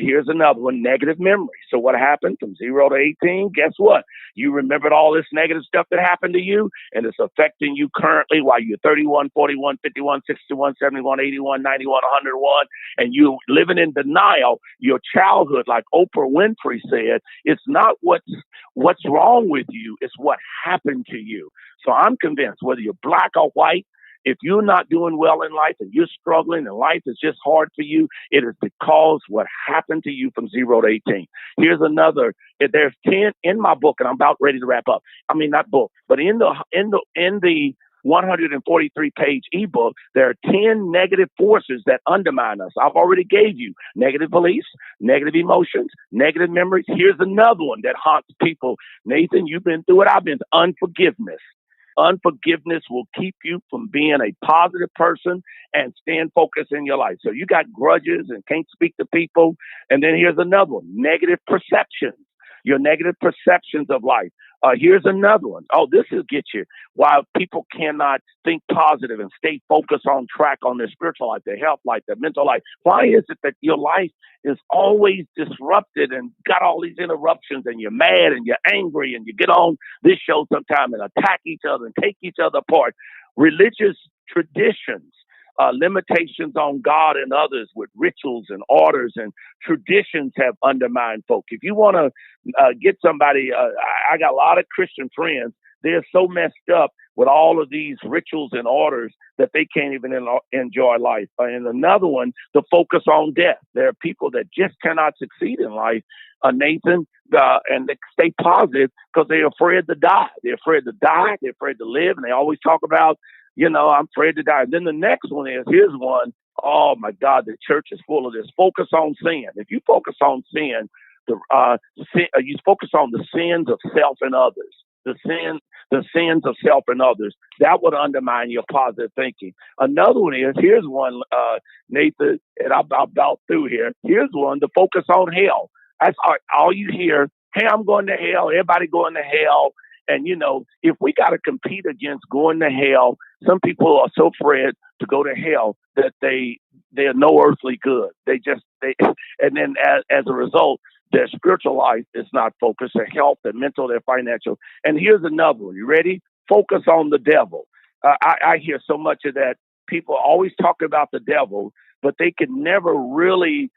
Here's another one, negative memory. So what happened from 0 to 18? Guess what? You remembered all this negative stuff that happened to you, and it's affecting you currently while you're 31, 41, 51, 61, 71, 81, 91, 101, and you're living in denial. Your childhood, like Oprah Winfrey said, it's not what's wrong with you, it's what happened to you. So I'm convinced, whether you're black or white, if you're not doing well in life and you're struggling and life is just hard for you, it is because what happened to you from 0 to 18. Here's another. There's 10 in my book, and I'm about ready to wrap up. I mean, not book, but in the 143-page ebook, there are 10 negative forces that undermine us. I've already gave you negative beliefs, negative emotions, negative memories. Here's another one that haunts people. Nathan, you've been through it. I've been through unforgiveness. Unforgiveness will keep you from being a positive person and staying focused in your life. So you got grudges and can't speak to people. And then here's another one, negative perceptions, your negative perceptions of life. Here's another one. Oh, this will get you. Why people cannot think positive and stay focused on track on their spiritual life, their health life, their mental life. Why is it that your life is always disrupted and got all these interruptions, and you're mad and you're angry and you get on this show sometime and attack each other and take each other apart? Religious traditions, limitations on God and others with rituals and orders and traditions have undermined folk. If you want to get somebody, I got a lot of Christian friends, they're so messed up with all of these rituals and orders that they can't even enjoy life. And another one, the focus on death. There are people that just cannot succeed in life, Nathan, and they stay positive because they're afraid to die. They're afraid to die. They're afraid to live. And they always talk about, I'm afraid to die. And then the next one is, here's one. Oh my God, the church is full of this. Focus on sin. If you focus on sin, you focus on the sins of self and others. The sin the sins of self and others. That would undermine your positive thinking. Another one is, here's one, Nathan, and I'm about through here. Here's one, the focus on hell. That's all you hear. Hey, I'm going to hell. Everybody going to hell. And, if we got to compete against going to hell, some people are so afraid to go to hell that they're no earthly good. And then as a result, their spiritual life is not focused, their health, their mental, their financial. And here's another one. You ready? Focus on the devil. I hear so much of that. People always talk about the devil, but they can never really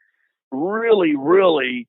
identify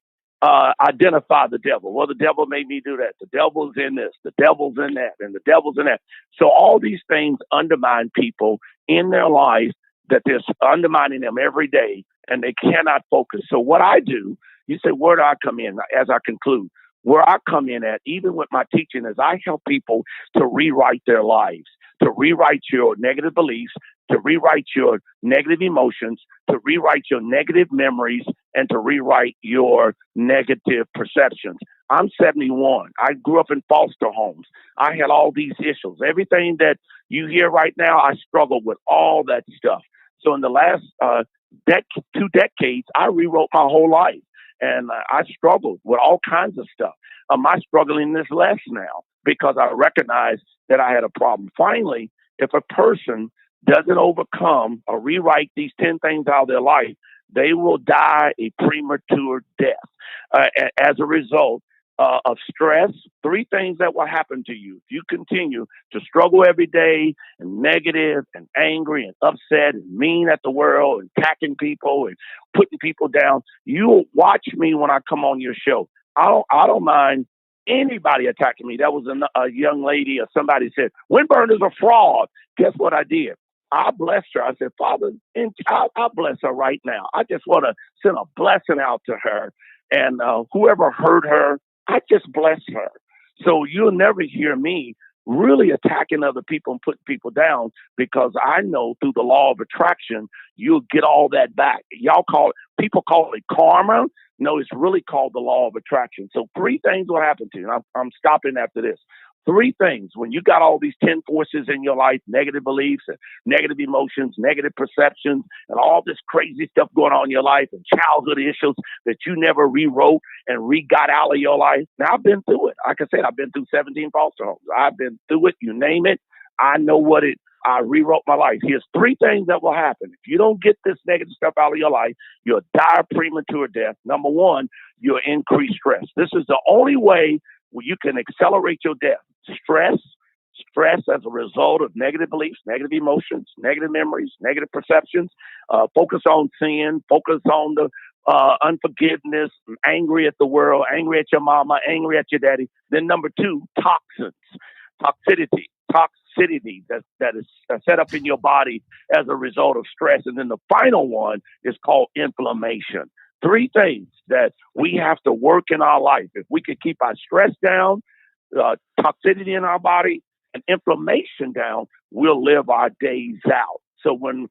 the devil. Well, the devil made me do that. The devil's in this, the devil's in that, and the devil's in that. So all these things undermine people in their life, that they're undermining them every day, and they cannot focus. So what I do, you say, where do I come in as I conclude? Where I come in at, even with my teaching, is I help people to rewrite their lives, to rewrite your negative beliefs, to rewrite your negative emotions, to rewrite your negative memories, and to rewrite your negative perceptions. I'm 71. I grew up in foster homes. I had all these issues. Everything that you hear right now, I struggled with all that stuff. So in the last 2 decades, I rewrote my whole life. And I struggled with all kinds of stuff. My struggling is less now because I recognize that I had a problem. Finally, if a person doesn't overcome or rewrite these 10 things out of their life, they will die a premature death. As a result of stress, 3 things that will happen to you. If you continue to struggle every day and negative and angry and upset and mean at the world and attacking people and putting people down, you'll watch me when I come on your show. I don't mind anybody attacking me. That was a young lady or somebody said, Winburn is a fraud. Guess what I did? I blessed her. I said, Father, I'll bless her right now. I just want to send a blessing out to her. And whoever hurt her, I just bless her. So you'll never hear me really attacking other people and putting people down, because I know through the law of attraction, you'll get all that back. People call it karma. No, it's really called the law of attraction. So 3 things will happen to you. And I'm stopping after this. 3 things. When you got all these 10 forces in your life, negative beliefs, and negative emotions, negative perceptions, and all this crazy stuff going on in your life, and childhood issues that you never rewrote and got out of your life. Now, I've been through it. Like I said, I've been through 17 foster homes. I've been through it. You name it. I know I rewrote my life. Here's 3 things that will happen. If you don't get this negative stuff out of your life, you'll die a premature death. Number 1, you'll increase stress. This is the only way where you can accelerate your death. Stress as a result of negative beliefs, negative emotions, negative memories, negative perceptions. Focus on sin. Focus on the unforgiveness, angry at the world, angry at your mama, angry at your daddy. Then number 2, toxins, toxicity that is set up in your body as a result of stress. And then the final one is called inflammation. 3 things that we have to work in our life. If we could keep our stress down, toxicity in our body, and inflammation down, we'll live our days out. So when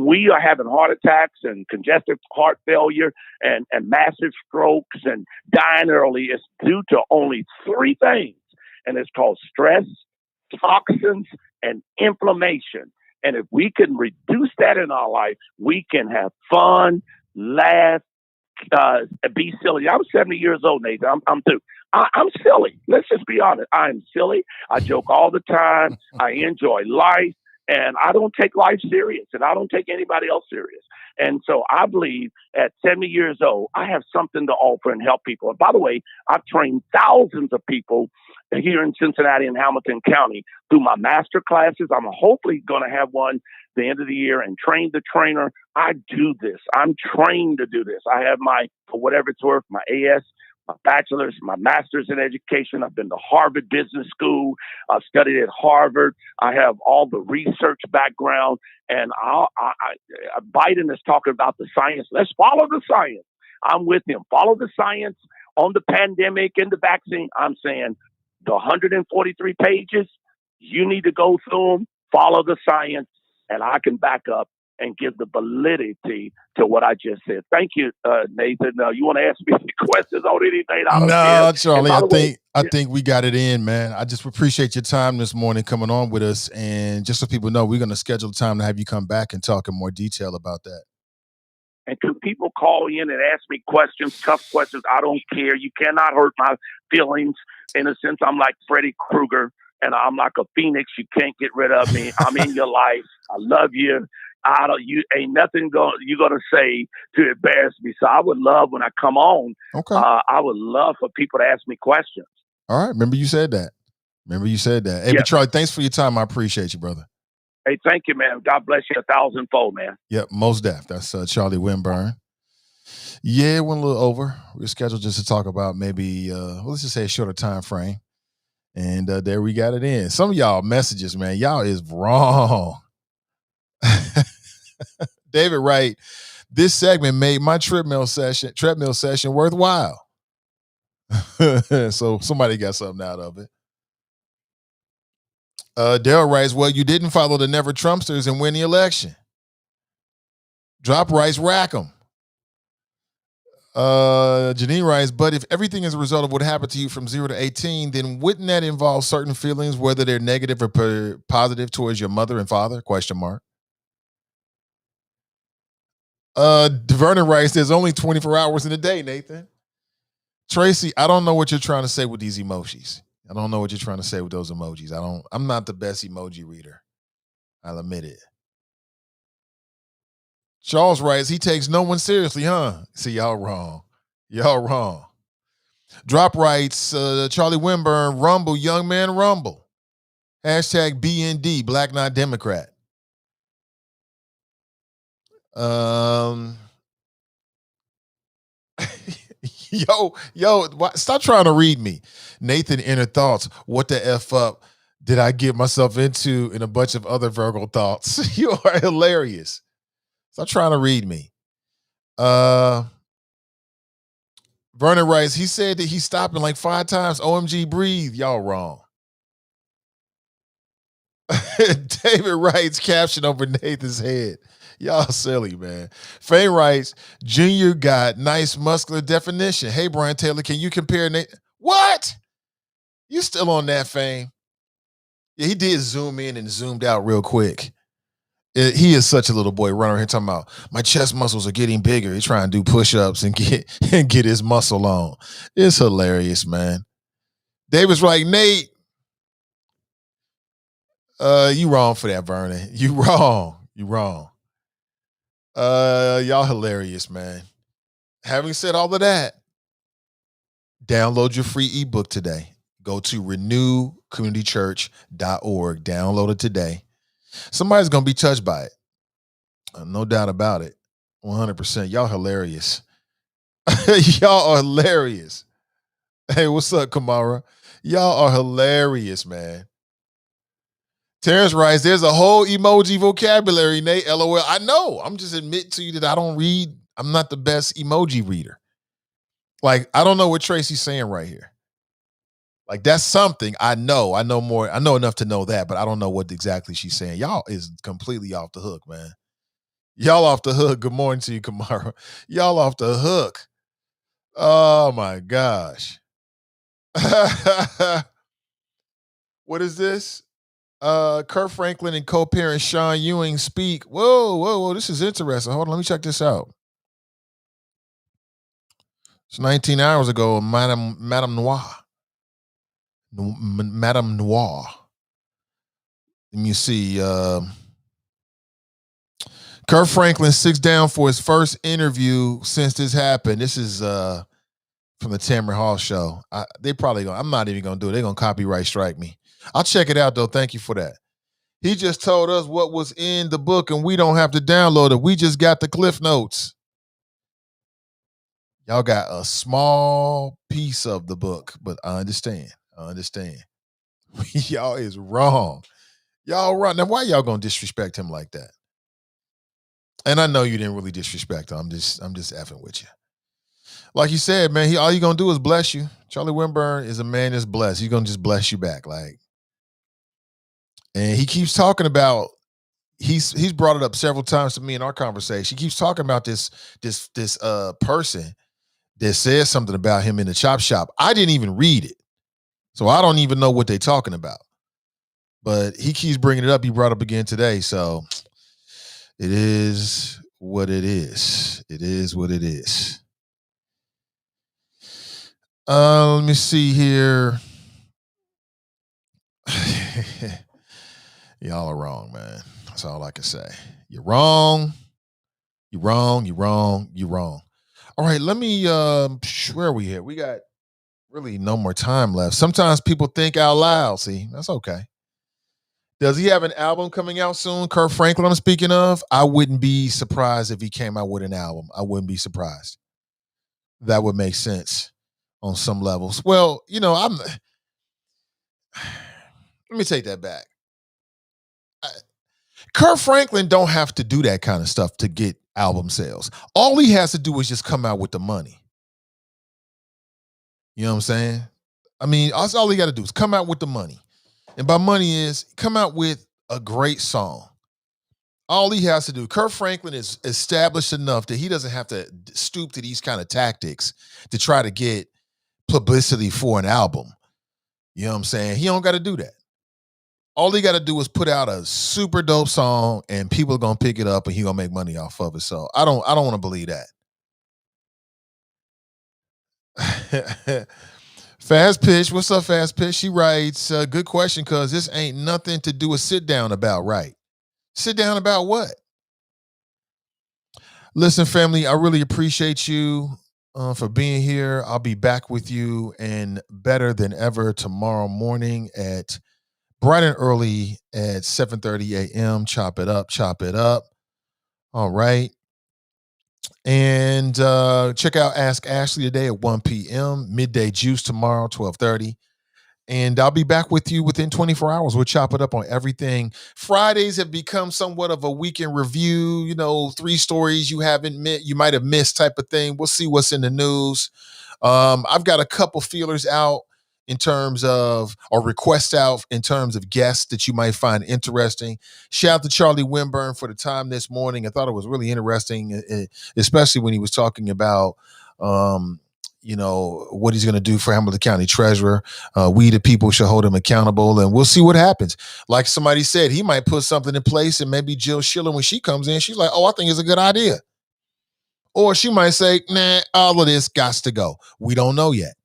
we are having heart attacks and congestive heart failure and massive strokes and dying early, it's due to only 3 things. And it's called stress, toxins, and inflammation. And if we can reduce that in our life, we can have fun, laugh, be silly. I'm 70 years old, Nathan. I'm through. I'm silly. Let's just be honest. I'm silly. I joke all the time. I enjoy life, and I don't take life serious, and I don't take anybody else serious. And so I believe at 70 years old, I have something to offer and help people. And by the way, I've trained thousands of people here in Cincinnati and Hamilton County through my master classes. I'm hopefully going to have one the end of the year and train the trainer. I do this. I'm trained to do this. I have for whatever it's worth, my AS, my bachelor's, my master's in education. I've been to Harvard Business School. I've studied at Harvard. I have all the research background. And Biden is talking about the science. Let's follow the science. I'm with him. Follow the science on the pandemic and the vaccine. I'm saying the 143 pages, you need to go through them, follow the science, and I can back up and give the validity to what I just said. Thank you, Nathan. You want to ask me any questions on anything? I don't care. No, Charlie, I I think we got it in, man. I just appreciate your time this morning coming on with us. And just so people know, we're going to schedule time to have you come back and talk in more detail about that. And can people call in and ask me questions, tough questions? I don't care. You cannot hurt my feelings. In a sense, I'm like Freddy Krueger, and I'm like a phoenix. You can't get rid of me. I'm in your life. I love you. You ain't nothing you're gonna say to embarrass me. So I would love when I come on. Okay. I would love for people to ask me questions. All right. Remember you said that. Hey, but Charlie, thanks for your time. I appreciate you, brother. Hey, thank you, man. God bless you 1,000-fold, man. Yep, most def. That's Charlie Winburn. Yeah, it went a little over. We're scheduled just to talk about maybe, let's just say a shorter time frame. And there we got it in. Some of y'all messages, man, y'all is wrong. David Wright, this segment made my treadmill session worthwhile. So somebody got something out of it. Daryl writes, well, you didn't follow the Never Trumpsters and win the election. Drop Rice, rack 'em. Janine writes, but if everything is a result of what happened to you from 0 to 18, then wouldn't that involve certain feelings, whether they're negative or positive towards your mother and father? ? Vernon writes, there's only 24 hours in a day, Nathan. Tracy, I don't know what you're trying to say with these emojis. I don't know what you're trying to say with those emojis. I'm not the best emoji reader. I'll admit it. Charles writes, he takes no one seriously, huh? See, y'all wrong. Drop writes, Charlie Winburn, rumble, young man, rumble. Hashtag BND, Black Not Democrat. Stop trying to read me. Nathan, inner thoughts. What the F up did I get myself into in a bunch of other Virgo thoughts? You are hilarious. Stop trying to read me. Vernon writes, he said that he's stopping like 5 times. OMG, breathe. Y'all wrong. David writes, caption over Nathan's head. Y'all silly, man. Faye writes, Junior got nice muscular definition. Hey, Brian Taylor, can you compare Nathan? What? You still on that, Fame? Yeah, he did zoom in and zoomed out real quick. He is such a little boy running here talking about my chest muscles are getting bigger. He's trying to do push-ups and get his muscle on. It's hilarious, man. David's like, Nate, you wrong for that, Vernon. You wrong. Y'all hilarious, man. Having said all of that, download your free ebook today. Go to renewcommunitychurch.org. Download it today. Somebody's going to be touched by it. No doubt about it. 100%. Y'all hilarious. Y'all are hilarious. Hey, what's up, Kamara? Y'all are hilarious, man. Terrence writes, there's a whole emoji vocabulary, Nate. LOL. I know. I'm just admitting to you that I don't read. I'm not the best emoji reader. Like, I don't know what Tracy's saying right here. Like, that's something I know. I know more. I know enough to know that, but I don't know what exactly she's saying. Y'all is completely off the hook, man. Y'all off the hook. Good morning to you, Kamara. Y'all off the hook. Oh, my gosh. What is this? Kurt Franklin and co-parent Sean Ewing speak. Whoa. This is interesting. Hold on. Let me check this out. It's 19 hours ago, Madame Noir. Madame Noir. Let me see. Kurt Franklin sits down for his first interview since this happened. This is from the Tamron Hall show. They probably I'm not even gonna do it. They're gonna copyright strike me. I'll check it out though. Thank you for that. He just told us what was in the book, and we don't have to download it. We just got the Cliff Notes. Y'all got a small piece of the book, but I understand. Y'all is wrong. Y'all wrong. Now, why y'all gonna disrespect him like that? And I know you didn't really disrespect him. I'm just effing with you. Like you said, man, all you gonna do is bless you. Charlie Winburn is a man that's blessed. He's gonna just bless you back. Like, and he keeps talking about he's brought it up several times to me in our conversation. He keeps talking about this person that says something about him in the chop shop. I didn't even read it, so I don't even know what they're talking about. But he keeps bringing it up. He brought it up again today. So it is what it is. It is what it is. Let me see here. Y'all are wrong, man. That's all I can say. You're wrong. You're wrong. You're wrong. You're wrong. All right, let me where are we here? We got really no more time left. Sometimes people think out loud. See, that's okay. Does he have an album coming out soon? Kirk Franklin, I'm speaking of. I wouldn't be surprised if he came out with an album. I wouldn't be surprised. That would make sense on some levels. Well, let me take that back. Kirk Franklin don't have to do that kind of stuff to get album sales. All he has to do is just come out with the money. You know what I'm saying? I mean, that's all he got to do is come out with the money. And by money is come out with a great song. All he has to do. Kirk Franklin is established enough that he doesn't have to stoop to these kind of tactics to try to get publicity for an album. You know what I'm saying? He don't got to do that. All he got to do is put out a super dope song and people are going to pick it up and he going to make money off of it. So I don't want to believe that. Fast Pitch. What's up, Fast Pitch? She writes, good question, because this ain't nothing to do a sit down about, right? Sit down about what? Listen, family, I really appreciate you for being here. I'll be back with you and better than ever tomorrow morning at bright and early at 7:30 a.m. Chop it up, chop it up. All right. And check out Ask Ashley today at 1 p.m. Midday Juice tomorrow, 12:30. And I'll be back with you within 24 hours. We'll chop it up on everything. Fridays have become somewhat of a weekend review, 3 stories you might have missed type of thing. We'll see what's in the news. I've got a couple feelers out in terms of, or requests out in terms of guests that you might find interesting. Shout out to Charlie Winburn for the time this morning. I thought it was really interesting, especially when he was talking about, what he's going to do for Hamilton County Treasurer. We, the people, should hold him accountable, and we'll see what happens. Like somebody said, he might put something in place, and maybe Jill Schiller, when she comes in, she's like, oh, I think it's a good idea. Or she might say, nah, all of this gots to go. We don't know yet.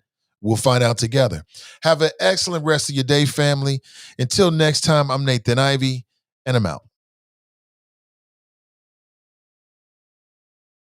We'll find out together. Have an excellent rest of your day, family. Until next time, I'm Nathan Ivey, and I'm out.